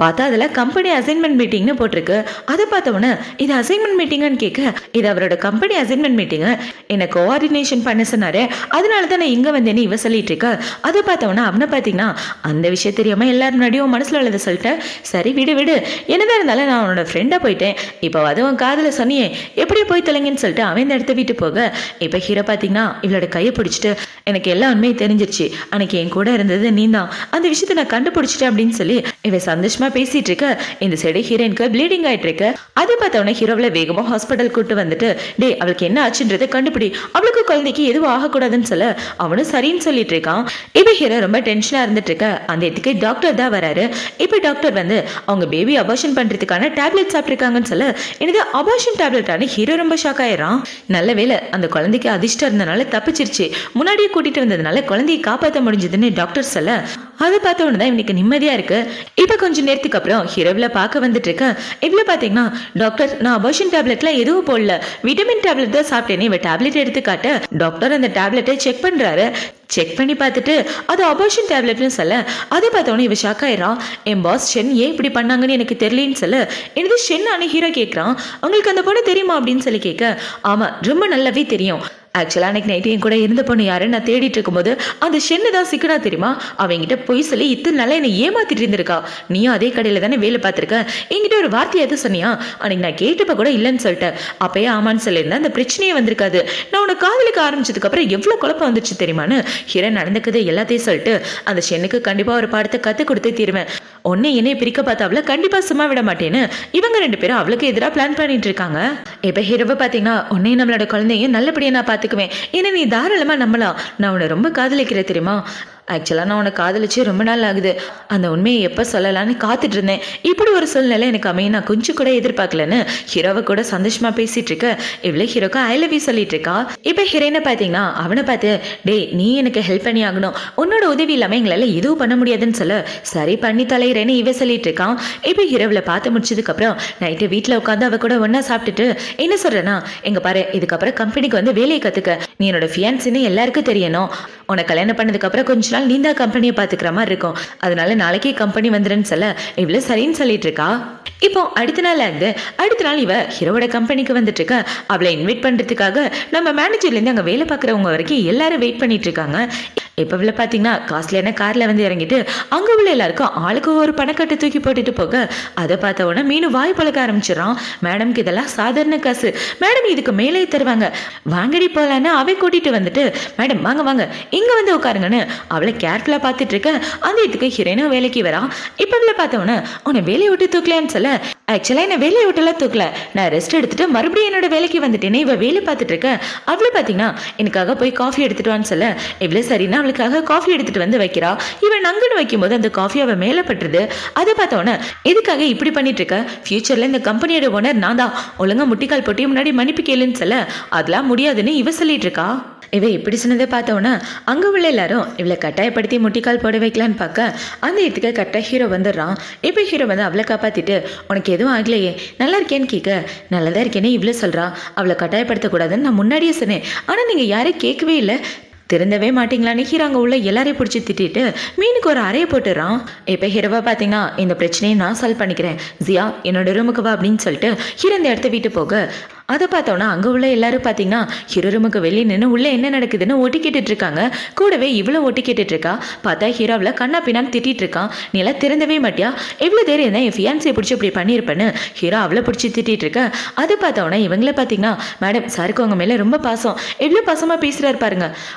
A: பார்த்தா அதுல கம்பெனி அசைன்மெண்ட் மீட்டிங்னு போட்டிருக்கு. அதை பார்த்தவன இது அசைன்மெண்ட் மீட்டிங்னு கேட்க இது அவரோட கம்பெனி அசைன்மெண்ட் மீட்டிங், என்ன கோஆர்டினேஷன் பண்ண சொன்னாரு, அதனால தான் நான் இங்க வந்தேன்னு இவ சொல்லிட்டு இருக்க. அதை பார்த்தவன அவனை பார்த்தீங்கன்னா அந்த விஷயம் தெரியாம எல்லாரும் முன்னாடியும் மனசுல உள்ளதை சொல்லிட்டேன். சரி விடு விடு, என்னதான் இருந்தாலும் நான் அவனோட ஃப்ரெண்டா போயிட்டேன், இப்போ அதுவும் காதல சொன்னியே எப்படி போய் தொலைங்கன்னு சொல்லிட்டு அவன் இந்த இடத்த விட்டு போக இப்போ ஹீரோ பார்த்தீங்கன்னா இவளோட கையை பிடிச்சிட்டு எனக்கு எல்லா உண்மையும் தெரிஞ்சிருச்சு, அன்னைக்கு என் கூட இருந்தது நீ தான், அந்த விஷயத்தை நான் கண்டுபிடிச்சிட்டேன் அப்படின்னு சொல்லி இவன் சந்தோஷமா பேசிட்டு இருக்க. இந்த சைடு ஹீரோயினுக்கு ப்ளீடிங் ஆயிட்டு இருக்கு. அதை பார்த்தவன ஹீரோவில் வேகமா ஹாஸ்பிட்டல் கூட்டு வந்துட்டு டே அவளுக்கு என்ன ஆச்சுன்றதை கண்டுபிடி, அவளுக்கு குழந்தைக்கு எதுவும் ஆகக்கூடாதுன்னு சொல்ல அவனும் சரின்னு சொல்லிட்டு இருக்கான். இப்போ ஹீரோ ரொம்ப டென்ஷனா இருந்துட்டு இருக்க. அந்த இடத்துக்கு டாக்டர் தான் வராரு. இப்போ டாக்டர் வந்து அவங்க பேபி அபார்ஷன் பண்றதுக்கான டேப்லெட் சாப்பிட்டுருக்காங்கன்னு சொல்ல எனக்கு அபார்ஷன் டேப்லெட்டான ஹீரோ ரொம்ப ஷாக் ஆயிடுறான். நல்ல வேலை அந்த குழந்தைக்கு அதிர்ஷ்டம் இருந்தனால தப்பிச்சிருச்சு, முன்னாடியே கூட்டிட்டு வந்ததுனால குழந்தையை காப்பாற்ற முடிஞ்சதுன்னு டாக்டர் சொல்ல அதை பார்த்தவொன்னு தான் இவனுக்கு நிம்மதியா இருக்கு. இப்போ கொஞ்சம் நேரத்துக்கு அப்புறம் ஹீரோவில் பார்க்க வந்துட்டு இருக்க. இவ்வளோ பார்த்தீங்கன்னா டாக்டர் நான் அபார்ஷன் டேப்லெட்லாம் எதுவும் போடல, விட்டமின் டேப்லெட் தான் சாப்பிட்டேனே, இவ டேப்லெட் எடுத்து காட்ட டாக்டர் அந்த டேப்லெட்டை செக் பண்றாரு. செக் பண்ணி பார்த்துட்டு அது அபார்ஷன் டேப்லெட்னு சொல்ல அதை பார்த்தவொன்னே இவ ஷாக் ஆயிரான். என் பாஸ் ஷென் ஏன் இப்படி பண்ணாங்கன்னு எனக்கு தெரியலன்னு சொல்ல எனது ஷென் ஆன ஹீரோ கேட்குறான் உங்களுக்கு அந்த பொண்ணு தெரியுமா அப்படின்னு சொல்லி கேட்க ஆமா ரொம்ப நல்லாவே தெரியும், ஆக்சுவலாக அன்னைக்கு நைட்டு என் கூட இருந்த பொண்ணு யாருன்னு நான் தேடிட்டு இருக்கும்போது அந்த ஷென்னு தான் சிக்கனா தெரியுமா, அவங்ககிட்ட போய் சொல்லி இத்தனை நாளா என்னை ஏமாத்திட்டு இருந்திருக்கா, நீயும் அதே கடையில் தானே வேலை பார்த்துருக்க, என்கிட்ட ஒரு வார்த்தை எது சொன்னியா, அன்னைக்கு நான் கேட்டப்ப கூட இல்லைன்னு சொல்லிட்டேன், அப்பயே ஆமான்னு சொல்லியிருந்தேன் அந்த பிரச்சனையே வந்திருக்காது, நான் உன்னை காதலிக்க ஆரம்பிச்சதுக்கு அப்புறம் எவ்வளோ குழப்பம் வந்துச்சு தெரியுமான்னு ஹீரோ நடந்துக்குது எல்லாத்தையும் சொல்லிட்டு அந்த ஷென்னுக்கு கண்டிப்பாக ஒரு பாடத்தை கற்றுக் கொடுத்தே தீருவேன், உன்னை என்னை பிரிக்க பார்த்தாவில் கண்டிப்பாக சும்மா விட மாட்டேன்னு இவங்க 2 பேரும் அவளுக்கு எதிராக பிளான் பண்ணிட்டு இருக்காங்க. இப்போ ஹீரோவை பார்த்தீங்கன்னா உன்னையும் நம்மளோட குழந்தையும் நல்லபடியாக நான் பார்த்துக்குவேன், ஏன்னா நீ தாராளமாக நம்பலாம், நான் உன்னை ரொம்ப காதலிக்கிறேன் தெரியுமா, ஆக்சுவலாக நான் உன்னை காதலிச்சு ரொம்ப நாள் ஆகுது, அந்த உண்மையை எப்போ சொல்லலான்னு காத்துட்டு இருந்தேன், இப்படி ஒரு சூழ்நிலை எனக்கு அமைய நான் கொஞ்சம் கூட எதிர்பார்க்கலன்னு ஹீரோவை கூட சந்தோஷமா பேசிட்டு இருக்க. இவ்வளோ ஹீரோக்கு ஐ லவ் யூ சொல்லிட்டு இருக்கா. இப்போ ஹீரோயினை பார்த்தீங்கன்னா அவனை பார்த்து டே நீ எனக்கு ஹெல்ப் பண்ணி ஆகணும், உன்னோட உதவி இல்லாமல் எங்களால் எதுவும் பண்ண முடியாதுன்னு சொல்ல சரி பண்ணி தலையிறேன்னு இவ சொல்லிட்டு இருக்கான். இப்போ ஹீரோவில் பார்த்து முடிச்சதுக்கப்புறம் நைட்டு வீட்டில் உட்காந்து அவ கூட ஒன்றா சாப்பிட்டுட்டு என்ன சொல்கிறேன்னா எங்க பாரு இதுக்கப்புறம் கம்பெனிக்கு வந்து வேலையை கற்றுக்க, நீ என்னோட ஃபியான்ஸின்னு எல்லாருக்கும் தெரியணும், உன்னை கல்யாணம் பண்ணதுக்கப்புறம் கொஞ்ச நாள் நீ தான் கம்பெனியை பார்த்துக்கிற மாதிரி இருக்கும், அதனால நாளைக்கே கம்பெனி வந்துடுன்னு சொல்ல இவ்வளோ சரின்னு சொல்லிட்டு இருக்கா. இப்போ அடுத்த நாள் ஆகுது. அடுத்த நாள் இவ ஹீரோவோட கம்பெனிக்கு வந்துட்டு இருக்க. அவளை இன்வைட் பண்றதுக்காக நம்ம மேனேஜர்லேருந்து அங்கே வேலை பார்க்குறவங்க வரைக்கும் எல்லாரும் வெயிட் பண்ணிட்டு இருக்காங்க. இப்போ இவ்வளோ பார்த்தீங்கன்னா காஸ்ட்லியான காரில் வந்து இறங்கிட்டு அங்கே உள்ள எல்லாருக்கும் ஆளுக்கு ஒரு பணக்கட்டை தூக்கி போட்டுட்டு போக அதை பார்த்த உடனே மீனு வாய் பழக்க ஆரம்பிச்சிடறான். மேடம்க்கு இதெல்லாம் சாதாரண காசு, மேடம் இதுக்கு மேலே தருவாங்க, வாங்கடி போகலான்னு அவை கூட்டிட்டு வந்துட்டு மேடம் வாங்க வாங்க இங்கே வந்து உட்காருங்கன்னு அவளை கேர்ஃபுல்லாக பார்த்துட்டு இருக்க. அந்த இதுக்கு ஹீரோயினும் வேலைக்கு வரா. இப்போ இவ்வளோ பார்த்தவொன்னே உன்னை வேலையை விட்டு தூக்கலான்னு சொல்ல, ஆக்சுவலாக என்ன வேலையை விட்டுலாம் தூக்கல, நான் ரெஸ்ட் எடுத்துட்டு மறுபடியும் என்னோட வேலைக்கு வந்துட்டேனே, இவ வேலை பார்த்துட்டு இருக்க. அவ்வளோ பார்த்தீங்கன்னா எனக்காக போய் காஃபி எடுத்துட்டு வான்னு சொல்ல, இவ்வளோ சரின்னா அவளுக்காக காஃபி எடுத்துட்டு வந்து வைக்கிறா. இவன் நங்குன்னு வைக்கும்போது அந்த காஃபி அவ மேலே பட்டுருது. அதை பார்த்தோன்னே எதுக்காக இப்படி பண்ணிட்டு இருக்க, ஃபியூச்சர்ல இந்த கம்பெனியோட ஓனர் நான் தான், ஒழுங்கா முட்டிக்கால் போட்டி முன்னாடி மன்னிப்பு கேளுன்னு சொல்ல, அதெல்லாம் முடியாதுன்னு இவ சொல்லிட்டு இருக்கா. இவ இப்படி சொன்னதை பார்த்தோன்னா அங்கே உள்ள எல்லாரும் இவளை கட்டாயப்படுத்தி முட்டிக்கால் போட வைக்கலான்னு பார்க்க அந்த இடத்துக்கு கரெக்டாக ஹீரோ வந்துடுறான். இப்போ ஹீரோ வந்து அவளை காப்பாற்றிட்டு உனக்கு எதுவும் ஆகலையே நல்லா இருக்கேன்னு கேட்க, நல்லதாக இருக்கேன்னு இவ்வளோ சொல்கிறா. அவளை கட்டாயப்படுத்தக்கூடாதுன்னு நான் முன்னாடியே சொன்னேன், ஆனால் நீங்கள் யாரையும் கேட்கவே இல்லை, திருந்தவே மாட்டீங்களான்னு ஹீரோ அங்கே உள்ள எல்லாரையும் பிடிச்சி திட்டிட்டு மீனுக்கு ஒரு அறையை போட்டுறான். இப்போ ஹீரோவா பார்த்தீங்கன்னா இந்த பிரச்சனையை நான் சால்வ் பண்ணிக்கிறேன், ஜியா என்னோட ரூமுக்கு வா அப்படின்னு சொல்லிட்டு ஹீரோ இந்த இடத்த வீட்டு போக அதை பார்த்தோன்னா அங்கே உள்ள எல்லாரும் பார்த்தீங்கன்னா ஹீரோ ரூமுக்கு வெளியே நின்று உள்ளே என்ன நடக்குதுன்னு ஒட்டி கேட்டுட்டு இருக்காங்க. கூடவே இவ்வளோ ஒட்டி கேட்டுட்டு இருக்கா. பார்த்தா ஹீரோவில் கண்ணா பின்னான்னு திட்டிட்டு இருக்கான். நீ எல்லாம் திறந்தவே மாட்டியா, எவ்வளோ தைரியம் தான் என் ஃபியான்சியை பிடிச்சி இப்படி பண்ணியிருப்பேன்னு ஹீரோ அவளை பிடிச்சி திட்டிட்டு இருக்க. அதை பார்த்தோன்னா இவங்கள பார்த்தீங்கன்னா மேடம் சாருக்கு உங்க மேலே ரொம்ப பாசம், எவ்வளோ பாசமாக பேசுகிறாரு பாருங்க,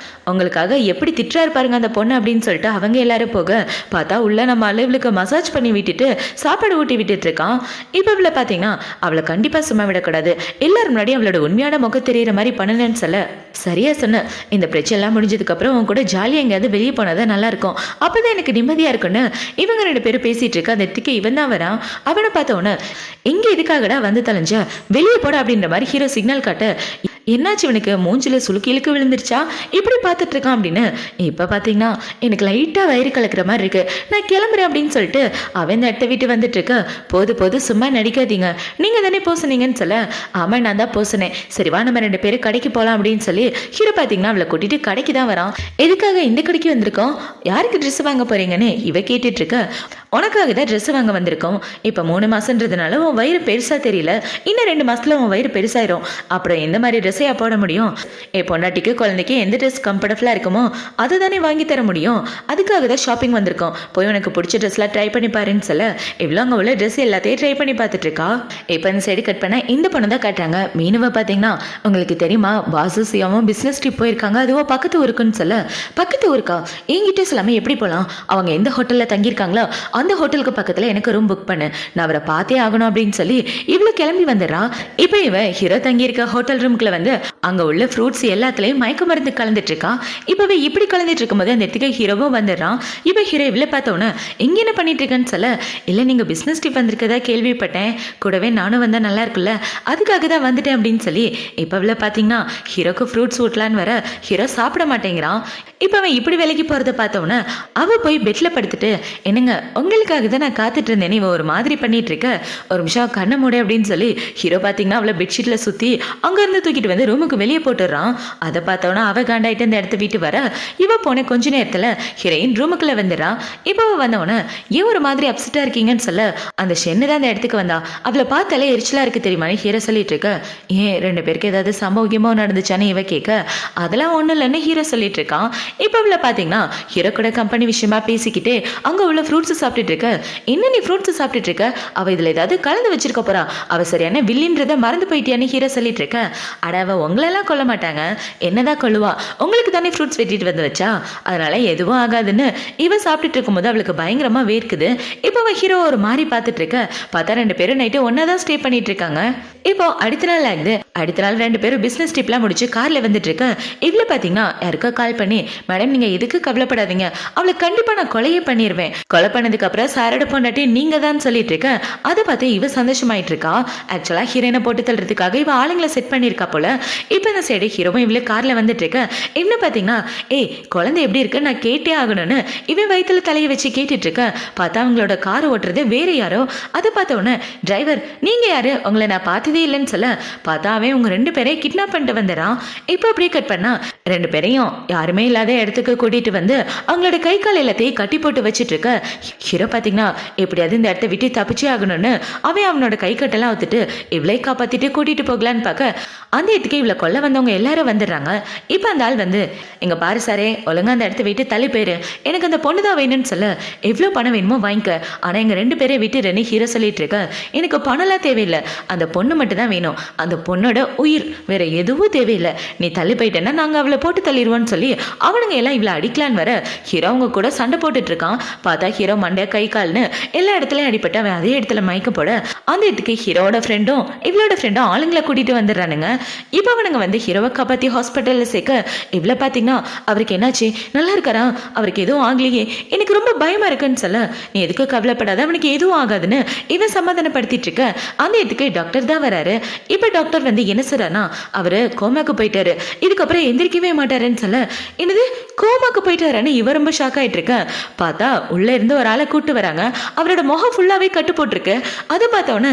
A: அவங்களுக்காக எப்படி திட்டுறாரு பாருங்க அந்த பொண்ணு அப்படின்னு சொல்லிட்டு அவங்க எல்லாரும் போக பார்த்தா உள்ள நம்ம அளவுக்கு மசாஜ் பண்ணி விட்டுட்டு சாப்பாடு ஊட்டி விட்டுட்டு இருக்கான். இப்போ இவளை பார்த்தீங்கன்னா அவளை கண்டிப்பாக சும்மா விடக்கூடாது, எல்லாரும் முன்னாடி அவளோட உண்மையான முகம் தெரியிற மாதிரி பண்ணலன்னு சொல்ல, சரியா சொன்ன, இந்த பிரச்சனை எல்லாம் முடிஞ்சதுக்கப்புறம் அவன் கூட ஜாலியாக எங்கேயாவது வெளியே போனதான் நல்லா இருக்கும், அப்போதான் எனக்கு நிம்மதியாக இருக்குன்னு இவங்க 2 பேரும் பேசிட்டு இருக்க. அந்த இடத்துக்கு இவன் தான் வரான். அவனை பார்த்தவொன்னே எங்கே இதுக்காகடா வந்து தலைஞ்ச, வெளியே போட அப்படின்ற மாதிரி ஹீரோ சிக்னல் காட்ட, என்னாச்சு இவனுக்கு மூஞ்சில சுளுக்கு இழுக்கு விழுந்துருச்சா இப்படி பார்த்துட்டு இருக்கான் அப்படின்னு. இப்போ பார்த்தீங்கன்னா எனக்கு லைட்டாக வயிறு கலக்கிற மாதிரி இருக்கு, நான் கிளம்புறேன் அப்படின்னு சொல்லிட்டு அவன் இந்த இடத்த விட்டு வந்துட்டு இருக்க. போது சும்மா நடிக்காதீங்க, நீங்க தானே போசனீங்கன்னு சொல்ல, ஆமாம் நான் தான் போசனேன், சரி வா நம்ம 2 பேரும் கடைக்கு போகலாம் அப்படின்னு சொல்லி ஹீரோ பார்த்தீங்கன்னா அவளை கூட்டிட்டு கடைக்கு தான் வரான். எதுக்காக இந்த கடைக்கு வந்திருக்கோம், யாருக்கு ட்ரெஸ் வாங்க போறீங்கன்னு இவ கேட்டுட்டு இருக்க. உனக்காக தான் ட்ரெஸ் வாங்க வந்திருக்கோம், இப்போ 3 மாசம்ன்றதுனால உன் வயிறு பெருசா தெரியல, இன்னும் 2 மாசத்துல உன் வயிறு பெருசாயிரும், அப்புறம் எந்த மாதிரி ட்ரெஸ்ஸையா போட முடியும், பொண்டாட்டிக்கு குழந்தைக்கு எந்த ட்ரெஸ் கம்ஃபர்டபுளாக இருக்குமோ அதை தானே வாங்கி தர முடியும், அதுக்காக தான் ஷாப்பிங் வந்திருக்கோம், போய் உனக்கு பிடிச்ச ட்ரெஸ்லாம் ட்ரை பண்ணி பாருன்னு சொல்ல இவ்வளோ அங்கே உள்ள ட்ரெஸ் எல்லாத்தையும் ட்ரை பண்ணி பார்த்துட்டு இருக்கா. இப்போ இந்த சைடு கட் பண்ண இந்த பொண்ணு தான் காட்டுறாங்க. மீனுவை பார்த்தீங்கன்னா உங்களுக்கு தெரியுமா வாசு சியாவும் பிஸ்னஸ் ட்ரிப் போயிருக்காங்க, அதுவும் பக்கத்து ஊருக்குன்னு சொல்ல, பக்கத்து ஊருக்கா என்கிட்ட சொல்லாமல் எப்படி போகலாம், அவங்க எந்த ஹோட்டலில் தங்கியிருக்காங்களோ அந்த ஹோட்டலுக்கு பக்கத்தில் எனக்கு ரூம் புக் பண்ணு, நான் அவரை பார்த்தே ஆகணும் அப்படின்னு சொல்லி இவ்வளோ கிளம்பி வந்துடுறா. இப்போ இவ ஹீரோ தங்கியிருக்க ஹோட்டல் ரூம்குள்ள வந்து அங்கே உள்ள ஃப்ரூட்ஸ் எல்லாத்துலேயும் மயக்க மருந்து கலந்துட்டு இருக்கா. இப்போவே இப்படி கலந்துட்டு இருக்கும்போது அந்த இடத்துக்கு ஹீரோவும் வந்துடுறான். இப்போ ஹீரோ இவ்வளோ பார்த்தோன்னே இங்கே என்ன பண்ணிட்டு இருக்கேன்னு சொல்ல, இல்லை நீங்கள் பிஸ்னஸ் ட்ரிப் வந்திருக்கதா கேள்விப்பட்டேன், கூடவே நானும் வந்தால் நல்லா இருக்குல்ல அதுக்காக தான் வந்துட்டேன் அப்படின்னு சொல்லி இப்போ இவ்வளோ பார்த்தீங்கன்னா ஹீரோக்கு ஃப்ரூட்ஸ் ஊட்டலான்னு வர ஹீரோ சாப்பிட மாட்டேங்கிறான். இப்போ அவன் இப்படி வேலைக்கு போகிறத பார்த்தோன்னே அவள் போய் பெட்டில் படுத்துட்டு என்னங்க உங்களுக்காக தான் நான் காத்துட்டு இருந்தேன், இவன் ஒரு மாதிரி பண்ணிட்டு இருக்க, ஒரு நிமிஷம் கண்ணை மூட அப்படின்னு சொல்லி ஹீரோ பார்த்தீங்கன்னா அவளை பெட்ஷீட்டில் சுற்றி அங்கேருந்து தூக்கிட்டு வந்து ரூமுக்கு வெளியே போட்டுடுறான். அதை பார்த்தோன்னா அவள் காண்டாயிட்டு இந்த இடத்த வீட்டு வர இவ போன கொஞ்ச நேரத்தில் ஹீரோயின் ரூமுக்குள்ளே வந்துடுறான். இப்போ வந்தவொடனே ஏன் ஒரு மாதிரி அப்செட்டாக இருக்கீங்கன்னு சொல்ல, அந்த ஷென்னு தான் அந்த இடத்துக்கு வந்தா, அவளை பார்த்தாலே எரிச்சலாக இருக்கு தெரியுமான்னு ஹீரோ சொல்லிட்டு இருக்க. ஏன் 2 பேருக்கு ஏதாவது சம்பவமாக நடந்துச்சான்னு இவ கேட்க, அதெல்லாம் ஒன்றும் இல்லைன்னு ஹீரோ சொல்லிட்டு இருக்கான். இப்போ இவளை பார்த்தீங்கன்னா ஹீரோ கூட கம்பெனி விஷயமா பேசிக்கிட்டே அங்கே உள்ள ஃப்ரூட்ஸ் சாப்பிட்டுட்டு இருக்க. என்ன நீ ஃப்ரூட்ஸ் சாப்பிட்டுட்டு இருக்க, அவ இதில் ஏதாவது கலந்து வச்சிருக்க போறா, அவ சரியான வில்லின்றதை மறந்து போயிட்டியான்னு ஹீரோ சொல்லிட்டு இருக்க. அட அவ உங்களெல்லாம் கொல்ல மாட்டாங்க, என்னதான் கொள்ளுவா, உங்களுக்கு தானே ஃப்ரூட்ஸ் வெட்டிட்டு வந்து வச்சா, அதனால எதுவும் ஆகாதுன்னு இவ சாப்பிட்டுட்டு இருக்கும்போது அவளுக்கு பயங்கரமா வேர்க்குது. இப்போ அவ ஹீரோ ஒரு மாதிரி பார்த்துட்டு இருக்க. பார்த்தா 2 பேரும் நைட்டு ஒன்னா தான் ஸ்டே பண்ணிட்டு இருக்காங்க. இப்போ அடுத்த நாள் ஆகுது. அடுத்த நாள் 2 பேரும் பிசினஸ் ட்ரிப்லாம் முடிச்சு கார்ல வந்துட்டு இருக்க. இவ்வளவு பாத்தீங்கன்னா யாருக்கா கால் பண்ணி மேடம் நீங்க எதுக்கு கவலைப்படாதீங்க, அவளை கண்டிப்பா நான் கொலையே பண்ணிடுவேன், கொலை பண்ணதுக்கு அப்புறம் சாரோட பொண்டாட்டி நீங்க தான் சொல்லிட்டு இருக்க. அதை பார்த்து இவ சந்தோஷமாயிட்டு இருக்கா. ஆக்சுவலா ஹீரோனை போட்டு தள்ளுறதுக்காக இவ ஆளுங்களை செட் பண்ணிருக்கா போல. இப்போ இந்த சைடு ஹீரோவும் இவ்வளவு கார்ல வந்துட்டு இருக்க. என்ன பாத்தீங்கன்னா ஏய் குழந்தை எப்படி இருக்கு நான் கேட்டே ஆகணும்னு இவன் வயிற்றுல தலையை வச்சு கேட்டுட்டு இருக்க. பார்த்தா அவங்களோட கார் ஓட்டுறது வேற யாரோ. அதை பார்த்த உடனே டிரைவர் நீங்க யாரு, உங்களை நான் பார்த்ததே பார்த்ததே இல்லைன்னு சொல்ல பார்த்தா அவன் உங்க 2 பேரையும் கிட்னாப் பண்ணிட்டு வந்துடுறான். இப்போ அப்படியே கட் பண்ணா 2 பேரையும் யாருமே இல்லாத இடத்துக்கு கூட்டிட்டு வந்து அவங்களோட கை கால் எல்லாத்தையும் கட்டி போட்டு வச்சுட்டு இருக்க ஹீரோ பார்த்தீங்கன்னா எப்படியாவது இந்த இடத்த விட்டு தப்பிச்சே ஆகணும்னு அவன் அவனோட கை கட்டெல்லாம் அவுத்துட்டு இவளை காப்பாத்திட்டு கூட்டிட்டு போகலான்னு பார்க்க அந்த இடத்துக்கு இவளை கொல்ல வந்தவங்க எல்லாரும் வந்துடுறாங்க. இப்போ அந்த ஆள் வந்து எங்க பாரு சாரே, ஒழுங்கா அந்த இடத்த விட்டு தள்ளி போயிரு, எனக்கு அந்த பொண்ணு தான் வேணும்னு சொல்ல எவ்வளோ பணம் வேணுமோ வாங்கிக்க, ஆனால் எங்கள் 2 பேரை விட்டுருன்னு ஹீரோ சொல்லிட்டு இருக்க எனக்கு பணம்லாம் தேவையில்லை, அந்த பொண்ணு மட்டும் தான் வேணும், அந்த பொண்ணோட உயிர் வேற எதுவும் தேவையில்லை, நீ தள்ளி போயிட்டேன்னா நாங்கள் அவளை போட்டு தள்ளிடுவோன்னு சொல்லி அவனுங்க எல்லாம் இவ்வளோ அடிக்கலான்னு வர ஹீரோ அவங்க கூட சண்டை போட்டுட்டு இருக்கான். பார்த்தா ஹீரோ மண்டை கை கால்னு எல்லா இடத்துலையும் அடிப்பட்டு அவன் அதே இடத்துல மயக்க போட அந்த இடத்துக்கு ஹீரோட ஃப்ரெண்டும் இவளோட ஃப்ரெண்டும் ஆளுங்களை கூட்டிட்டு வந்துடுறானுங்க. இப்போ அவனுங்க வந்து ஹீரோவை காப்பாற்றி ஹாஸ்பிட்டலில் சேர்க்க இவ்வளோ பார்த்தீங்கன்னா அவருக்கு என்னாச்சு, நல்லா இருக்காரா, அவருக்கு எதுவும் ஆகலையே, எனக்கு ரொம்ப பயமா இருக்குன்னு சொல்ல நீ எதுக்கு கவலைப்படாத, அவனுக்கு எதுவும் ஆகாதுன்னு இவன் சமாதானப்படுத்திட்டு இருக்க அந்த இதுக்கு டாக்டர் தான் வராரு. இப்போ டாக்டர் வந்து என்ன சொல்றானா அவரு கோமாக்கு போயிட்டாரு, இதுக்கப்புறம் எந்திரிக்கவே மாட்டாருன்னு சொல்ல என்னது கோமாக்கு போயிட்டாருன்னு இவ ரொம்ப ஷாக் ஆயிட்டு இருக்க. பார்த்தா உள்ள இருந்து ஒரு ஆளை கூட்டு வராங்க, அவரோட முகம் ஃபுல்லாவே கட்டு போட்டிருக்கு. அதை பார்த்தோன்னே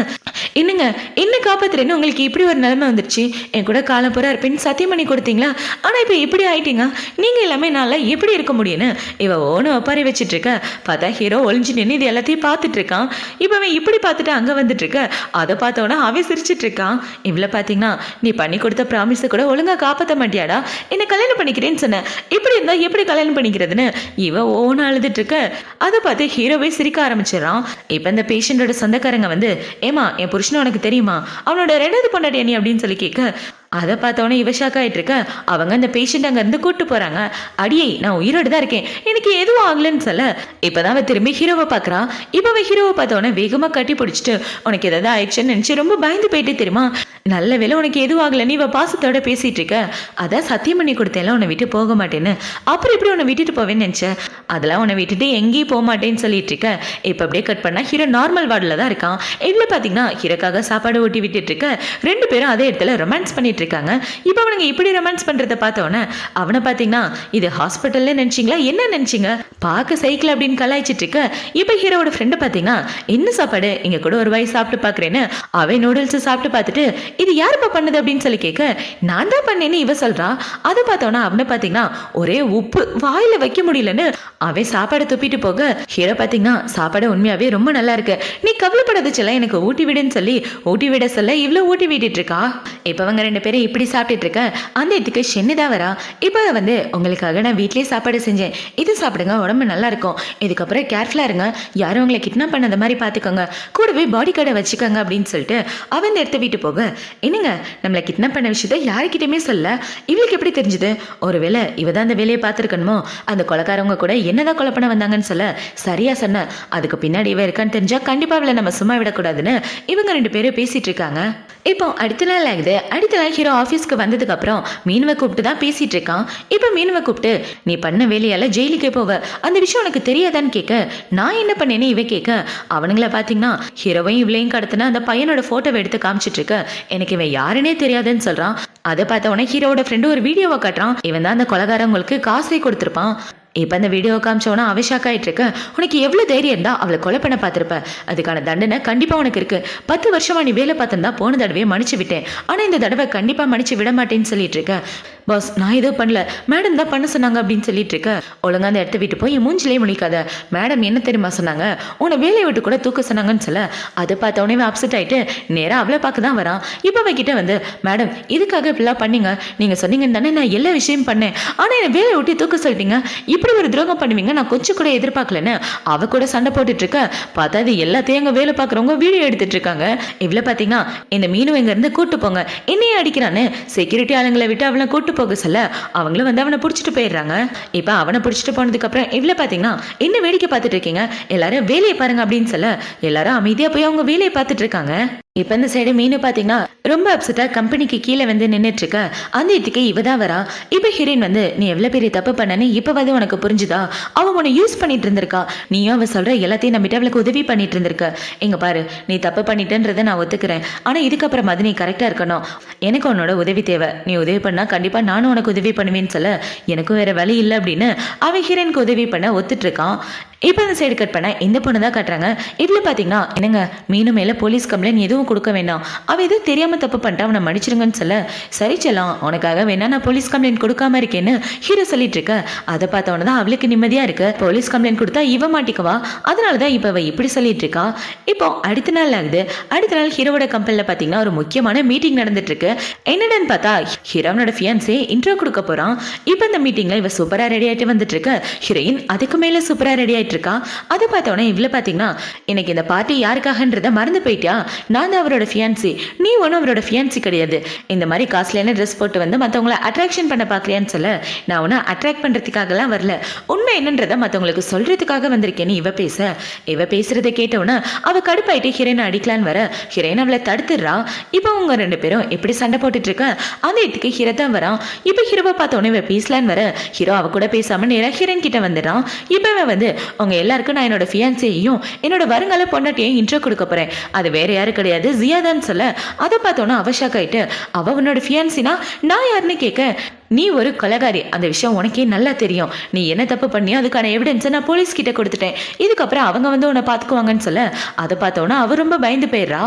A: என்னங்க என்ன காப்பாத்துறேன்னு உங்களுக்கு இப்படி ஒரு நிலைமை வந்துருச்சு, என் கூட காலம் பூரா இருப்பேன்னு சத்தியம் பண்ணி கொடுத்தீங்களா, ஆனா இப்போ இப்படி ஆயிட்டீங்க, நீங்க எல்லாமே நல்லா எப்படி இருக்க முடியும்னு இவ ஓன ஒப்பாரி வச்சிட்டு இருக்க. பார்த்தா ஹீரோ ஒளிஞ்சு நின்று இது எல்லாத்தையும் பார்த்துட்டு இருக்கான். இப்போ அவன் இப்படி பார்த்துட்டு அங்கே வந்துட்டு இருக்க, அதை பார்த்தோன்னா அவன் சிரிச்சிட்டு இருக்கான். இவ்வளோ பார்த்தீங்கன்னா நீ பண்ணி கொடுத்த ப்ராமிஸை கூட ஒழுங்காக காப்பாற்ற மாட்டியாடா, என்னை கல்யாணம் பண்ணிக்கிறேன்னு சொன்னேன், இப்படி இருந்தா எப்படி கல்யாணம் பண்ணிக்கிறதுன்னு இவ ஓன அழுதுட்டு இருக்க. அதை பார்த்து ஹீரோவே சிரிக்க ஆரம்பிச்சிடறான். இப்போ இந்த பேஷண்டோட சொந்தக்காரங்க வந்து ஏமா என் புருஷனை உனக்கு தெரியுமா, அவனோட 2வது பொண்டாட்டி நீ அப்படின்னு சொல்லி கேட்க அதை பார்த்தோன்னே இவ ஷாக் ஆகிட்டு இருக்க. அவங்க அந்த பேஷண்ட் அங்கேருந்து கூப்பிட்டு போகிறாங்க. அடியே நான் உயிரோடு தான் இருக்கேன், எனக்கு எதுவும் ஆகலன்னு சொல்ல இப்போதான் அவன் திரும்பி ஹீரோவை பார்க்குறான். இப்போ அவன் ஹீரோவை பார்த்தோன்னே வேகமாக கட்டி பிடிச்சிட்டு உனக்கு ஏதாவது ஆயிடுச்சுன்னு நினச்சி ரொம்ப பயந்து போயிட்டு தெரியுமா, நல்ல வேலை உனக்கு எதுவும் ஆகலைன்னு இவ பாசத்தோட பேசிகிட்டு இருக்க. அதான் சத்தியம் பண்ணி கொடுத்தேன்ல உன்னை விட்டு போக மாட்டேன்னு, அப்புறம் எப்படி உன்னை விட்டுட்டு போவேன்னு நினச்சேன், அதெல்லாம் உன்னை விட்டுட்டு எங்கேயும் போக மாட்டேன்னு சொல்லிட்டு இருக்க. இப்போ அப்படியே கட் பண்ணால் ஹீரோ நார்மல் வார்டில் தான் இருக்கான். இவ்வளோ பார்த்தீங்கன்னா ஹீரோக்காக சாப்பாடு ஊட்டி விட்டுட்டு இருக்க 2 பேரும் அதே இடத்துல ரொமான்ஸ் பண்ணிட்டு இருக்காங்க. இப்போ அவனுங்க இப்படி ரொமான்ஸ் பண்றத பார்த்தோன்னே அவனை பார்த்தீங்கன்னா இது ஹாஸ்பிட்டல்ல நினைச்சிங்களா என்ன நினைச்சிங்க, பார்க்க சைக்கிள் அப்படின்னு கலாய்ச்சிட்டு இருக்க. இப்போ ஹீரோட ஃப்ரெண்டு பார்த்தீங்கன்னா என்ன சாப்பாடு இங்க கூட ஒரு வாய் சாப்பிட்டு பார்க்குறேன்னு அவன் நூடுல்ஸ் சாப்பிட்டு பார்த்துட்டு இது யாருப்பா பண்ணது அப்படின்னு சொல்லி கேட்க நான் தான் பண்ணேன்னு இவ சொல்றா. அதை பார்த்தோன்னா அவனை பார்த்தீங்கன்னா ஒரே உப்பு வாயில வைக்க முடியலன்னு அவன் சாப்பாடை துப்பிட்டு போக ஹீரோ பார்த்தீங்கன்னா சாப்பாடு உண்மையாவே ரொம்ப நல்லா இருக்கு, நீ கவலைப்படாத செல்ல எனக்கு ஊட்டி விடுன்னு சொல்லி ஊட்டி விட சொல்ல இவ்வளோ ஊட்டி விட்டுட்டு இருக்கா. இப்போ அவங்க 2 பேரும் இப்படி சாப்பிட்டுட்டு இருக்க அந்த இதுக்கு ஷென்னிதா வரா. இப்போ வந்து உங்களுக்காக நான் வீட்லேயே சாப்பாடு செஞ்சேன், இது சாப்பிடுங்க உடம்பு நல்லா இருக்கும், இதுக்கப்புறம் கேர்ஃபுல்லாக இருங்க, யாரும் உங்களை கிட்னாப் பண்ணாத மாதிரி பார்த்துக்கோங்க, கூடவே பாடி கார்டை வச்சுக்கோங்க அப்படின்னு சொல்லிட்டு அவன் எடுத்து வீட்டு போக என்னங்க நம்மளை கிட்னாப் பண்ண விஷயத்த யாருக்கிட்டையுமே சொல்ல இவளுக்கு எப்படி தெரிஞ்சுது, ஒருவேளை இவ தான் அந்த வேலையை பார்த்துருக்கணுமோ, அந்த கொலைக்காரவங்க கூட என்னதான் கொலை பண்ண வந்தாங்கன்னு சொல்ல சரியா சொன்ன, அதுக்கு பின்னாடி இவ இருக்கான்னு தெரிஞ்சா கண்டிப்பா அவளை நம்ம சும்மா விடக்கூடாதுன்னு இவங்க 2 பேரும் பேசிட்டு இருக்காங்க. இப்போ அடுத்த நாள் ஆகுது. அடுத்த நாள் ஹீரோ ஆஃபீஸ்க்கு வந்ததுக்கு அப்புறம் மீனுவை கூப்பிட்டு தான் பேசிட்டு இருக்கான். இப்போ மீனுவை கூப்பிட்டு நீ பண்ண வேலையால ஜெயிலுக்கே போவ, அந்த விஷயம் உனக்கு தெரியாதான்னு கேட்க நான் என்ன பண்ணேன்னு இவ கேட்க அவனுங்கள பார்த்தீங்கன்னா ஹீரோவையும் இவளையும் கடத்தின அந்த பையனோட போட்டோவை எடுத்து காமிச்சிட்டு இருக்க. எனக்கு இவன் யாருன்னே தெரியாதுன்னு சொல்றான். அதை பார்த்த உடனே ஹீரோட ஃப்ரெண்டு ஒரு வீடியோவை காட்டுறான். இவன் தான் அந்த கொலைகாரங்களுக்கு காசே கொடுத்துருப்பான். இப்போ அந்த வீடியோ காமிச்சோன்னா அவ ஷாக் ஆகிட்டு இருக்க. உனக்கு எவ்வளோ தைரியம் இருந்தால் அவளை கொலை பண்ண பார்த்துருப்ப, அதுக்கான தண்டனை கண்டிப்பாக உனக்கு இருக்குது, 10 வருஷமா நீ வேலை பார்த்துருந்தா போன தடவையே மன்னிச்சு விட்டேன், ஆனால் இந்த தடவை கண்டிப்பாக மன்னிச்சு விட மாட்டேன்னு சொல்லிட்டு இருக்க. பாஸ் நான் எதுவும் பண்ணல, மேடம் தான் பண்ண சொன்னாங்க அப்படின்னு சொல்லிட்டு இருக்க. ஒழுங்கா அந்த இடத்த விட்டு போய் மூஞ்சிலே முழிக்காத, மேடம் என்ன தெரியுமா சொன்னாங்க, உன்னை வேலையை விட்டு கூட தூக்க சொன்னாங்கன்னு சொல்ல அதை பார்த்த உடனே அப்செட் ஆகிட்டு நேராக அவளை பார்க்க தான் வரான். இப்போ அவகிட்ட வந்து மேடம் இதுக்காக இப்படிலாம் பண்ணீங்க, நீங்கள் சொன்னீங்கன்னு தானே நான் எல்லா விஷயம் பண்ணேன், ஆனால் என்னை வேலையை விட்டு தூக்க சொல்லிட்டீங்க, இப்படி ஒரு துரோகம் பண்ணுவீங்க நான் கொஞ்சம் கூட எதிர்பார்க்கலன்னு அவ கூட சண்டை போட்டுட்டு இருக்க. பார்த்தா அது எல்லாத்தையும் அங்கே வேலை பார்க்குறவங்க வீடியோ எடுத்துட்டு இருக்காங்க. இவ்வளோ பார்த்தீங்கன்னா இந்த மீனு இங்க இருந்து கூட்டு போங்க, என்னையே அடிக்கிறான்னு செக்யூரிட்டி ஆளுங்களை விட்டு அவளை கூட்டு போக சொல்ல அவங்களும் வந்து அவனை பிடிச்சிட்டு போயிடுறாங்க. இப்போ அவனை பிடிச்சிட்டு போனதுக்கு அப்புறம் இவ்வளோ பார்த்தீங்கன்னா என்ன வேடிக்கை பார்த்துட்டு இருக்கீங்க, எல்லாரும் வேலையை பாருங்க அப்படின்னு சொல்ல எல்லாரும் அமைதியாக போய் அவங்க வேலையை பார்த்துட்டு இருக்காங்க. இப்போ இந்த சைடு மீனு பார்த்தீங்கன்னா ரொம்ப அப்செட்டா கம்பெனிக்கு கீழே வந்து நின்றுட்டு இருக்க. அந்த இதுக்கு இவ தான் வரா. இப்போ ஹீரோயின் வந்து நீ எவ்வளோ பெரிய தப்பு பண்ணனு இப்போ வந்து உனக்கு புரிஞ்சுதா, அவன் உன்னை யூஸ் பண்ணிட்டு இருந்திருக்கா, நீயும் அவ சொல்ற எல்லாத்தையும் நம்பிட்டு அவளுக்கு உதவி பண்ணிட்டு இருந்திருக்க. இங்க பாரு நீ தப்பு பண்ணிட்டேன்றதை நான் ஒத்துக்கிறேன், ஆனால் இதுக்கப்புறம் அது நீ கரெக்டாக இருக்கணும், எனக்கு உன்னோட உதவி தேவை, நீ உதவி பண்ணா கண்டிப்பாக நானும் உனக்கு உதவி பண்ணுவேன்னு சொல்ல எனக்கும் வேற வழி இல்லை அப்படின்னு அவன் ஹீரோயினுக்கு உதவி பண்ண ஒத்துட்டு இருக்கான். இப்போ அந்த சைடு கட் பண்ண இந்த பொண்ணு தான் காட்டுறாங்க. இதில் பார்த்தீங்கன்னா என்னங்க மீனு மேலே போலீஸ் கம்ப்ளைண்ட் எதுவும் கொடுக்க வேண்டாம், அவள் எதுவும் தெரியாமல் தப்பு பண்ணிட்டா அவனை மன்னிச்சிருங்கன்னு சொல்ல, சரி செல்லம் உனக்காக வேணா நான் போலீஸ் கம்ப்ளைண்ட் கொடுக்காம இருக்கேன்னு ஹீரோ சொல்லிட்டு இருக்க. அதை பார்த்தவன தான் அவளுக்கு நிம்மதியாக இருக்கு. போலீஸ் கம்ப்ளைண்ட் கொடுத்தா இவ மாட்டிக்கவா, அதனால தான் இப்போ அவள் இப்படி சொல்லிட்டு இருக்கா. இப்போ அடுத்த நாள் ஆகுது. அடுத்த நாள் ஹீரோவோட கம்பெனியில் பார்த்தீங்கன்னா ஒரு முக்கியமான மீட்டிங் நடந்துட்டு இருக்கு. என்னன்னு பார்த்தா ஹீரோனோட ஃபியான்ஸே இன்ட்ரோ கொடுக்க போறான். இப்போ இந்த மீட்டிங்ல இவ சூப்பரா ரெடி ஆயிட்டு வந்துட்டு இருக்க. ஹீரோயின் அதுக்கு மேல சூப்பரா ரெடி ஆயிட்டு இருக்கா. அதை பார்த்தோன்னே இவ்வளோ பார்த்தீங்கன்னா எனக்கு இந்த பார்ட்டி யாருக்காகன்றத மறந்து போயிட்டியா, நான் தான் அவரோட ஃபியான்சி, நீ ஒன்றும் அவரோட ஃபியான்சி கிடையாது. இந்த மாதிரி காஸ்ட்லியான ட்ரெஸ் போட்டு வந்து மற்றவங்கள அட்ராக்ஷன் பண்ண பார்க்குறியான்னு சொல்ல, நான் ஒன்றும் அட்ராக்ட் பண்ணுறதுக்காகலாம் வரல, உண்மை என்னன்றதை மற்றவங்களுக்கு சொல்றதுக்காக வந்திருக்கேன்னு இவ பேசுறதை கேட்டவுடனே அவ கடுப்பாயிட்டு ஹீரோயினை அடிக்கலான்னு வர, ஹீரோயின் அவளை தடுத்துடுறா. இப்போ அவங்க ரெண்டு பேரும் எப்படி சண்டை போட்டுட்டு இருக்க. அந்த இடத்துக்கு ஹீரோ தான் வரான். இப்போ ஹீரோவை பார்த்தோன்னே இவ பேசலான்னு வர, ஹீரோ அவ கூட பேசாம நேராக ஹீரோயின் கிட்ட வந்துடுறான். இப்போ இவன் வந்து உங்க எல்லாருக்கும் நான் என்னோட ஃபியான்சியையும் என்னோட வருங்கால பொண்டாட்டியையும் இன்ட்ரோ கொடுக்க போறேன், அது வேற யாரும் கிடையாது ஜியாதான்னு சொல்ல, அதை பார்த்தோன்னா அவ ஷாக் ஆயிட்டு, அவ உன்னோட ஃபியான்சினா நான் யாருன்னு கேட்க, நீ ஒரு கொலைகாரி, அந்த விஷயம் உனக்கே நல்லா தெரியும், நீ என்ன தப்பு பண்ணியோ அதுக்கான எவிடன்ஸை நான் போலீஸ் கிட்ட கொடுத்துட்டேன், இதுக்கப்புறம் அவங்க வந்து உன்னை பார்த்துக்குவாங்கன்னு சொல்ல, அதை பார்த்தோன்னா அவ ரொம்ப பயந்து போயிடுறா.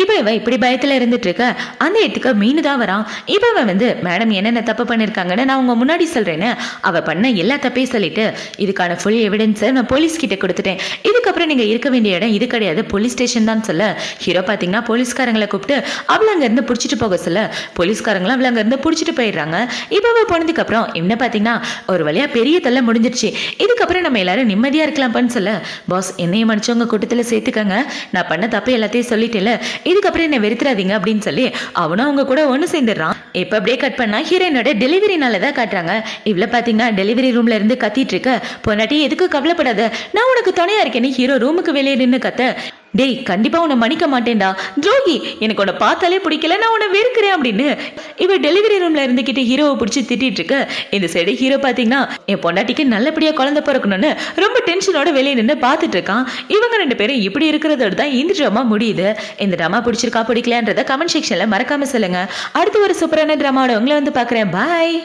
A: இப்போ இவன் இப்படி பயத்தில் இருந்துட்டு இருக்க. அந்த இடத்துக்கு மீனு தான் வரான். இப்போ இவன் வந்து மேடம் என்னென்ன தப்பு பண்ணியிருக்காங்கன்னு நான் உங்க முன்னாடி சொல்றேன்னு அவள் பண்ண எல்லா தப்பையும் சொல்லிட்டு இதுக்கான ஃபுல் எவிடன்ஸை நான் போலீஸ் கிட்ட கொடுத்துட்டேன், இதுக்கப்புறம் நீங்கள் இருக்க வேண்டிய இடம் இது கிடையாது போலீஸ் ஸ்டேஷன் தான் சொல்ல, ஹீரோ பார்த்தீங்கன்னா போலீஸ்காரங்களை கூப்பிட்டு அவளை அங்கேருந்து பிடிச்சிட்டு போக சொல்ல, போலீஸ்காரங்களும் அவளை அங்கேருந்து பிடிச்சிட்டு போயிடுறாங்க. இப்போ அவள் போனதுக்கப்புறம் என்ன பார்த்தீங்கன்னா ஒரு வழியாக பெரிய தள்ள முடிஞ்சிருச்சு, இதுக்கப்புறம் நம்ம எல்லாரும் நிம்மதியாக இருக்கலாம்ப்பான்னு சொல்ல, பாஸ் என்னையும் மன்னிச்சவங்க கூட்டத்தில் சேர்த்துக்கங்க, நான் பண்ண தப்பு எல்லாத்தையும் சொல்லிட்டேல, இதுக்கப்புறம் என்ன வெறுத்துறாதீங்க அப்படின்னு சொல்லி அவனும் அவங்க கூட ஒன்று சேர்ந்துடுறான். இப்போ அப்படியே கட் பண்ணா ஹீரோயினோட டெலிவரினால தான் காட்டுறாங்க. இவ்வளோ பார்த்தீங்கன்னா டெலிவரி ரூம்ல இருந்து கத்திட்டு இருக்க, பொன்னாட்டி எதுக்கு கவலைப்படாத, நான் உனக்கு துணையா இருக்கேன்னு ஹீரோ ரூமுக்கு வெளியே நின்று கத்த, டேய் கண்டிப்பா உன்னை மன்னிக்க மாட்டேன்டா துரோகி, எனக்கு உன்னை பார்த்தாலே பிடிக்கல, நான் உன்னை வெறுக்கிறேன் அப்படின்னு இவ டெலிவரி ரூம்ல இருந்துகிட்டு ஹீரோவை பிடிச்சி திட்டிட்டு இருக்க. இந்த சைடு ஹீரோ பார்த்தீங்கன்னா என் பொண்டாட்டிக்கு நல்லபடியா குழந்தை பிறக்கணும்னு ரொம்ப டென்ஷனோட வெளியே நின்று பார்த்துட்டு இருக்கான். இவங்க ரெண்டு பேரும் இப்படி இருக்கிறதோட தான் இந்த ட்ராமா முடியுது. இந்த ட்ராமா பிடிச்சிருக்கா பிடிக்கலன்றத கமெண்ட் செக்ஷன்ல மறக்காம சொல்லுங்க. அடுத்து ஒரு சூப்பரான ட்ராமாவோட உங்களை வந்து பார்க்குறேன். பாய்.